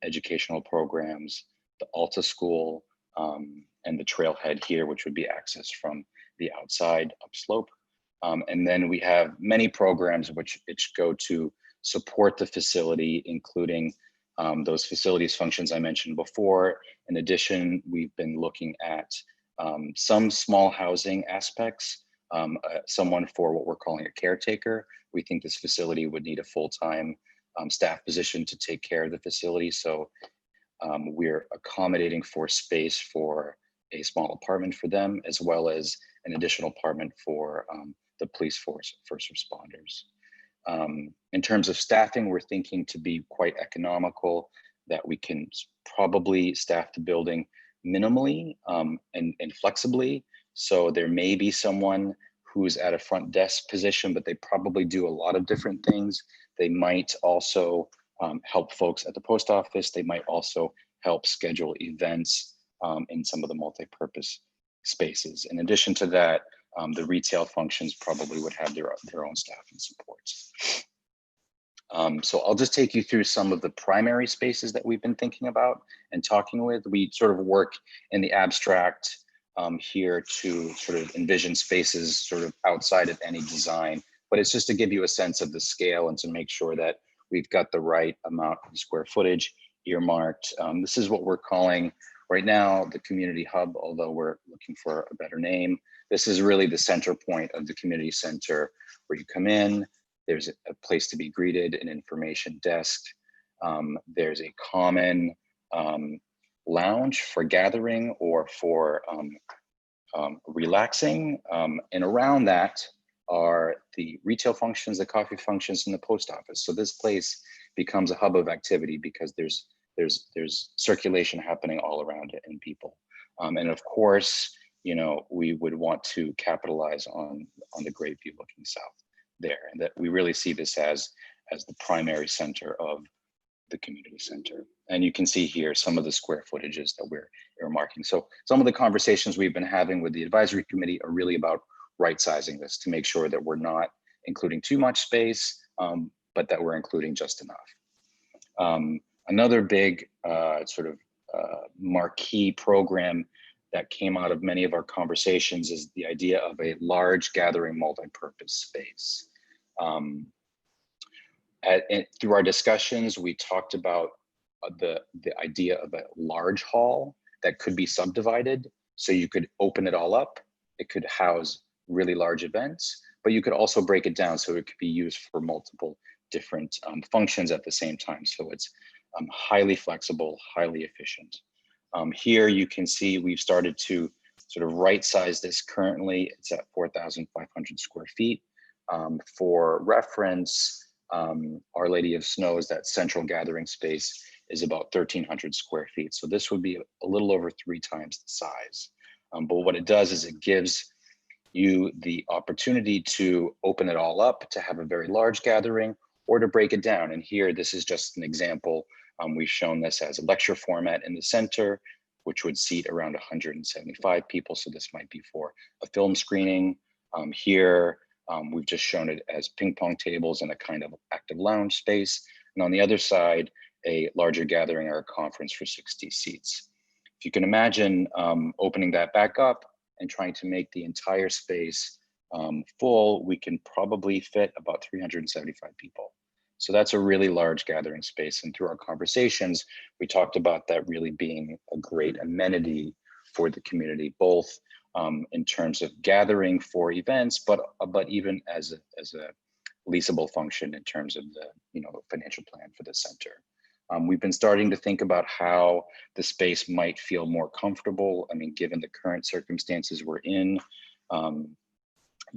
educational programs, the Alta School, and the trailhead here, which would be accessed from the outside upslope. And then we have many programs which go to support the facility, including those facilities functions I mentioned before. In addition, we've been looking at some small housing aspects, someone for what we're calling a caretaker. We think this facility would need a full-time staff position to take care of the facility. So we're accommodating for space for a small apartment for them, as well as an additional apartment for the police force, first responders. In terms of staffing, we're thinking to be quite economical, that we can probably staff the building minimally and flexibly. So there may be someone who's at a front desk position, but they probably do a lot of different things. They might also help folks at the post office. They might also help schedule events in some of the multi-purpose spaces. In addition to that, the retail functions probably would have their own staff and supports. So I'll just take you through some of the primary spaces that we've been thinking about and talking with. We sort of work in the abstract here to sort of envision spaces sort of outside of any design, but it's just to give you a sense of the scale and to make sure that we've got the right amount of square footage earmarked. This is what we're calling right now the community hub, although we're looking for a better name. This is really the center point of the community center where you come in. There's a place to be greeted, an information desk. There's a common lounge for gathering or for relaxing. And around that are the retail functions, the coffee functions, and the post office. So this place becomes a hub of activity because there's circulation happening all around it and people. And of course, you know, we would want to capitalize on the great view looking south there, and that we really see this as the primary center of the community center. And you can see here some of the square footages that we're earmarking. So some of the conversations we've been having with the advisory committee are really about right sizing this to make sure that we're not including too much space, but that we're including just enough. Another big marquee program that came out of many of our conversations is the idea of a large gathering multi-purpose space. Through our discussions, we talked about the idea of a large hall that could be subdivided. So you could open it all up. It could house really large events, but you could also break it down so it could be used for multiple different functions at the same time. So it's highly flexible, highly efficient. Here you can see we've started to sort of right size this. Currently it's at 4,500 square feet. For reference, Our Lady of Snows, that central gathering space, is about 1,300 square feet. So this would be a little over 3 times the size. But what it does is it gives you the opportunity to open it all up, to have a very large gathering, or to break it down. And here, this is just an example. We've shown this as a lecture format in the center, which would seat around 175 people. So this might be for a film screening. Here, we've just shown it as ping pong tables and a kind of active lounge space. And on the other side, a larger gathering or a conference for 60 seats. If you can imagine opening that back up and trying to make the entire space full, we can probably fit about 375 people. So that's a really large gathering space. And through our conversations, we talked about that really being a great amenity for the community, both in terms of gathering for events, but even as a leasable function in terms of the financial plan for the center. We've been starting to think about how the space might feel more comfortable. I mean, given the current circumstances we're in,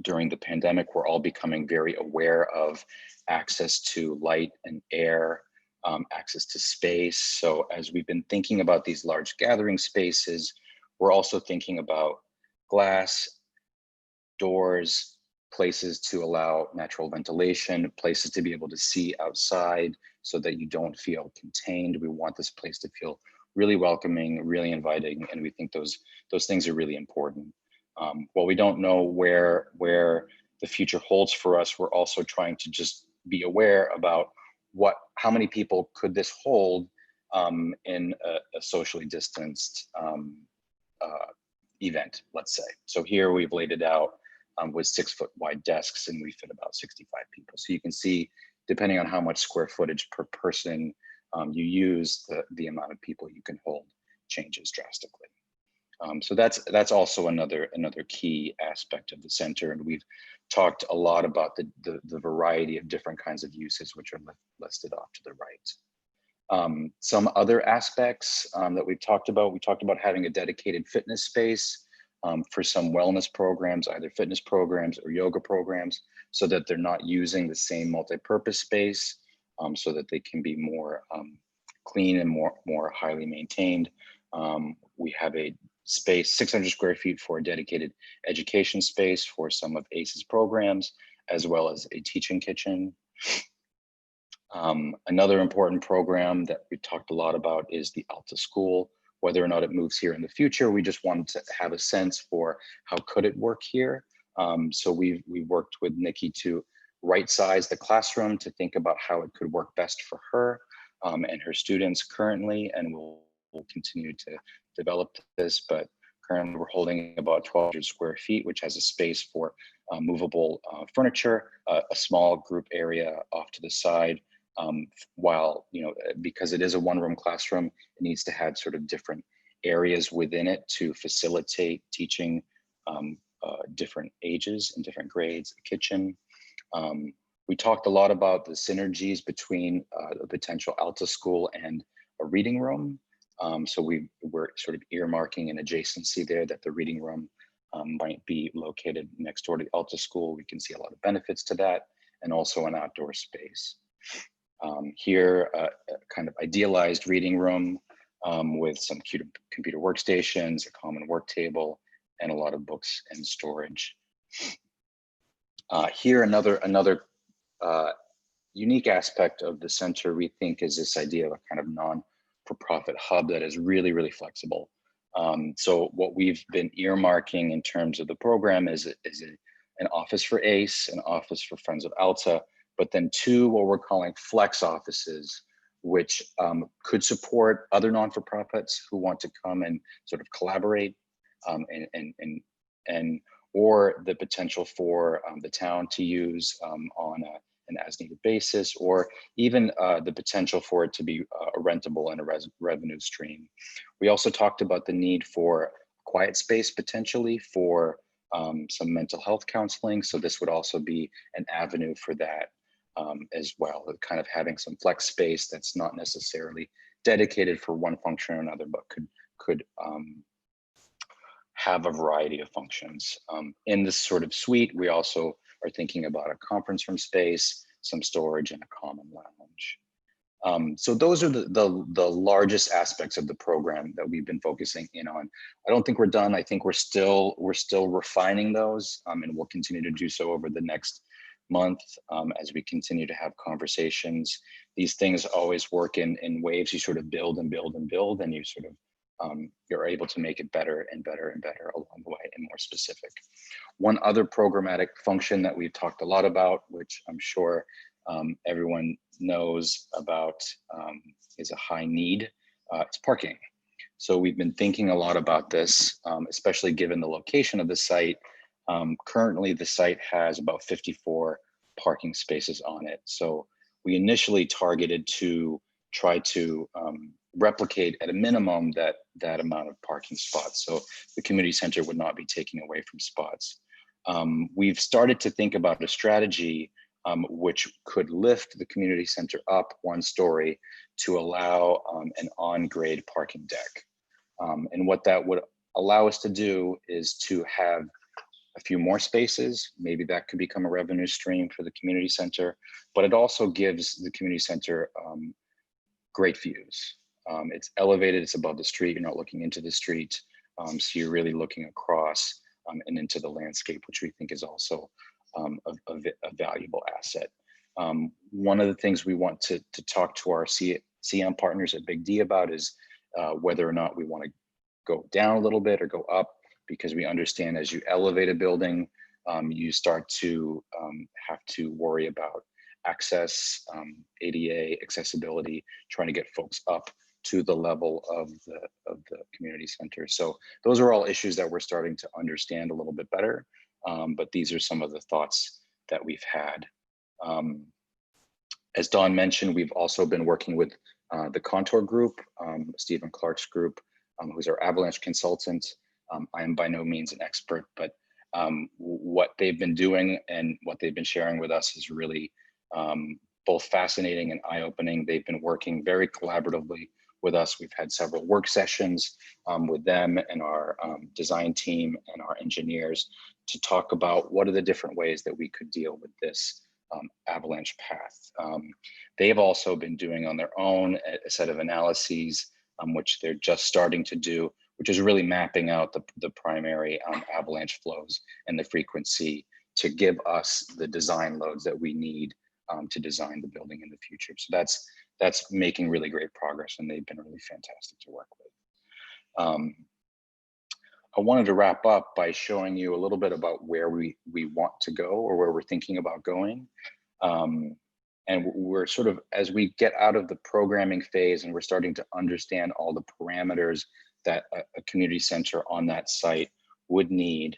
during the pandemic, we're all becoming very aware of access to light and air, access to space. So as we've been thinking about these large gathering spaces, we're also thinking about glass, doors, places to allow natural ventilation, places to be able to see outside so that you don't feel contained. We want this place to feel really welcoming, really inviting, and we think those things are really important. While we don't know where the future holds for us, we're also trying to just be aware about how many people could this hold in a socially distanced event, let's say. So here we've laid it out with 6-foot wide desks, and we fit about 65 people. So you can see, depending on how much square footage per person you use, the amount of people you can hold changes drastically. So that's also another key aspect of the center, and we've talked a lot about the variety of different kinds of uses which are listed off to the right. Some other aspects that we talked about having a dedicated fitness space for some wellness programs, either fitness programs or yoga programs, so that they're not using the same multi-purpose space, so that they can be more clean and more highly maintained. We have a space, 600 square feet, for a dedicated education space for some of ACE's programs, as well as a teaching kitchen. Another important program that we talked a lot about is the Alta School. Whether or not it moves here in the future, we just wanted to have a sense for how could it work here. So we worked with Nikki to right size the classroom to think about how it could work best for her and her students currently, and we'll continue to develop this, but currently we're holding about 1,200 square feet, which has a space for movable furniture, a small group area off to the side, while, because it is a one-room classroom, it needs to have sort of different areas within it to facilitate teaching different ages and different grades, a kitchen. We talked a lot about the synergies between the potential Alta School and a reading room. So we're sort of earmarking an adjacency there, that the reading room might be located next door to the Alta School. We can see a lot of benefits to that, and also an outdoor space. Here, a kind of idealized reading room with some computer workstations, a common work table, and a lot of books and storage. Here, another unique aspect of the center, we think, is this idea of a kind of non-for-profit hub that is really, really flexible. So what we've been earmarking in terms of the program is an office for ACE, an office for Friends of Alta, but then 2 what we're calling flex offices, which could support other non-for-profits who want to come and sort of collaborate, or the potential for the town to use on an as-needed basis, or even the potential for it to be a rentable and a revenue stream. We also talked about the need for quiet space potentially for some mental health counseling, so this would also be an avenue for that. as well, kind of having some flex space that's not necessarily dedicated for one function or another, but could have a variety of functions. In this sort of suite, we also are thinking about a conference room space, some storage, and a common lounge. So those are the largest aspects of the program that we've been focusing in on. I don't think we're done. I think we're still refining those, and we'll continue to do so over the next month as we continue to have conversations. These things always work in waves. You sort of build and build and build, and you sort of you're able to make it better and better and better along the way and more specific. One other programmatic function that we've talked a lot about, which I'm sure everyone knows about, is a high need. It's parking. So we've been thinking a lot about this, especially given the location of the site. Currently, the site has about 54 parking spaces on it. So we initially targeted to try to replicate at a minimum that amount of parking spots. So the community center would not be taking away from spots. We've started to think about a strategy which could lift the community center up one story to allow an on-grade parking deck. And what that would allow us to do is to have a few more spaces. Maybe that could become a revenue stream for the community center, but it also gives the community center great views. It's elevated, it's above the street, you're not looking into the street. So you're really looking across and into the landscape, which we think is also a valuable asset. One of the things we want to talk to our CM partners at Big D about is whether or not we want to go down a little bit or go up, because we understand as you elevate a building, you start to have to worry about access, ADA, accessibility, trying to get folks up to the level of the community center. So those are all issues that we're starting to understand a little bit better, but these are some of the thoughts that we've had. As Dawn mentioned, we've also been working with the Contour Group, Stephen Clark's group, who's our avalanche consultant. I am by no means an expert, but what they've been doing and what they've been sharing with us is really both fascinating and eye-opening. They've been working very collaboratively with us. We've had several work sessions with them and our design team and our engineers to talk about what are the different ways that we could deal with this avalanche path. They've also been doing on their own a set of analyses, which they're just starting to do, which is really mapping out the primary avalanche flows and the frequency to give us the design loads that we need to design the building in the future. So that's making really great progress, and they've been really fantastic to work with. I wanted to wrap up by showing you a little bit about where we want to go, or where we're thinking about going. And we're sort of, as we get out of the programming phase and we're starting to understand all the parameters that a community center on that site would need,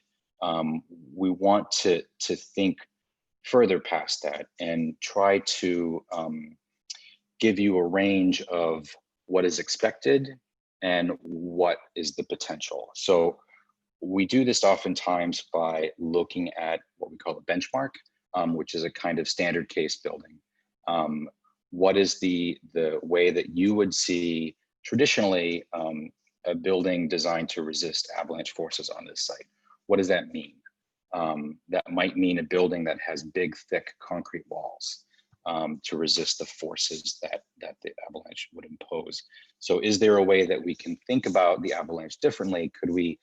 we want to think further past that and try to give you a range of what is expected and what is the potential. So we do this oftentimes by looking at what we call a benchmark, which is a kind of standard case building. What is the way that you would see traditionally a building designed to resist avalanche forces on this site? What does that mean? That might mean a building that has big, thick concrete walls to resist the forces that the avalanche would impose. So is there a way that we can think about the avalanche differently? Could we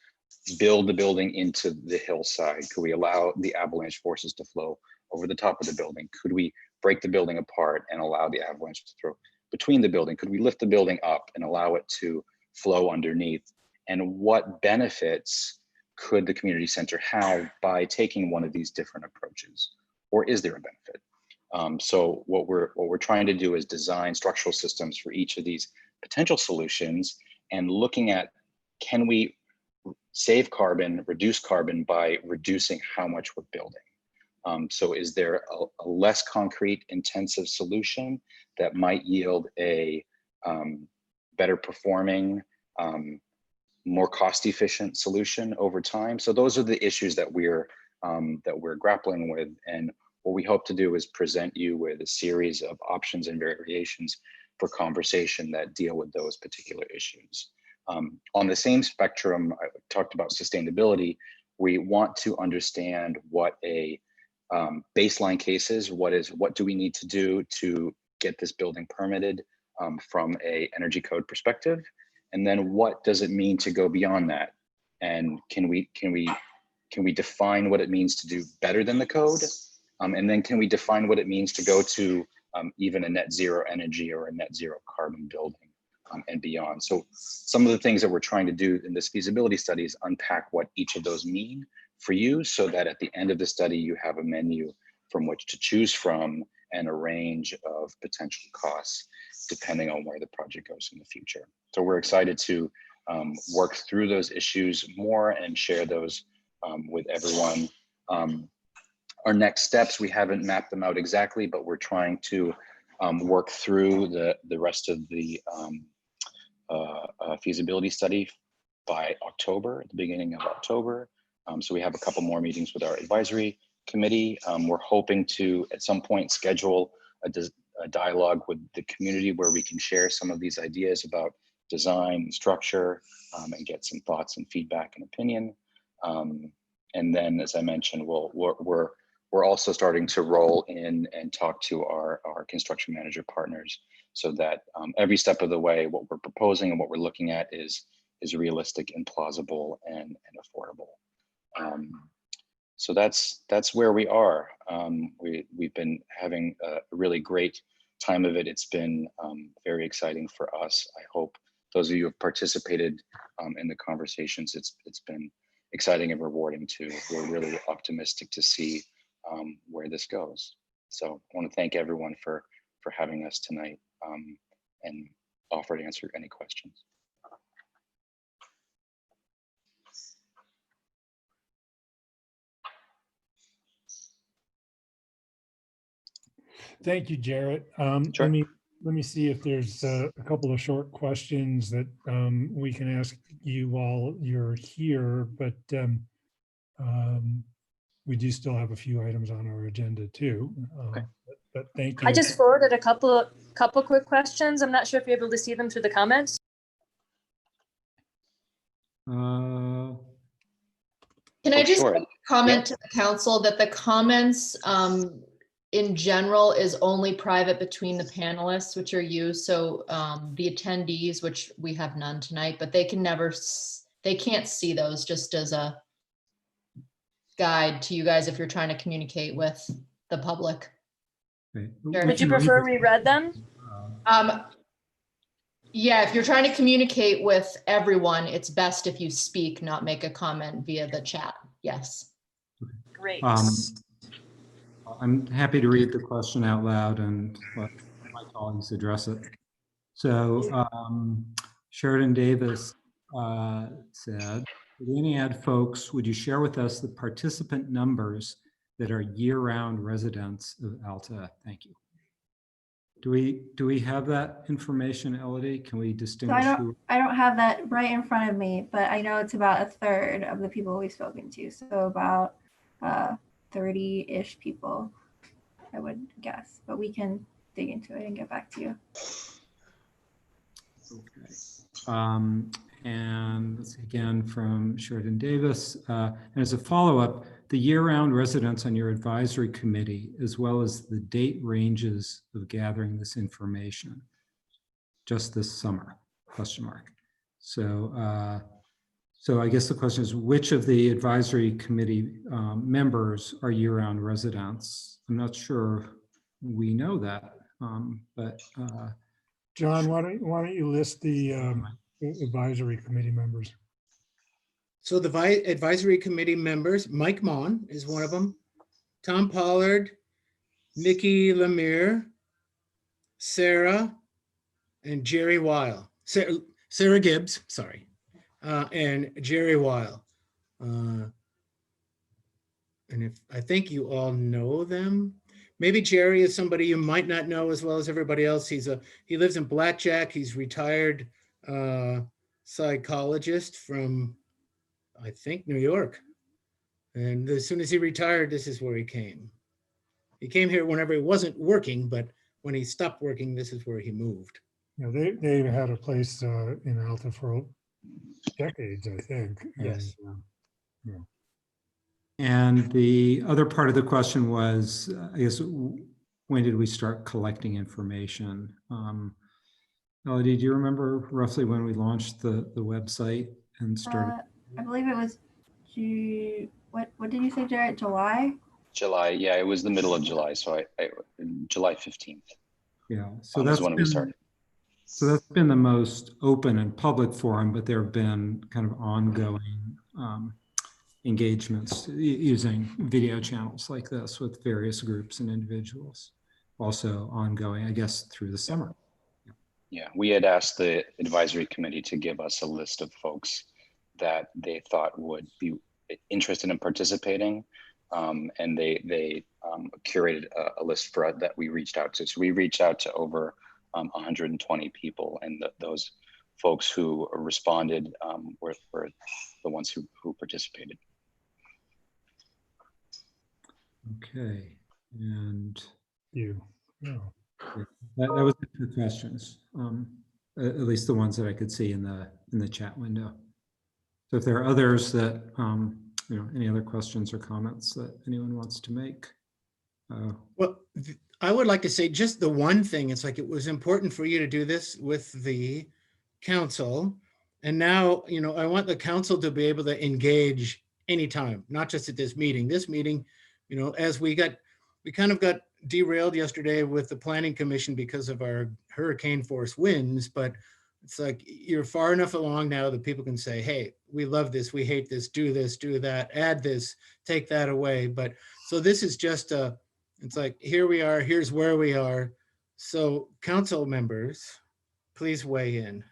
build the building into the hillside? Could we allow the avalanche forces to flow over the top of the building? Could we break the building apart and allow the avalanche to throw between the building? Could we lift the building up and allow it to flow underneath? And what benefits could the community center have by taking one of these different approaches? Or is there a benefit? So what we're trying to do is design structural systems for each of these potential solutions and looking at, can we save carbon, reduce carbon by reducing how much we're building? So is there a less concrete intensive solution that might yield a better performing, more cost efficient solution over time? So those are the issues that we're grappling with, and what we hope to do is present you with a series of options and variations for conversation that deal with those particular issues. On the same spectrum, I talked about sustainability. We want to understand what a baseline case is. What do we need to do to get this building permitted from a energy code perspective? And then what does it mean to go beyond that? And can we define what it means to do better than the code? And then can we define what it means to go to even a net zero energy or a net zero carbon building and beyond? So some of the things that we're trying to do in this feasibility study is unpack what each of those mean for you, so that at the end of the study, you have a menu from which to choose from and a range of potential costs, depending on where the project goes in the future. So we're excited to work through those issues more and share those with everyone. Our next steps, we haven't mapped them out exactly, but we're trying to work through the rest of the feasibility study by October, at the beginning of October. So we have a couple more meetings with our advisory committee. We're hoping to, at some point, schedule a dialogue with the community where we can share some of these ideas about design and structure and get some thoughts and feedback and opinion. And then, as I mentioned, we're also starting to roll in and talk to our construction manager partners, so that every step of the way, what we're proposing and what we're looking at is realistic and plausible and affordable. So that's where we are. We've been having a really great time of it. It's been very exciting for us. I hope those of you who have participated in the conversations, it's been exciting and rewarding too. We're really optimistic to see where this goes. So I want to thank everyone for having us tonight and offer to answer any questions. Thank you, Jarrett. Sure. Let me see if there's a couple of short questions that we can ask you while you're here, but we do still have a few items on our agenda too. Okay. But thank you. I just forwarded a couple quick questions. I'm not sure if you're able to see them through the comments. Can I just comment to the council that the comments in general is only private between the panelists, which are you. So the attendees, which we have none tonight, but they can't see those, just as a guide to you guys if you're trying to communicate with the public. Okay. Sure. Would you prefer we read them? Yeah, if you're trying to communicate with everyone, it's best if you speak, not make a comment via the chat. Yes. Great. I'm happy to read the question out loud and let my colleagues address it. So Sheridan Davis said, for the INEAD folks, would you share with us the participant numbers that are year-round residents of Alta? Thank you. Do we have that information, Elodie? Can we distinguish? So I don't have that right in front of me, but I know it's about a third of the people we've spoken to. So about 30-ish people, I would guess, but we can dig into it and get back to you. Okay. And this again from Sheridan Davis. And as a follow-up, the year-round residents on your advisory committee, as well as the date ranges of gathering this information, just this summer, question mark. So, so I guess the question is, which of the advisory committee members are year-round residents? I'm not sure we know that, but John, why don't you list the advisory committee members? So the advisory committee members, Mike Mon is one of them, Tom Pollard, Nikki Lemire, Sarah, and Jerry Weil. Sarah Gibbs, sorry, and Jerry Weil. And if I think you all know them. Maybe Jerry is somebody you might not know as well as everybody else. He lives in Blackjack. He's retired psychologist from, I think, New York. And as soon as he retired, this is where he came. He came here whenever it wasn't working, but when he stopped working, this is where he moved. You know, they had a place in Alta for decades, I think. Yes. And, yeah. And the other part of the question was, I guess, when did we start collecting information? Melody, do you remember roughly when we launched the website and started? I believe it was what did you say, Jarrett? July? July, yeah, it was the middle of July, so July 15th. Yeah, so is that's when we started. So that's been the most open and public forum, but there have been kind of ongoing engagements using video channels like this with various groups and individuals. Also ongoing, I guess, through the summer. Yeah, we had asked the advisory committee to give us a list of folks that they thought would be interested in participating. And they curated a list for that we reached out to. So we reached out to over 120 people, and those folks who responded were the ones who participated. Okay, and you. Yeah. That was it for questions, at least the ones that I could see in the chat window. So if there are others that, you know, any other questions or comments that anyone wants to make? Well, I would like to say just the one thing. It's like, it was important for you to do this with the council. And now, you know, I want the council to be able to engage anytime, not just at this meeting. This meeting, you know, as we kind of got derailed yesterday with the planning commission because of our hurricane force winds, but it's like, you're far enough along now that people can say, hey, we love this, we hate this, do that, add this, take that away. But so this is just it's like, here we are, here's where we are. So council members, please weigh in.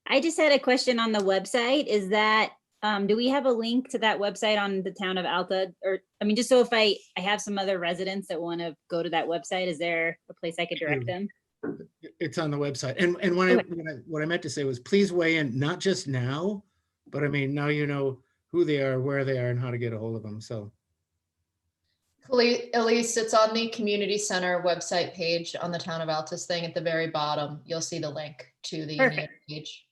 I just had a question on the website. Is that, do we have a link to that website on the town of Alta? Or, I mean, just so if I have some other residents that want to go to that website, is there a place I could direct them? It's on the website. And what I meant to say was, please weigh in, not just now, but I mean, now you know who they are, where they are, and how to get a hold of them. So. Elise, it's on the community center website page on the town of Alta's thing at the very bottom. You'll see the link to the main page.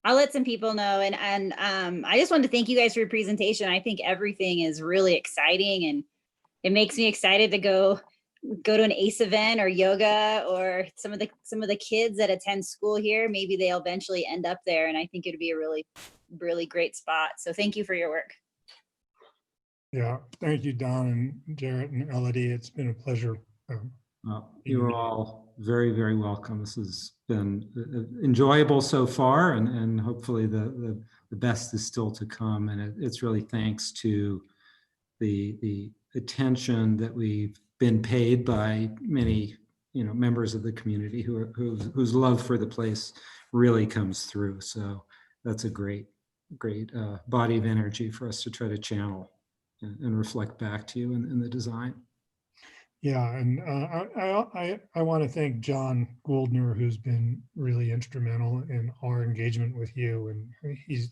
I'll let some people know. And I just wanted to thank you guys for your presentation. I think everything is really exciting, and it makes me excited to go to an ACE event or yoga, or some of the kids that attend school here. Maybe they'll eventually end up there. And I think it'd be a really, really great spot. So thank you for your work. Yeah, thank you, Don and Jarrett and Elodie. It's been a pleasure. You are all very, very welcome. This has been enjoyable so far, and hopefully the best is still to come. And it's really thanks to the attention that we've been paid by many, you know, members of the community whose love for the place really comes through. So that's a great body of energy for us to try to channel and reflect back to you in the design. Yeah, and I want to thank John Goldner, who's been really instrumental in our engagement with you. And he's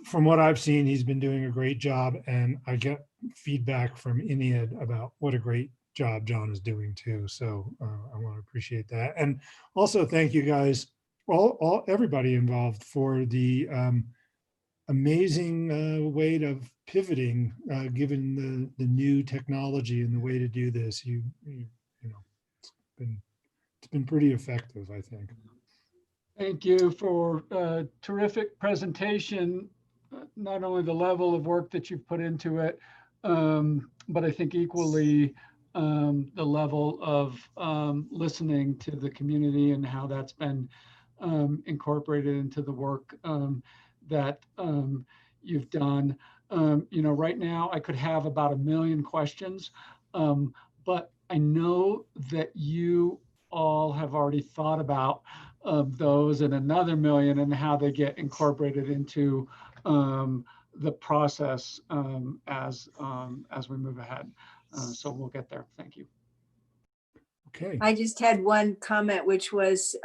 from what I've seen, he's been doing a great job. And I get feedback from INEAD about what a great job John is doing too. So I want to appreciate that. And also thank you guys, everybody involved, for the amazing way of pivoting, given the new technology and the way to do this. You know, it's been pretty effective, I think. Thank you for a terrific presentation. Not only the level of work that you've put into it, but I think equally the level of listening to the community and how that's been incorporated into the work that you've done. You know, right now I could have about 1 million questions, but I know that you all have already thought about those and another 1 million and how they get incorporated into the process as we move ahead. So we'll get there. Thank you. Okay. I just had one comment, which was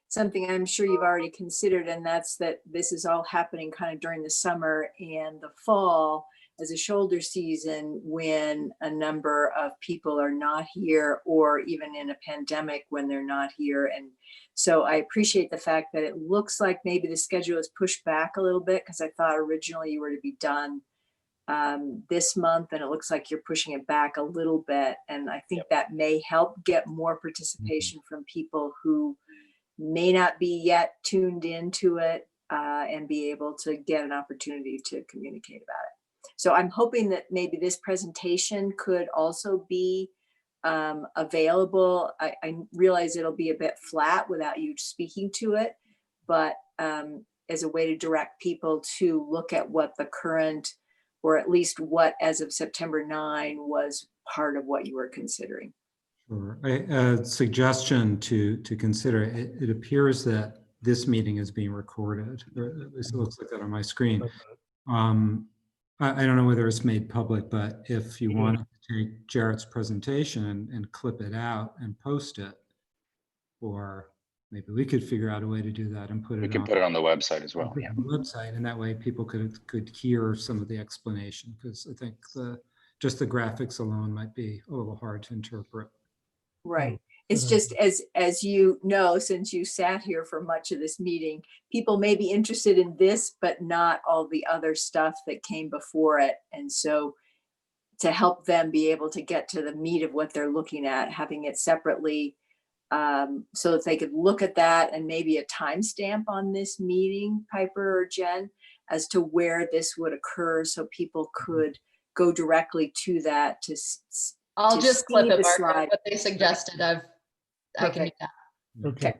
something I'm sure you've already considered, and that's that this is all happening kind of during the summer and the fall. as a shoulder season when a number of people are not here, or even in a pandemic when they're not here. And so I appreciate the fact that it looks like maybe the schedule is pushed back a little bit, because I thought originally you were to be done this month, and it looks like you're pushing it back a little bit. And I think that may help get more participation from people who may not be yet tuned into it, and be able to get an opportunity to communicate about it. So I'm hoping that maybe this presentation could also be available. I realize it'll be a bit flat without you speaking to it, but as a way to direct people to look at what the current, or at least what as of September 9 was part of what you were considering. Sure. A suggestion to consider, it appears that this meeting is being recorded, or at least it looks like that on my screen. I don't know whether it's made public, but if you wanted to take Jarrett's presentation and clip it out and post it, or maybe we could figure out a way to do that and put it on. We can put it on the website as well. Yeah. On the website, and that way people could hear some of the explanation, because I think just the graphics alone might be a little hard to interpret. Right. It's just as you know, since you sat here for much of this meeting, people may be interested in this, but not all the other stuff that came before it. And so to help them be able to get to the meat of what they're looking at, having it separately, so that they could look at that, and maybe a timestamp on this meeting, Piper or Jen, as to where this would occur, so people could go directly to that to I'll just clip it, Mark, slide. what they suggested. I can do that. Okay,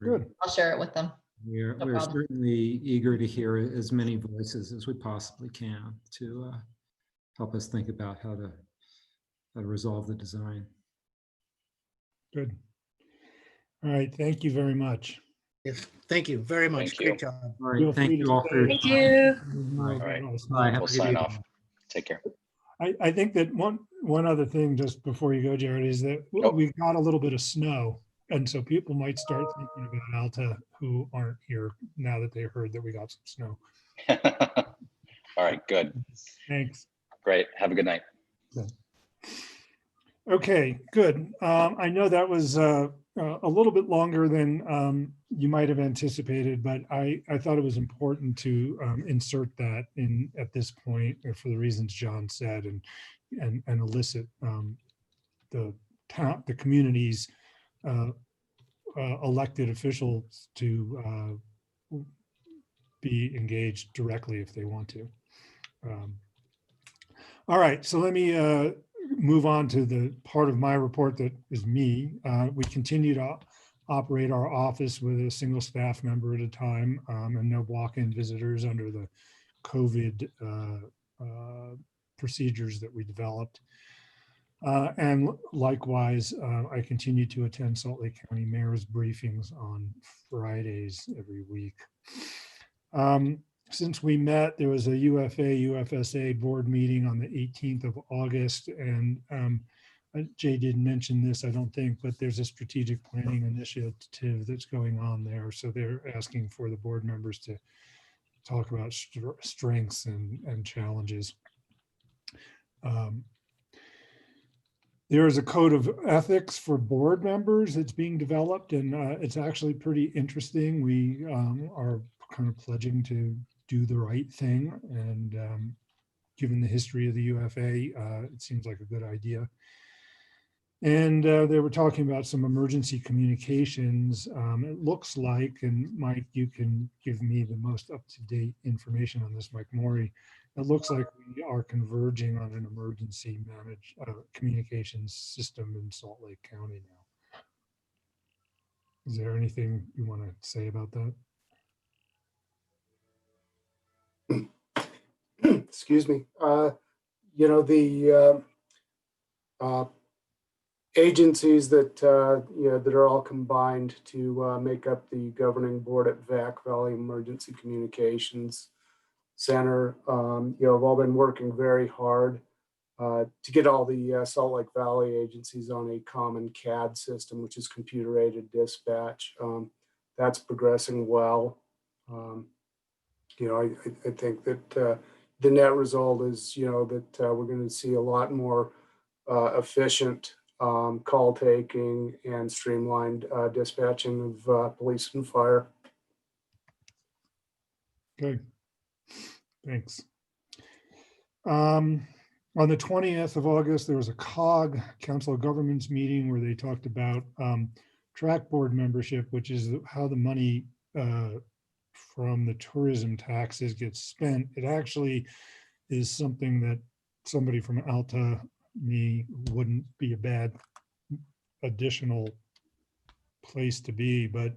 good. I'll share it with them. We're problem. certainly eager to hear as many voices as we possibly can to help us think about how to resolve the design. Good. All right, thank you very much. Yes, thank you very much. Thank Great you. job. All right, thank you all for your Thank time. you. All All right. Bye. Have a We'll good sign evening. off. Take care. I think that one other thing, just before you go, Jared, is that we've got a little bit of snow. And so people might start thinking about Alta who aren't here now that they heard that we got some snow. All right, good. Thanks. Great. Have a good night. Okay, good. I know that was a little bit longer than you might have anticipated, but I thought it was important to insert that in at this point for the reasons John said, and elicit the community's elected officials to be engaged directly if they want to. All right, so let me move on to the part of my report that is me. We continue to operate our office with a single staff member at a time, and no walk-in visitors under the COVID procedures that we developed. And likewise, I continue to attend Salt Lake County Mayor's briefings on Fridays every week. Since we met, there was a UFA-UFSA board meeting on the 18th of August, and Jay didn't mention this, I don't think, but there's a strategic planning initiative that's going on there. So they're asking for the board members to talk about strengths and challenges. There is a code of ethics for board members that's being developed, and it's actually pretty interesting. We are kind of pledging to do the right thing, and given the history of the UFA, it seems like a good idea. And they were talking about some emergency communications. It looks like, and Mike, you can give me the most up-to-date information on this, Mike Morey. It looks like we are converging on an emergency managed communications system in Salt Lake County now. Is there anything you want to say about that? Excuse me. You know, the agencies that that are all combined to make up the governing board at VAC, Valley Emergency Communications Center, have all been working very hard to get all the Salt Lake Valley agencies on a common CAD system, which is computer-aided dispatch. That's progressing well. I think that the net result is, that we're going to see a lot more efficient call taking and streamlined dispatching of police and fire. Okay, thanks. On the 20th of August, there was a COG, Council of Governments meeting, where they talked about track board membership, which is how the money from the tourism taxes gets spent. It actually is something that somebody from Alta, me, wouldn't be a bad additional place to be, but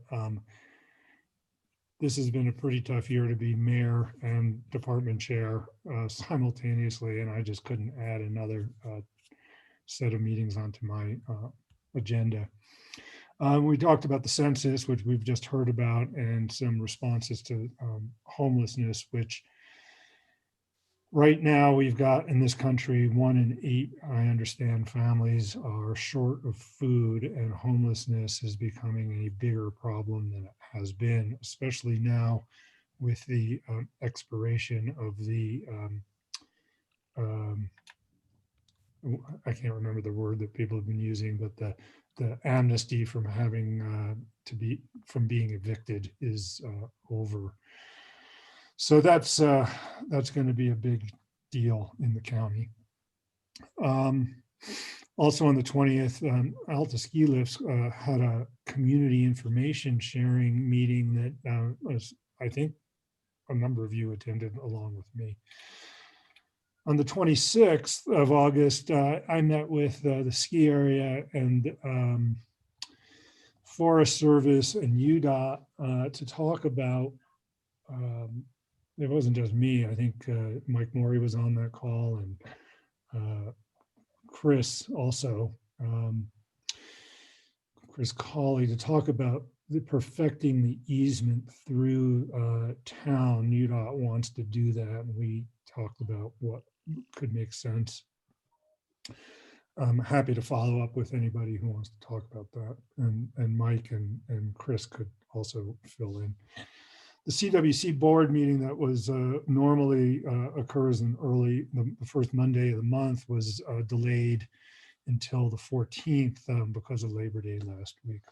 this has been a pretty tough year to be mayor and department chair simultaneously, and I just couldn't add another set of meetings onto my agenda. We talked about the census, which we've just heard about, and some responses to homelessness, which right now we've got in this country 1 in 8, I understand, families are short of food, and homelessness is becoming a bigger problem than it has been, especially now with the expiration of the I can't remember the word that people have been using, but the amnesty from having from being evicted is over. So that's going to be a big deal in the county. Also on the 20th, Alta Ski Lifts had a community information sharing meeting that was, I think, a number of you attended along with me. On the 26th of August, I met with the ski area and Forest Service and UDOT to talk about, it wasn't just me, I think Mike Morey was on that call, and Chris also, Chris Colley, to talk about perfecting the easement through town. UDOT wants to do that, and we talked about what could make sense. I'm happy to follow up with anybody who wants to talk about that, and Mike and Chris could also fill in. The CWC board meeting that was normally occurs in the first Monday of the month was delayed until the 14th because of Labor Day last week.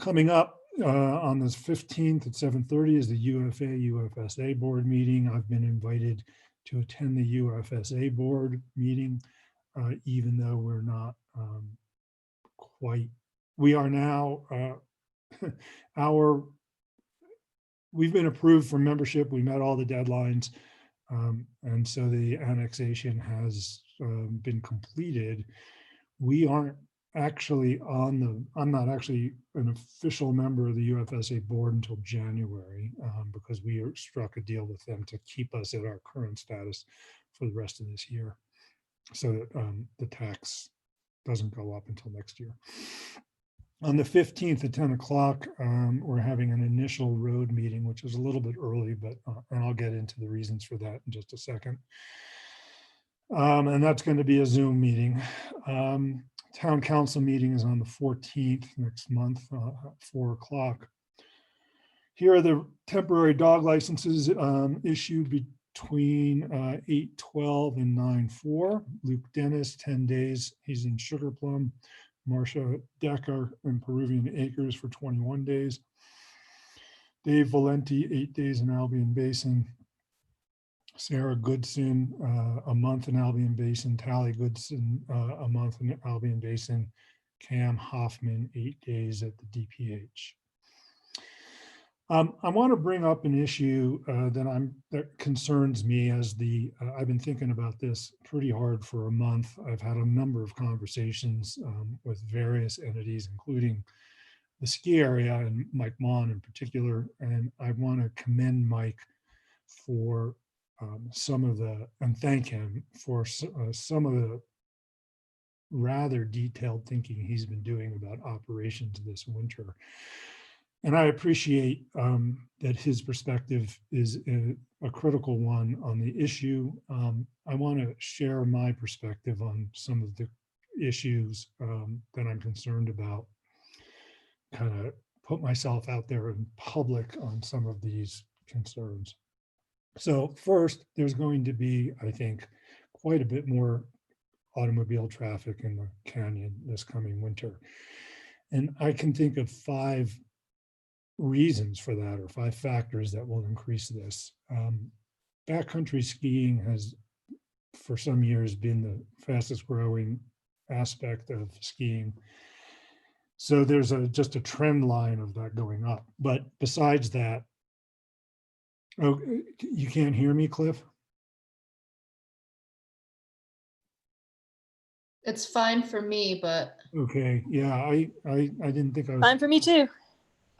Coming up on the 15th at 7:30 is the UFA-UFSA board meeting. I've been invited to attend the UFSA board meeting, even though we're not quite, we are now, we've been approved for membership. We met all the deadlines. And so the annexation has been completed. We aren't actually I'm not actually an official member of the UFSA board until January because we struck a deal with them to keep us at our current status for the rest of this year, so that the tax doesn't go up until next year. On the 15th at 10 o'clock, we're having an initial road meeting, which is a little bit early, but and I'll get into the reasons for that in just a second. And that's going to be a Zoom meeting. Town council meeting is on the 14th next month at 4 o'clock. Here are the temporary dog licenses issued between 8/12 and 9/4. Luke Dennis, 10 days. He's in Sugar Plum. Marcia Decker in Peruvian Acres for 21 days. Dave Valenti, 8 days in Albion Basin. Sarah Goodson, a month in Albion Basin. Tally Goodson, a month in Albion Basin. Cam Hoffman, 8 days at the DPH. I want to bring up an issue that concerns me as I've been thinking about this pretty hard for a month. I've had a number of conversations with various entities, including the ski area and Mike Mon in particular. And I want to commend Mike for and thank him for some of the rather detailed thinking he's been doing about operations this winter. And I appreciate that his perspective is a critical one on the issue. I want to share my perspective on some of the issues that I'm concerned about, kind of put myself out there in public on some of these concerns. So first, there's going to be, I think, quite a bit more automobile traffic in the canyon this coming winter. And I can think of 5 reasons for that, or 5 factors that will increase this. Backcountry skiing has, for some years, been the fastest growing aspect of skiing. So there's just a trend line of that going up. But besides that, oh, you can't hear me, Cliff? It's fine for me, but Okay, yeah, I didn't think I was. Fine for me too.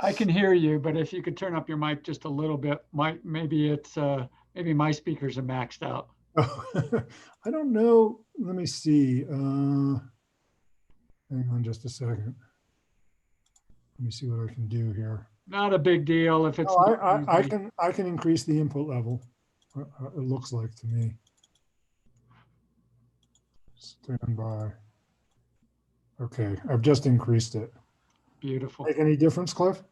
I can hear you, but if you could turn up your mic just a little bit, maybe my speakers are maxed out. Oh, I don't know. Let me see. Hang on just a second. Let me see what I can do here. Not a big deal if it's. Oh, I can increase the input level. It looks like to me. Stand by. Okay, I've just increased it. Beautiful. Make any difference, Cliff?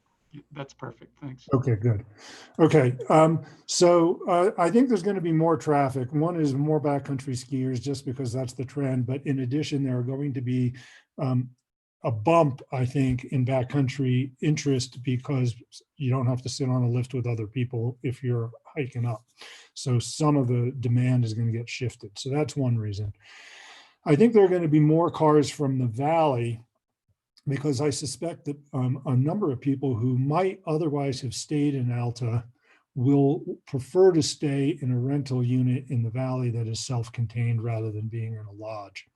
That's perfect. Thanks. Okay, good. Okay, so I think there's going to be more traffic. One is more backcountry skiers, just because that's the trend. But in addition, there are going to be a bump, I think, in backcountry interest, because you don't have to sit on a lift with other people if you're hiking up. So some of the demand is going to get shifted. So that's one reason. I think there are going to be more cars from the valley, because I suspect that a number of people who might otherwise have stayed in Alta will prefer to stay in a rental unit in the valley that is self-contained rather than being in a lodge.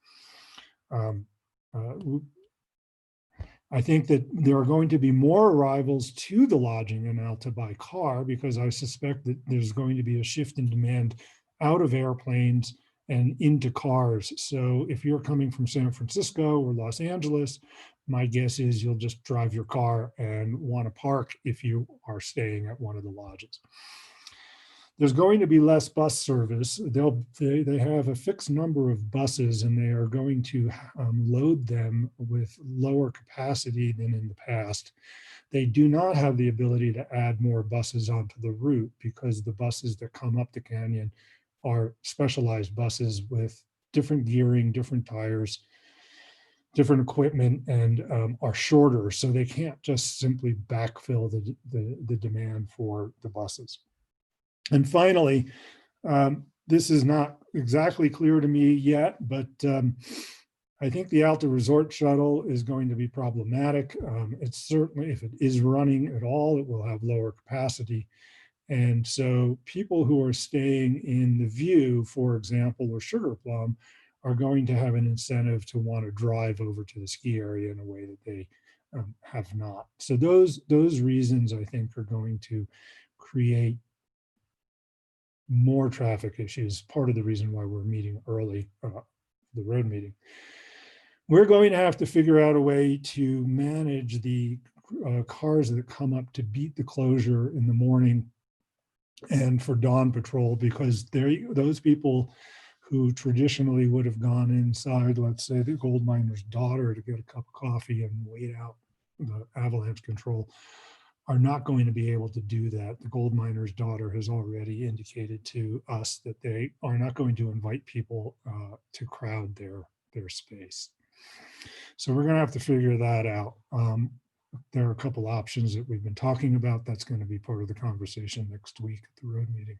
I think that there are going to be more arrivals to the lodging in Alta by car, because I suspect that there's going to be a shift in demand out of airplanes and into cars. So if you're coming from San Francisco or Los Angeles, my guess is you'll just drive your car and want to park if you are staying at one of the lodges. There's going to be less bus service. They have a fixed number of buses, and they are going to load them with lower capacity than in the past. They do not have the ability to add more buses onto the route, because the buses that come up the canyon are specialized buses with different gearing, different tires, different equipment, and are shorter. So they can't just simply backfill the demand for the buses. And finally, this is not exactly clear to me yet, but I think the Alta Resort Shuttle is going to be problematic. It's certainly, if it is running at all, it will have lower capacity. And so people who are staying in the View, for example, or Sugar Plum, are going to have an incentive to want to drive over to the ski area in a way that they have not. So those reasons, I think, are going to create more traffic issues. Part of the reason why we're meeting early, the road meeting. We're going to have to figure out a way to manage the cars that come up to beat the closure in the morning and for dawn patrol, because those people who traditionally would have gone inside, let's say the gold miner's daughter, to get a cup of coffee and wait out the avalanche control, are not going to be able to do that. The gold miner's daughter has already indicated to us that they are not going to invite people to crowd their space. So we're going to have to figure that out. There are a couple options that we've been talking about. That's going to be part of the conversation next week at the road meeting.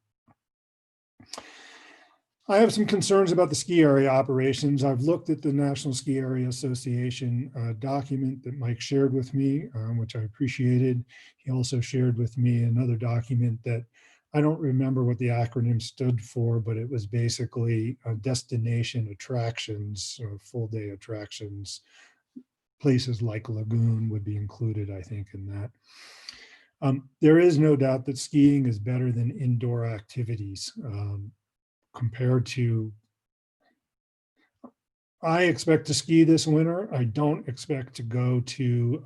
I have some concerns about the ski area operations. I've looked at the National Ski Area Association document that Mike shared with me, which I appreciated. He also shared with me another document that I don't remember what the acronym stood for, but it was basically destination attractions, or full day attractions. Places like Lagoon would be included, I think, in that. There is no doubt that skiing is better than indoor activities compared to. I expect to ski this winter. I don't expect to go to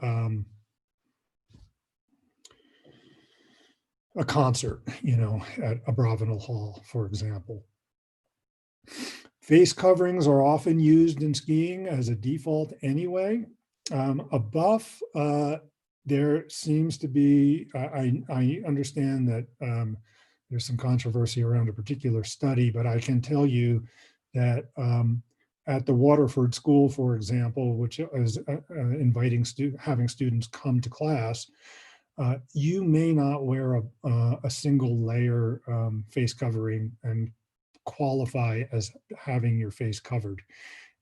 a concert, at Abravanel Hall, for example. Face coverings are often used in skiing as a default anyway. A buff, there seems to be, I understand that there's some controversy around a particular study, but I can tell you that at the Waterford School, for example, which is inviting having students come to class, you may not wear a single layer face covering and qualify as having your face covered.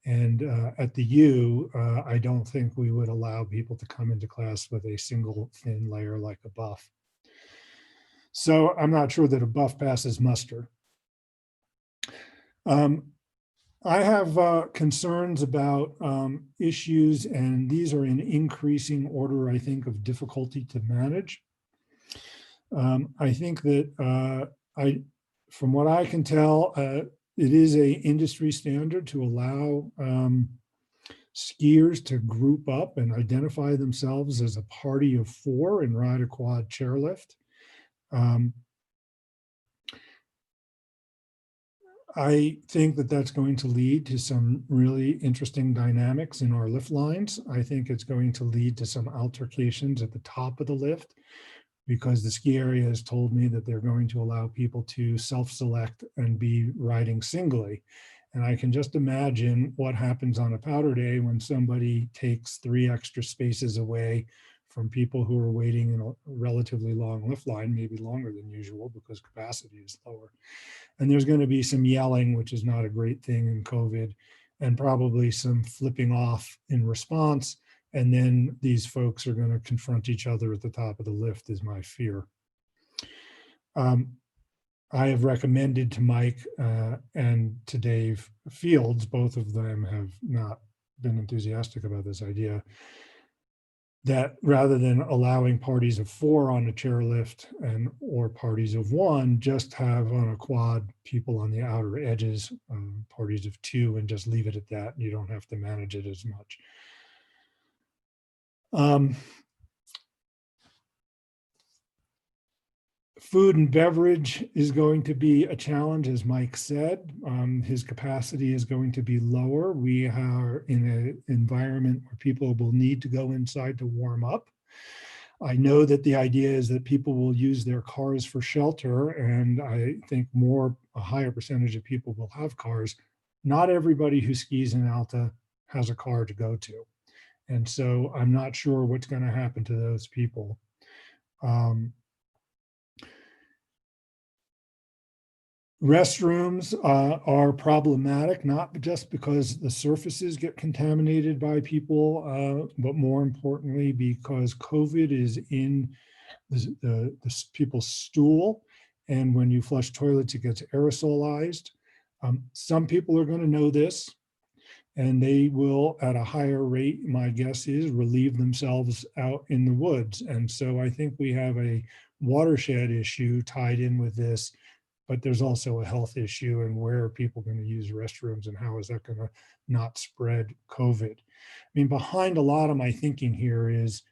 And at the U, I don't think we would allow people to come into class with a single thin layer like a buff. So I'm not sure that a buff passes muster. I have concerns about issues, and these are in increasing order, I think, of difficulty to manage. I think that from what I can tell, it is a industry standard to allow skiers to group up and identify themselves as a party of 4 and ride a quad chairlift. I think that that's going to lead to some really interesting dynamics in our lift lines. I think it's going to lead to some altercations at the top of the lift, because the ski area has told me that they're going to allow people to self-select and be riding singly. And I can just imagine what happens on a powder day when somebody takes 3 extra spaces away from people who are waiting in a relatively long lift line, maybe longer than usual because capacity is lower. And there's going to be some yelling, which is not a great thing in COVID, and probably some flipping off in response. And then these folks are going to confront each other at the top of the lift, is my fear. I have recommended to Mike and to Dave Fields, both of them have not been enthusiastic about this idea, that rather than allowing parties of 4 on a chairlift or parties of 1, just have on a quad people on the outer edges, parties of 2, and just leave it at that. You don't have to manage it as much. Food and beverage is going to be a challenge, as Mike said. His capacity is going to be lower. We are in an environment where people will need to go inside to warm up. I know that the idea is that people will use their cars for shelter, and I think a higher percentage of people will have cars. Not everybody who skis in Alta has a car to go to. And so I'm not sure what's going to happen to those people. Restrooms are problematic, not just because the surfaces get contaminated by people, but more importantly, because COVID is in the people's stool. And when you flush toilets, it gets aerosolized. Some people are going to know this, and they will, at a higher rate, my guess is, relieve themselves out in the woods. And so I think we have a watershed issue tied in with this. But there's also a health issue, and where are people going to use restrooms, and how is that going to not spread COVID? I mean, behind a lot of my thinking here is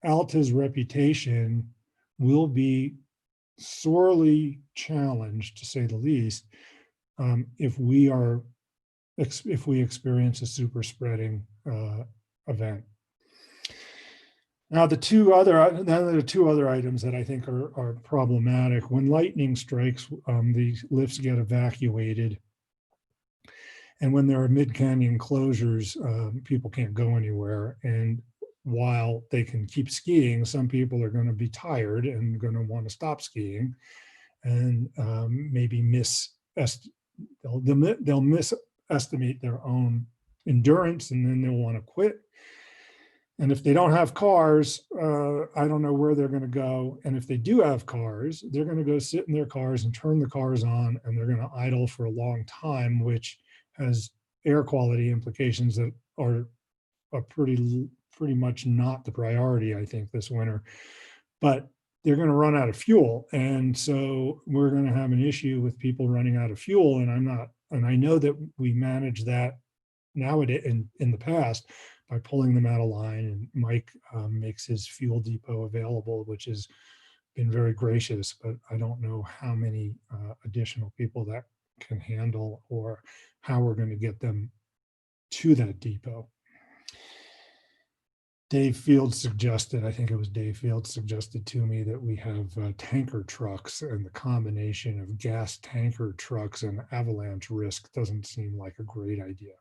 Alta's reputation will be sorely challenged, to say the least, if we experience a super spreading event. Now, there are 2 other items that I think are problematic. When lightning strikes, the lifts get evacuated. And when there are mid-canyon closures, people can't go anywhere. And while they can keep skiing, some people are going to be tired and going to want to stop skiing, and maybe they'll misestimate their own endurance, and then they'll want to quit. And if they don't have cars, I don't know where they're going to go. And if they do have cars, they're going to go sit in their cars and turn the cars on, and they're going to idle for a long time, which has air quality implications that are pretty much not the priority, I think, this winter. But they're going to run out of fuel. And so we're going to have an issue with people running out of fuel. And I know that we manage that nowadays in the past by pulling them out of line, and Mike makes his fuel depot available, which has been very gracious, but I don't know how many additional people that can handle, or how we're going to get them to that depot. Dave Field suggested, I think it was Dave Field suggested to me that we have tanker trucks, and the combination of gas tanker trucks and avalanche risk doesn't seem like a great idea.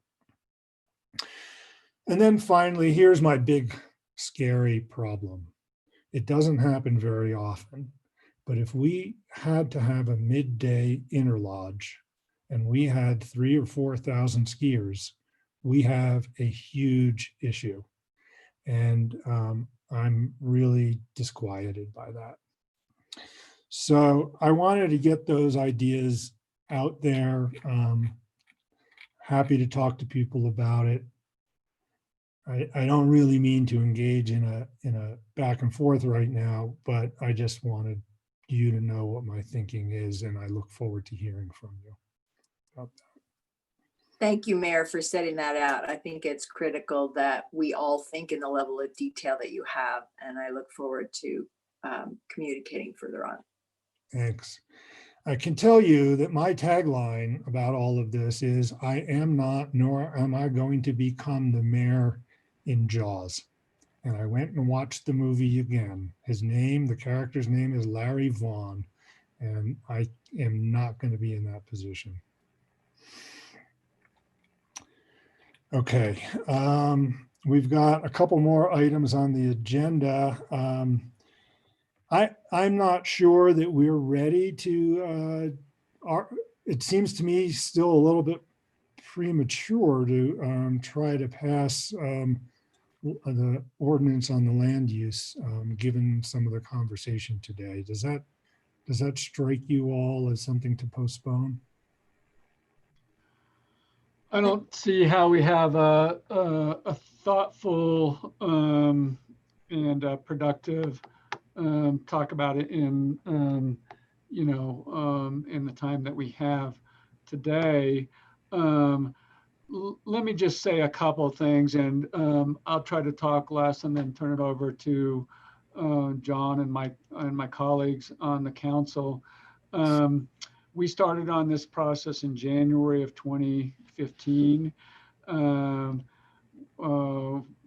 And then finally, here's my big scary problem. It doesn't happen very often, but if we had to have a midday interlodge and we had 3,000 or 4,000 skiers, we have a huge issue. And I'm really disquieted by that. So I wanted to get those ideas out there. Happy to talk to people about it. I don't really mean to engage in a back and forth right now, but I just wanted you to know what my thinking is, and I look forward to hearing from you about that. Thank you, Mayor, for setting that out. I think it's critical that we all think in the level of detail that you have, and I look forward to communicating further on. Thanks. I can tell you that my tagline about all of this is, I am not, nor am I going to become the mayor in Jaws. And I went and watched the movie again. His name, the character's name is Larry Vaughn, and I am not going to be in that position. Okay, we've got a couple more items on the agenda. I'm not sure that we're ready to, it seems to me still a little bit premature to try to pass the ordinance on the land use, given some of the conversation today. Does that strike you all as something to postpone? I don't see how we have a thoughtful and productive talk about it in in the time that we have today. Let me just say a couple of things, and I'll try to talk less and then turn it over to John and my colleagues on the council. We started on this process in January of 2015.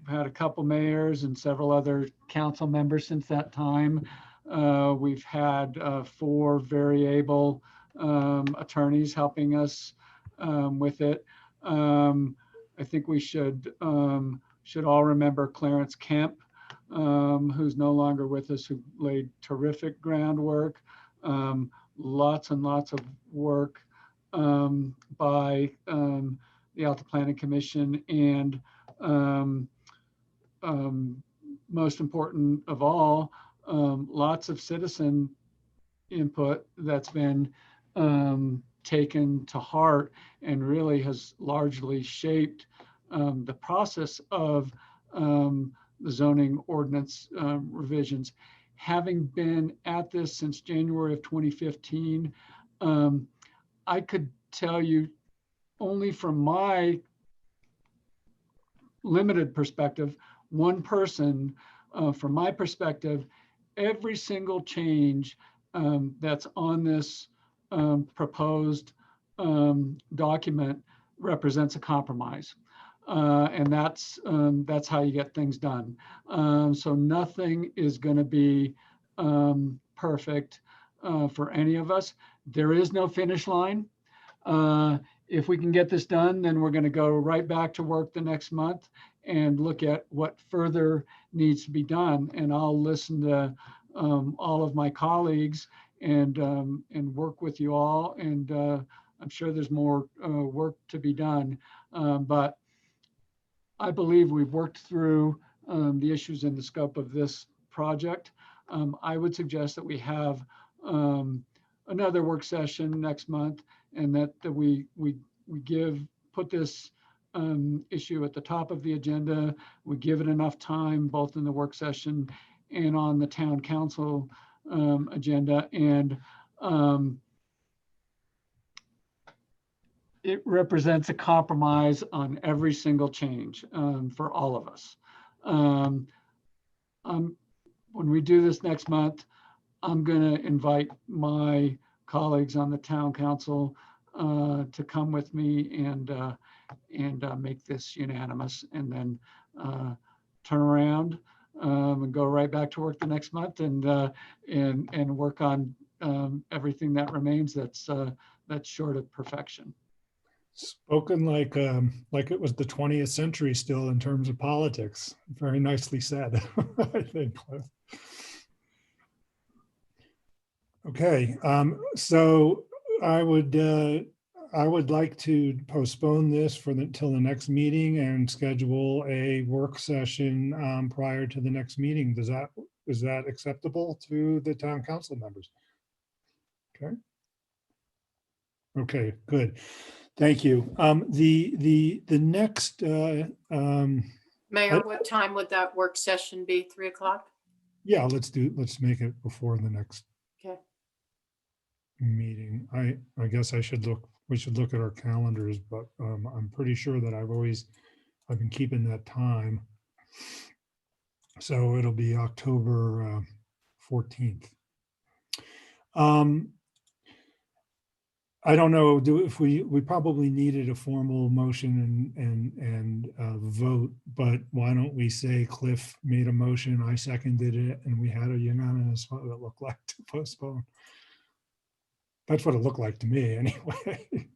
Had a couple mayors and several other council members since that time. We've had 4 very able attorneys helping us with it. I think we should all remember Clarence Kemp, who's no longer with us, who laid terrific groundwork. Lots and lots of work by the Alta Planning Commission, and most important of all, lots of citizen input that's been taken to heart and really has largely shaped the process of the zoning ordinance revisions. Having been at this since January of 2015, I could tell you only from my limited perspective, one person, from my perspective, every single change that's on this proposed document represents a compromise. And that's how you get things done. So nothing is going to be perfect for any of us. There is no finish line. If we can get this done, then we're going to go right back to work the next month and look at what further needs to be done. And I'll listen to all of my colleagues and work with you all. And I'm sure there's more work to be done. But I believe we've worked through the issues in the scope of this project. I would suggest that we have another work session next month, and that we put this issue at the top of the agenda. We give it enough time, both in the work session and on the town council agenda. And it represents a compromise on every single change for all of us. When we do this next month, I'm going to invite my colleagues on the town council to come with me and make this unanimous, and then turn around and go right back to work the next month and work on everything that remains that's short of perfection. Spoken like it was the 20th century still in terms of politics. Very nicely said, I think, Cliff. Okay, so I would like to postpone this till the next meeting and schedule a work session prior to the next meeting. Is that acceptable to the town council members? Okay. Okay, good. Thank you. The next Mayor, what time would that work session be? 3 o'clock? yeah, let's make it before the next Okay. meeting. I guess we should look at our calendars, but I'm pretty sure that I've been keeping that time. So it'll be October 14th. I don't know, if we probably needed a formal motion and vote, but why don't we say Cliff made a motion, I seconded it, and we had a unanimous vote. It looked like to postpone. That's what it looked like to me anyway.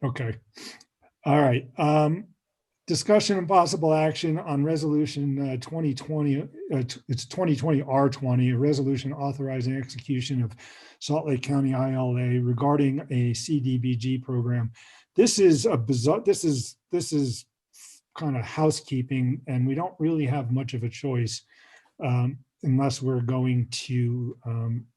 Okay. All right. Discussion and possible action on resolution 2020, it's 2020 R20, a resolution authorizing execution of Salt Lake County ILA regarding a CDBG program. This is a bizarre, this is kind of housekeeping, and we don't really have much of a choice unless we're going to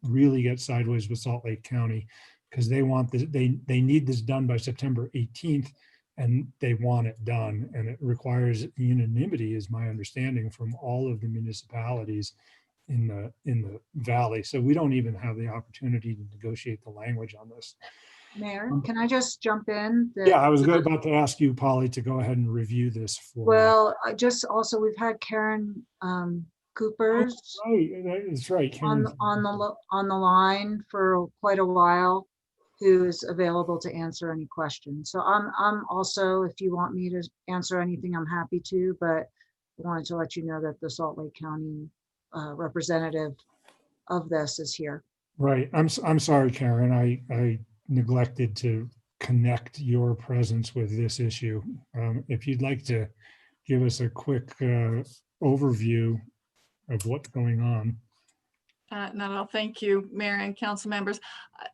really get sideways with Salt Lake County, because they want this, they need this done by September 18th. And they want it done, and it requires unanimity, is my understanding, from all of the municipalities in the valley. So we don't even have the opportunity to negotiate the language on this. Mayor, can I just jump in? Yeah, I was about to ask you, Polly, to go ahead and review this for. Well, just also, we've had Karen Cooper's that's right. Karen on the line for quite a while, who's available to answer any questions. So I'm also, if you want me to answer anything, I'm happy to, but I wanted to let you know that the Salt Lake County representative of this is here. Right. I'm sorry, Karen. I neglected to connect your presence with this issue. If you'd like to give us a quick overview of what's going on. Not at all. Thank you, Mayor and council members.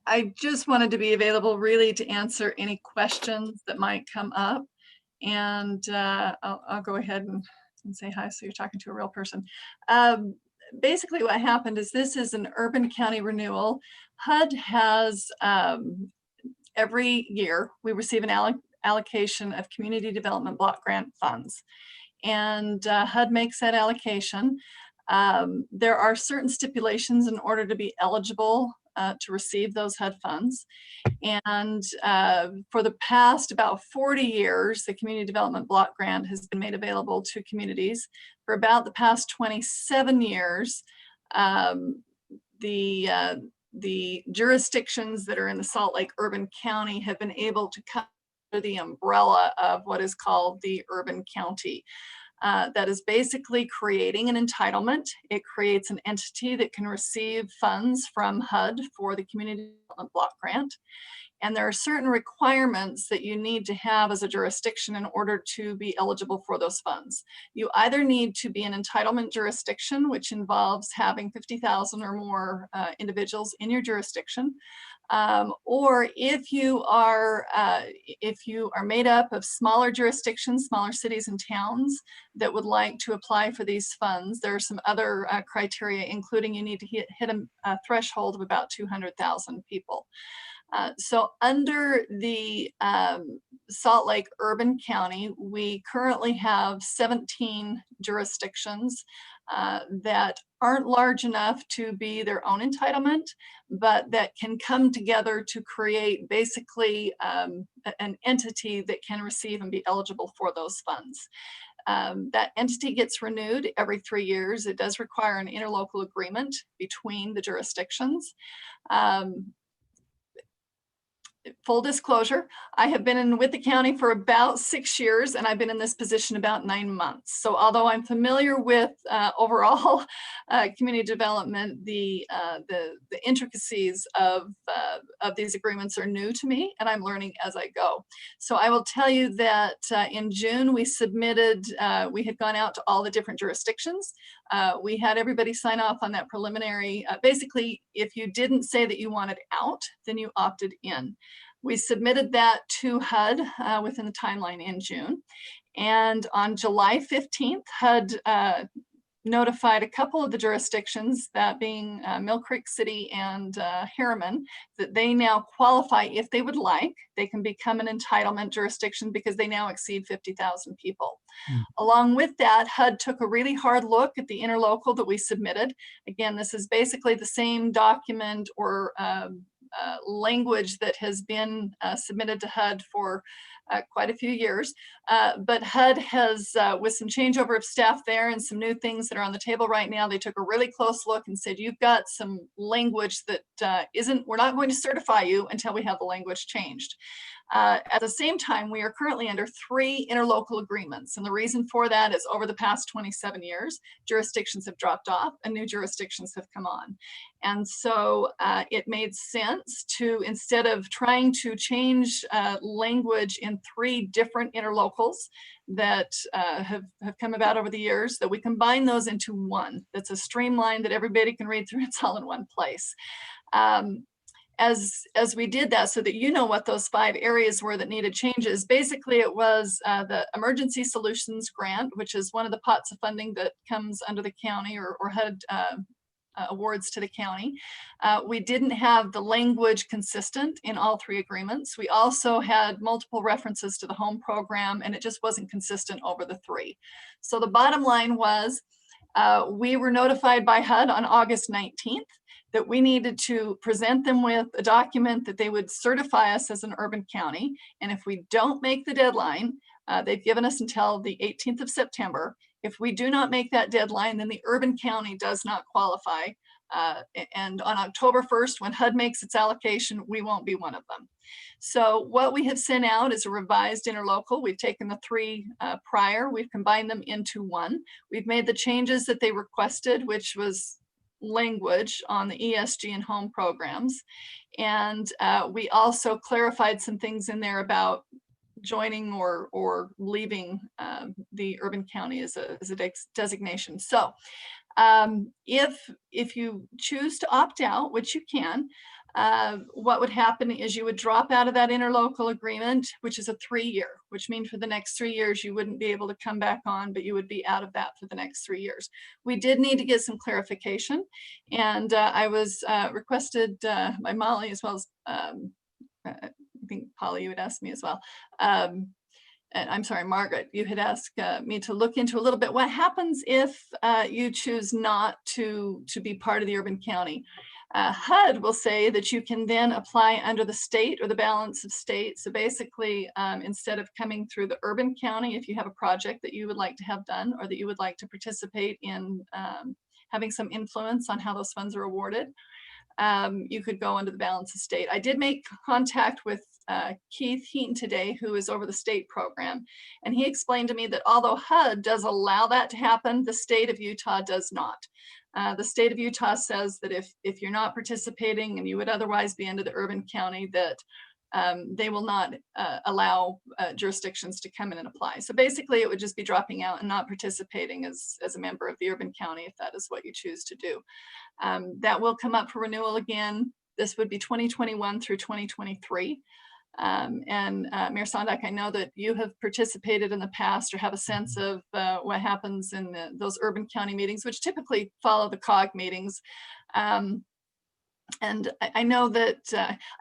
I just wanted to be available really to answer any questions that might come up. And I'll go ahead and say hi, so you're talking to a real person. Basically what happened is this is an urban county renewal. HUD has, every year, we receive an allocation of community development block grant funds. And HUD makes that allocation. There are certain stipulations in order to be eligible to receive those HUD funds. And for the past about 40 years, the Community Development Block Grant has been made available to communities. For about the past 27 years, the jurisdictions that are in the Salt Lake Urban County have been able to come under the umbrella of what is called the Urban County. That is basically creating an entitlement. It creates an entity that can receive funds from HUD for the Community Development Block Grant. And there are certain requirements that you need to have as a jurisdiction in order to be eligible for those funds. You either need to be an entitlement jurisdiction, which involves having 50,000 or more individuals in your jurisdiction. Or if you are made up of smaller jurisdictions, smaller cities and towns that would like to apply for these funds, there are some other criteria, including you need to hit a threshold of about 200,000 people. So under the Salt Lake Urban County, we currently have 17 jurisdictions that aren't large enough to be their own entitlement, but that can come together to create basically an entity that can receive and be eligible for those funds. That entity gets renewed every 3 years. It does require an interlocal agreement between the jurisdictions. full disclosure, I have been with the county for about 6 years, and I've been in this position about 9 months. So although I'm familiar with overall community development, the intricacies of these agreements are new to me, and I'm learning as I go. So I will tell you that in June we submitted, we had gone out to all the different jurisdictions. We had everybody sign off on that preliminary. Basically, if you didn't say that you wanted out, then you opted in. We submitted that to HUD within the timeline in June. And on July 15th, HUD notified a couple of the jurisdictions, that being Mill Creek City and Harriman, that they now qualify if they would like. They can become an entitlement jurisdiction because they now exceed 50,000 people. Along with that, HUD took a really hard look at the interlocal that we submitted. Again, this is basically the same document or language that has been submitted to HUD for quite a few years. But HUD has, with some changeover of staff there and some new things that are on the table right now, they took a really close look and said, you've got some language that we're not going to certify you until we have the language changed. At the same time, we are currently under 3 interlocal agreements. And the reason for that is over the past 27 years, jurisdictions have dropped off and new jurisdictions have come on. And so it made sense to, instead of trying to change language in 3 different interlocals that have come about over the years, that we combine those into one that's a streamline that everybody can read through. It's all in one place. As we did that, so that you know what those 5 areas were that needed changes, basically it was the Emergency Solutions Grant, which is one of the pots of funding that comes under the county or HUD awards to the county. We didn't have the language consistent in all 3 agreements. We also had multiple references to the home program, and it just wasn't consistent over the 3. So the bottom line was we were notified by HUD on August 19th that we needed to present them with a document that they would certify us as an urban county. And if we don't make the deadline, they've given us until the 18th of September. If we do not make that deadline, then the urban county does not qualify. And on October 1st, when HUD makes its allocation, we won't be one of them. So what we have sent out is a revised interlocal. We've taken the 3 prior, we've combined them into one. We've made the changes that they requested, which was language on the ESG and home programs. And we also clarified some things in there about joining or leaving the urban county as a designation. So if you choose to opt out, which you can, what would happen is you would drop out of that interlocal agreement, which is a 3-year, which means for the next 3 years, you wouldn't be able to come back on, but you would be out of that for the next 3 years. We did need to get some clarification. And I was requested by Molly, as well as I think Polly, you would ask me as well. I'm sorry, Margaret, you had asked me to look into a little bit what happens if you choose not to be part of the urban county. HUD will say that you can then apply under the state or the balance of state. So basically, instead of coming through the urban county, if you have a project that you would like to have done or that you would like to participate in having some influence on how those funds are awarded, you could go under the balance of state. I did make contact with Keith Heaton today, who is over the state program, and he explained to me that although HUD does allow that to happen, the state of Utah does not. The state of Utah says that if you're not participating and you would otherwise be under the urban county, that they will not allow jurisdictions to come in and apply. So basically it would just be dropping out and not participating as a member of the urban county if that is what you choose to do. That will come up for renewal again. This would be 2021 through 2023. Mayor Sondak, I know that you have participated in the past or have a sense of what happens in those urban county meetings, which typically follow the COG meetings. And I know that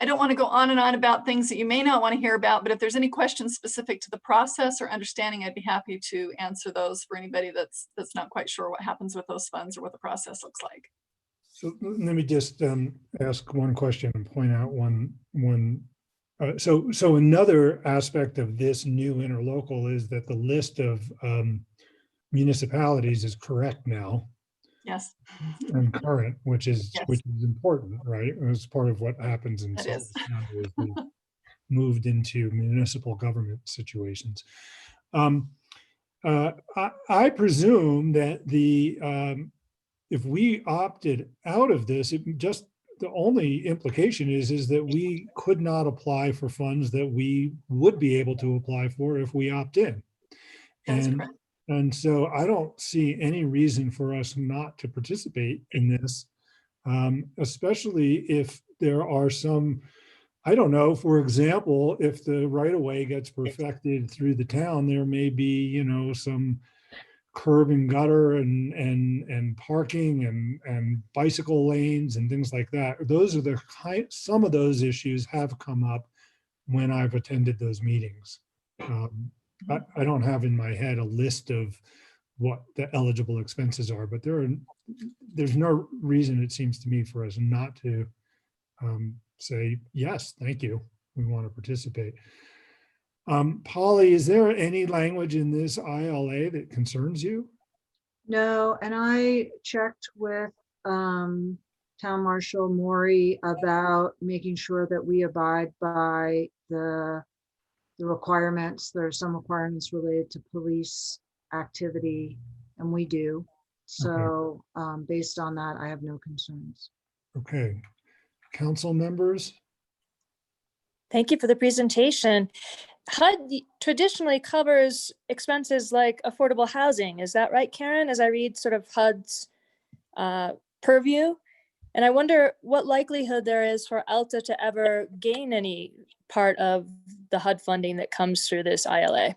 I don't want to go on and on about things that you may not want to hear about, but if there's any questions specific to the process or understanding, I'd be happy to answer those for anybody that's not quite sure what happens with those funds or what the process looks like. So let me just ask one question and point out one. So another aspect of this new interlocal is that the list of municipalities is correct now. Yes. And current, which is yes. which is important, right? It's part of what happens in it is. moved into municipal government situations. I presume that if we opted out of this, the only implication is that we could not apply for funds that we would be able to apply for if we opt in. And so I don't see any reason for us not to participate in this, especially if there are some, I don't know, for example, if the right-of-way gets perfected through the town, there may be, you know, some curb and gutter and parking and bicycle lanes and things like that. Those are some of those issues have come up when I've attended those meetings. I don't have in my head a list of what the eligible expenses are, but there's no reason, it seems to me, for us not to say, yes, thank you, we want to participate. Polly, is there any language in this ILA that concerns you? No, and I checked with Town Marshal Maury about making sure that we abide by the requirements. There are some requirements related to police activity, and we do. So based on that, I have no concerns. Okay. Council members? Thank you for the presentation. HUD traditionally covers expenses like affordable housing. Is that right, Karen? As I read sort of HUD's purview. And I wonder what likelihood there is for Alta to ever gain any part of the HUD funding that comes through this ILA.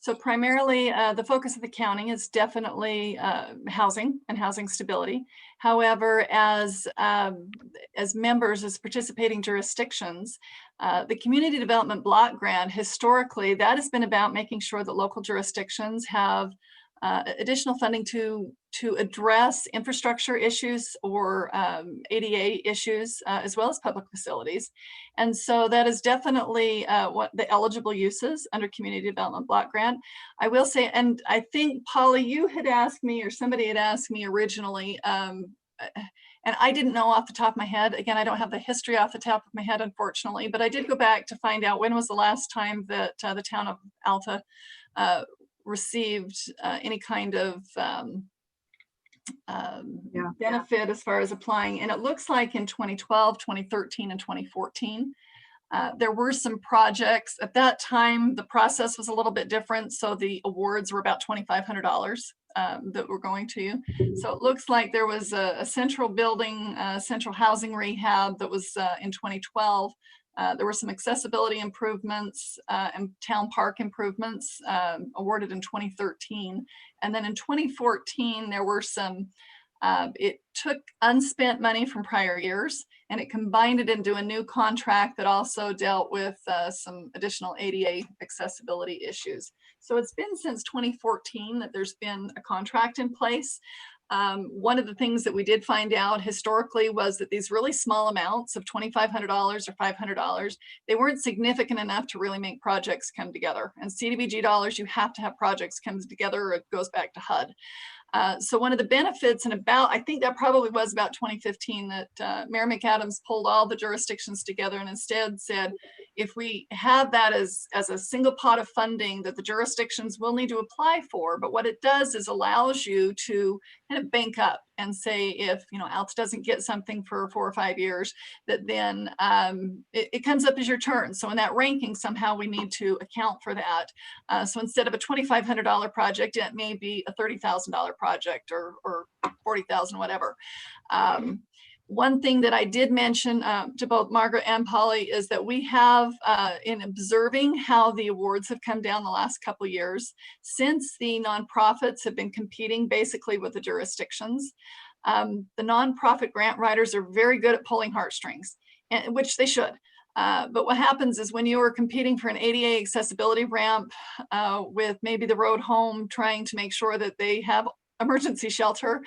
So primarily the focus of the county is definitely housing and housing stability. However, as members, as participating jurisdictions, the Community Development Block Grant, historically, that has been about making sure that local jurisdictions have additional funding to address infrastructure issues or ADA issues, as well as public facilities. And so that is definitely what the eligible uses under Community Development Block Grant. I will say, and I think, Polly, you had asked me, or somebody had asked me originally, and I didn't know off the top of my head. Again, I don't have the history off the top of my head, unfortunately, but I did go back to find out when was the last time that the town of Alta received any kind of benefit as far as applying. And it looks like in 2012, 2013, and 2014, there were some projects. At that time, the process was a little bit different. So the awards were about $2,500 that were going to you. So it looks like there was a central building, central housing rehab that was in 2012. There were some accessibility improvements and town park improvements awarded in 2013. And then in 2014, there were some, it took unspent money from prior years and it combined it into a new contract that also dealt with some additional ADA accessibility issues. So it's been since 2014 that there's been a contract in place. One of the things that we did find out historically was that these really small amounts of $2,500 or $500, they weren't significant enough to really make projects come together. And CDBG dollars, you have to have projects come together, or it goes back to HUD. So one of the benefits, and I think that probably was about 2015, that Mayor McAdams pulled all the jurisdictions together and instead said, if we have that as a single pot of funding that the jurisdictions will need to apply for, but what it does is allows you to kind of bank up and say, if Alta doesn't get something for 4 or 5 years, that then it comes up as your turn. So in that ranking, somehow we need to account for that. So instead of a $2,500 project, it may be a $30,000 project or $40,000, whatever. One thing that I did mention to both Margaret and Polly is that we have, in observing how the awards have come down the last couple of years, since the nonprofits have been competing basically with the jurisdictions, the nonprofit grant writers are very good at pulling heartstrings, which they should. But what happens is when you are competing for an ADA accessibility ramp with maybe the road home, trying to make sure that they have emergency shelter,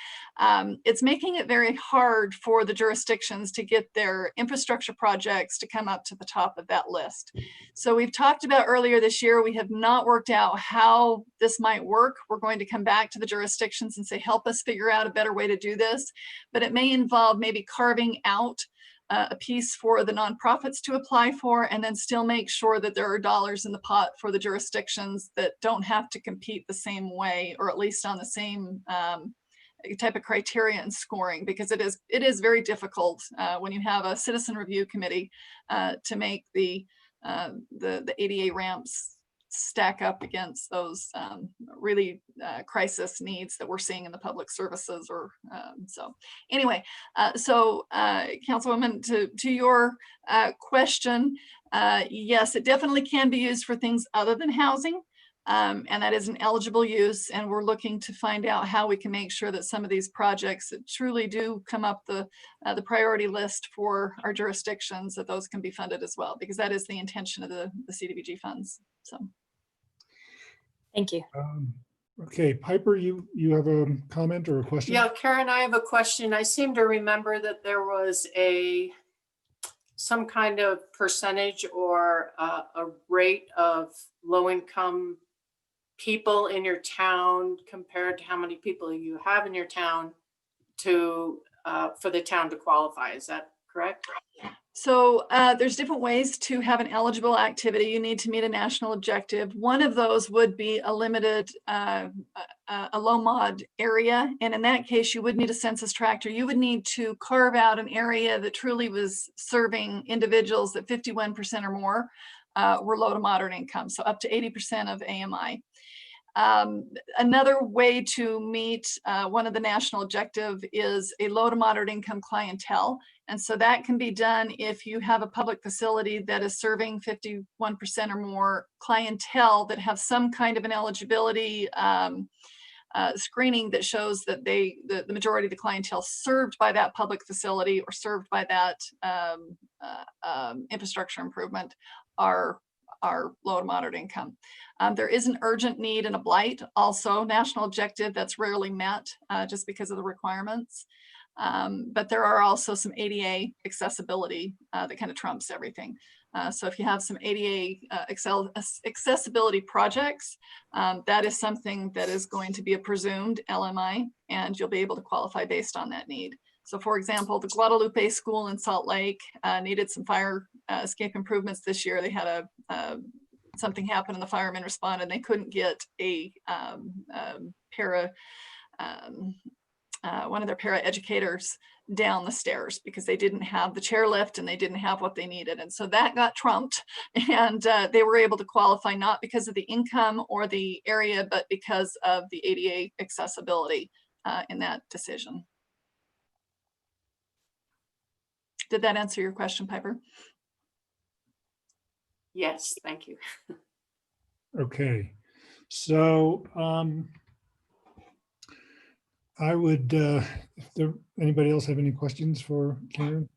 it's making it very hard for the jurisdictions to get their infrastructure projects to come up to the top of that list. So we've talked about earlier this year, we have not worked out how this might work. We're going to come back to the jurisdictions and say, help us figure out a better way to do this. But it may involve maybe carving out a piece for the nonprofits to apply for, and then still make sure that there are dollars in the pot for the jurisdictions that don't have to compete the same way, or at least on the same type of criteria and scoring, because it is very difficult when you have a citizen review committee to make the ADA ramps stack up against those really crisis needs that we're seeing in the public services. Or so anyway, Councilwoman, to your question, yes, it definitely can be used for things other than housing. And that is an eligible use, and we're looking to find out how we can make sure that some of these projects that truly do come up the priority list for our jurisdictions, that those can be funded as well, because that is the intention of the CDBG funds. So, thank you. Okay, Piper, you have a comment or a question? Yeah, Karen, I have a question. I seem to remember that there was some kind of percentage or a rate of low-income people in your town compared to how many people you have in your town to for the town to qualify. Is that correct? So there's different ways to have an eligible activity. You need to meet a national objective. One of those would be a limited, a low mod area. And in that case, you would need a census tract. You would need to carve out an area that truly was serving individuals that 51% or more were low to moderate income. So up to 80% of AMI. Another way to meet one of the national objective is a low to moderate income clientele. And so that can be done if you have a public facility that is serving 51% or more clientele that have some kind of an eligibility screening that shows that the majority of the clientele served by that public facility or served by that infrastructure improvement are low to moderate income. There is an urgent need and a blight, also national objective that's rarely met just because of the requirements. But there are also some ADA accessibility that kind of trumps everything. So if you have some ADA accessibility projects, that is something that is going to be a presumed LMI, and you'll be able to qualify based on that need. So for example, the Guadalupe School in Salt Lake needed some fire escape improvements this year. They had something happen and the firemen responded, and they couldn't get one of their para educators down the stairs because they didn't have the chairlift and they didn't have what they needed. And so that got trumped, and they were able to qualify not because of the income or the area, but because of the ADA accessibility in that decision. Did that answer your question, Piper? Yes, thank you. Okay, so I would, anybody else have any questions for Karen?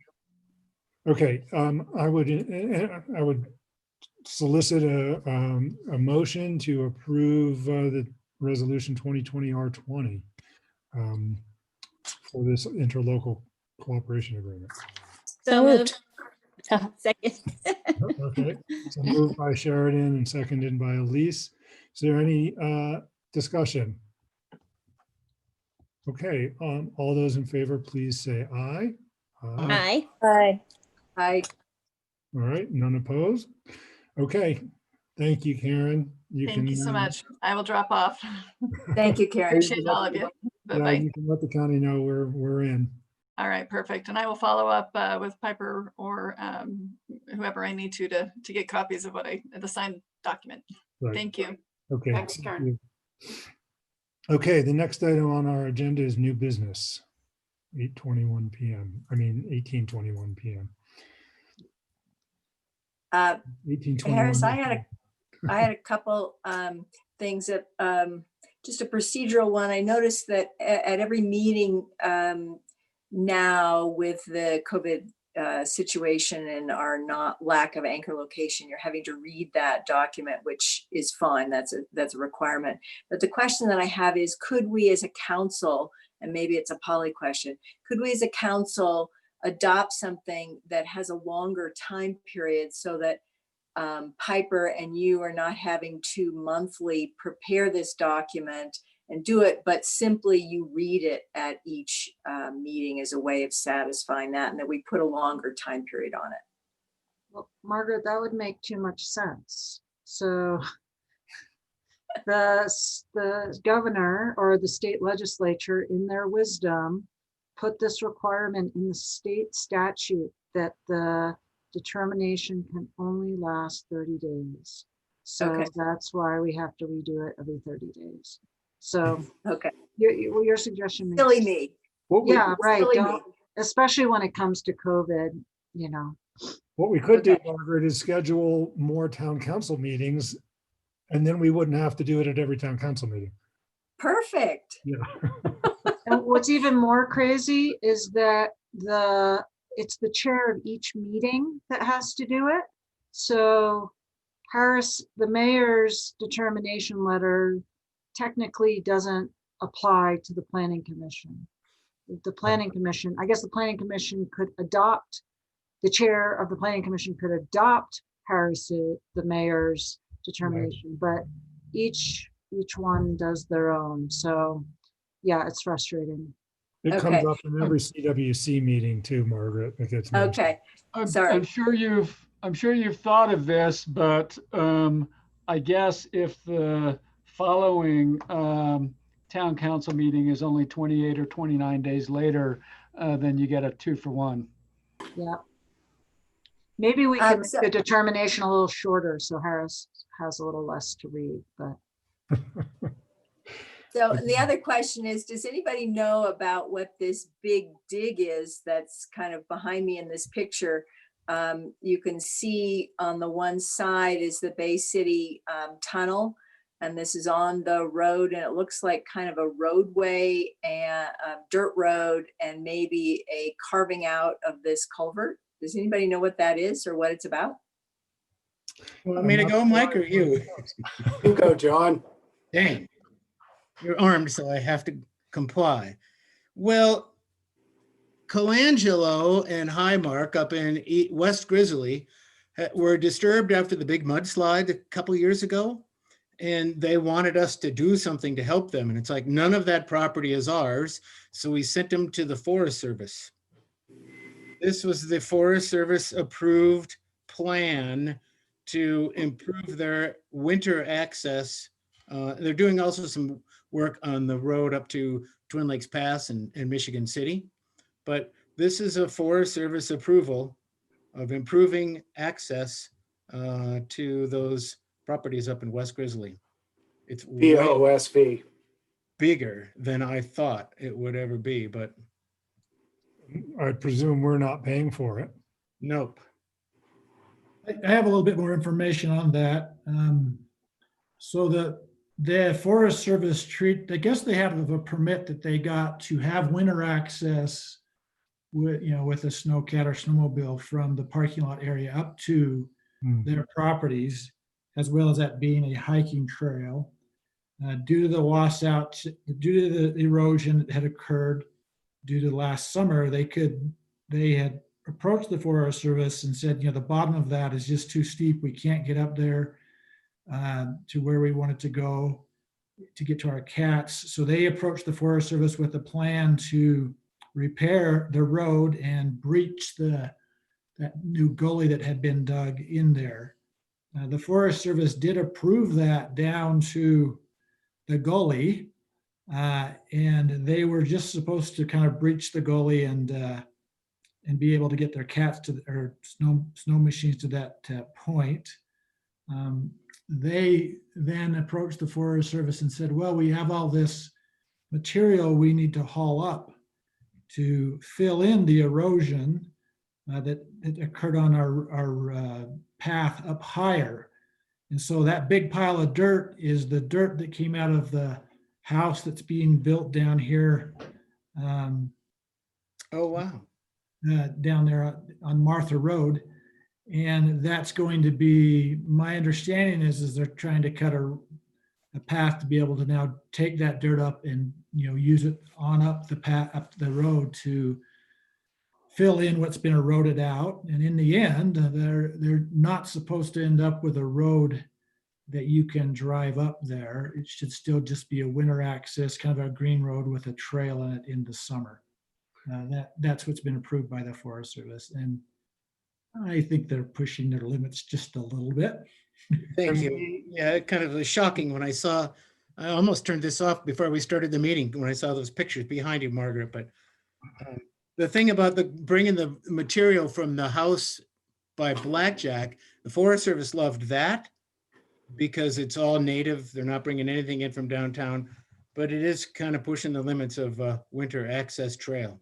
Okay, I would solicit a motion to approve the resolution 2020 R20 for this interlocal cooperation agreement. So moved. Second. Okay, so moved by Sheridan and seconded by Elise. Is there any discussion? Okay, all those in favor, please say aye. Aye. Aye. Aye. All right, none opposed. Okay, thank you, Karen. Thank you so much. I will drop off. Thank you, Karen. Appreciate all of you. Bye-bye. Yeah, you can let the county know we're in. All right, perfect. And I will follow up with Piper or whoever I need to get copies of the signed document. Right. Thank you. Okay. Thanks, Karen. Okay, the next item on our agenda is new business, 8:21 p.m. I mean, 18:21 p.m. 18:21. Harris, I had a couple things that just a procedural one. I noticed that at every meeting now with the COVID situation and our lack of anchor location, you're having to read that document, which is fine. That's a requirement. But the question that I have is, could we as a council, and maybe it's a poly question, could we as a council adopt something that has a longer time period so that Piper and you are not having to monthly prepare this document and do it, but simply you read it at each meeting as a way of satisfying that, and that we put a longer time period on it. Well, Margaret, that would make too much sense. So the governor or the state legislature, in their wisdom, put this requirement in the state statute that the determination can only last 30 days. So Okay. that's why we have to redo it every 30 days. So Okay. your suggestion makes Silly me. yeah, right. Silly Don't, me. especially when it comes to COVID, you know. What we could do, Okay. Margaret, is schedule more town council meetings, and then we wouldn't have to do it at every town council meeting. Perfect. Yeah. And what's even more crazy is that it's the chair of each meeting that has to do it. So Harris, the mayor's determination letter technically doesn't apply to the planning commission. The planning commission, I guess the planning commission could adopt, the chair of the planning commission could adopt Harris, the mayor's determination, but each one does their own. So yeah, it's frustrating. It Okay. comes up in every CWC meeting too, Margaret. It gets mentioned. Okay. Sorry. I'm sure you've thought of this, but I guess if the following town council meeting is only 28 or 29 days later, then you get a 2-for-1. Yeah. Maybe we can So- make the determination a little shorter so Harris has a little less to read, but. So the other question is, does anybody know about what this big dig is that's kind of behind me in this picture? You can see on the one side is the Bay City tunnel, and this is on the road, and it looks like kind of a roadway and a dirt road and maybe a carving out of this culvert. Does anybody know what that is or what it's about? Want me to go, Mike, or you? You go, John. Dang. You're armed, so I have to comply. Well, Colangelo and Highmark up in West Grizzly were disturbed after the big mudslide a couple years ago, and they wanted us to do something to help them. And it's like, none of that property is ours. So we sent them to the Forest Service. This was the Forest Service approved plan to improve their winter access. They're doing also some work on the road up to Twin Lakes Pass in Michigan City. But this is a Forest Service approval of improving access to those properties up in West Grizzly. It's way VOSV. bigger than I thought it would ever be, but I presume we're not paying for it. nope. I have a little bit more information on that. So the Forest Service I guess they have a permit that they got to have winter access with a snowcat or snowmobile from the parking lot area up to their properties, as well as that being a hiking trail. Due to the washout, due to the erosion that had occurred due to last summer, they had approached the Forest Service and said, the bottom of that is just too steep. We can't get up there to where we wanted to go to get to our cats. So they approached the Forest Service with a plan to repair the road and breach that new gully that had been dug in there. The Forest Service did approve that down to the gully, and they were just supposed to kind of breach the gully and be able to get their cats or snow machines to that point. They then approached the Forest Service and said, well, we have all this material we need to haul up to fill in the erosion that occurred on our path up higher. And so that big pile of dirt is the dirt that came out of the house that's being built down here. Oh, wow. Down there on Martha Road. And that's going to be, my understanding is they're trying to cut a path to be able to now take that dirt up and use it on up the path, up the road to fill in what's been eroded out. And in the end, they're not supposed to end up with a road that you can drive up there. It should still just be a winter access, kind of a green road with a trail in it in the summer. That's what's been approved by the Forest Service. And I think they're pushing their limits just a little bit. Thank you. Yeah, it kind of was shocking when I almost turned this off before we started the meeting when I saw those pictures behind you, Margaret. But the thing about bringing the material from the house by Blackjack, the Forest Service loved that because it's all native. They're not bringing anything in from downtown, but it is kind of pushing the limits of winter access trail.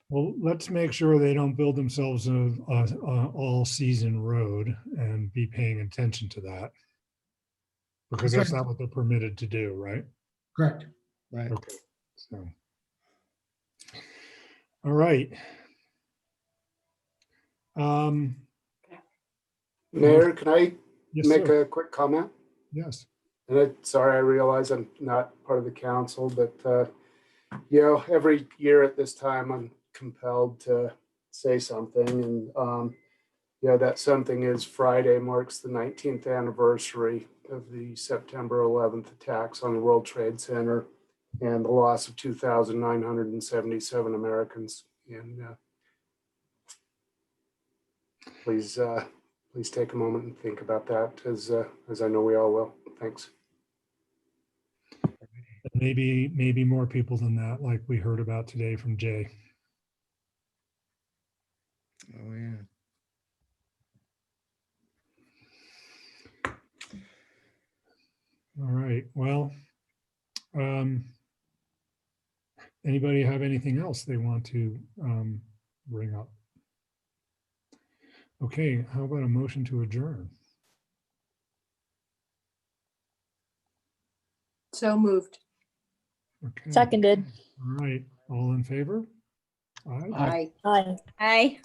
Well, let's make sure they don't build themselves an all-season road and be paying attention to that. Because that's not what they're permitted to do, right? Correct. Right. Okay. So, all right. Mayor, can I Yes, make sir. a quick comment? Yes. And sorry, I realize I'm not part of the council, but you know, every year at this time, I'm compelled to say something, and you know, that something is Friday marks the 19th anniversary of the September 11th attacks on the World Trade Center and the loss of 2,977 Americans. And please take a moment and think about that, as I know we all will. Thanks. Maybe more people than that, like we heard about today from Jay. Oh, yeah. All right. Well, anybody have anything else they want to bring up? Okay, how about a motion to adjourn? So moved. Okay. Seconded. All right, all in favor? Aye. Aye. Aye.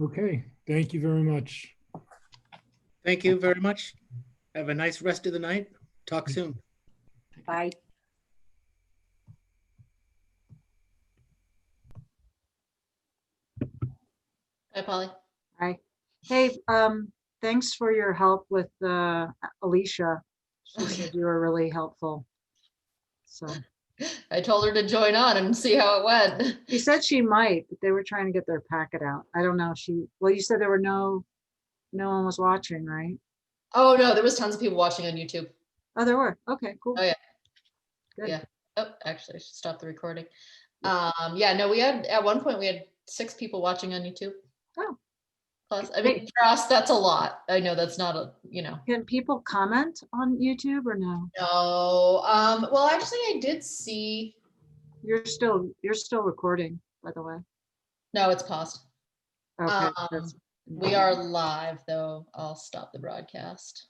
Okay, thank you very much. Thank you very much. Have a nice rest of the night. Talk soon. Bye. Hi, Polly. Hi. Hey, thanks for your help with Alicia. She said you were really helpful. So I told her to join on and see how it went. she said she might, but they were trying to get their packet out. I don't know. Well, you said there were no one was watching, right? Oh, no, there was tons of people watching on YouTube. Oh, there were. Okay, cool. Oh, yeah. Good. Yeah. Oh, actually, I should stop the recording. Yeah, no, at one point we had 6 people watching on YouTube. Oh. Plus, I mean, for us, that's a lot. I know that's not a, Can people comment on YouTube or no? No. Well, actually, I did see. You're still recording, by the way. No, it's paused. Okay. We are live, though. I'll stop the broadcast.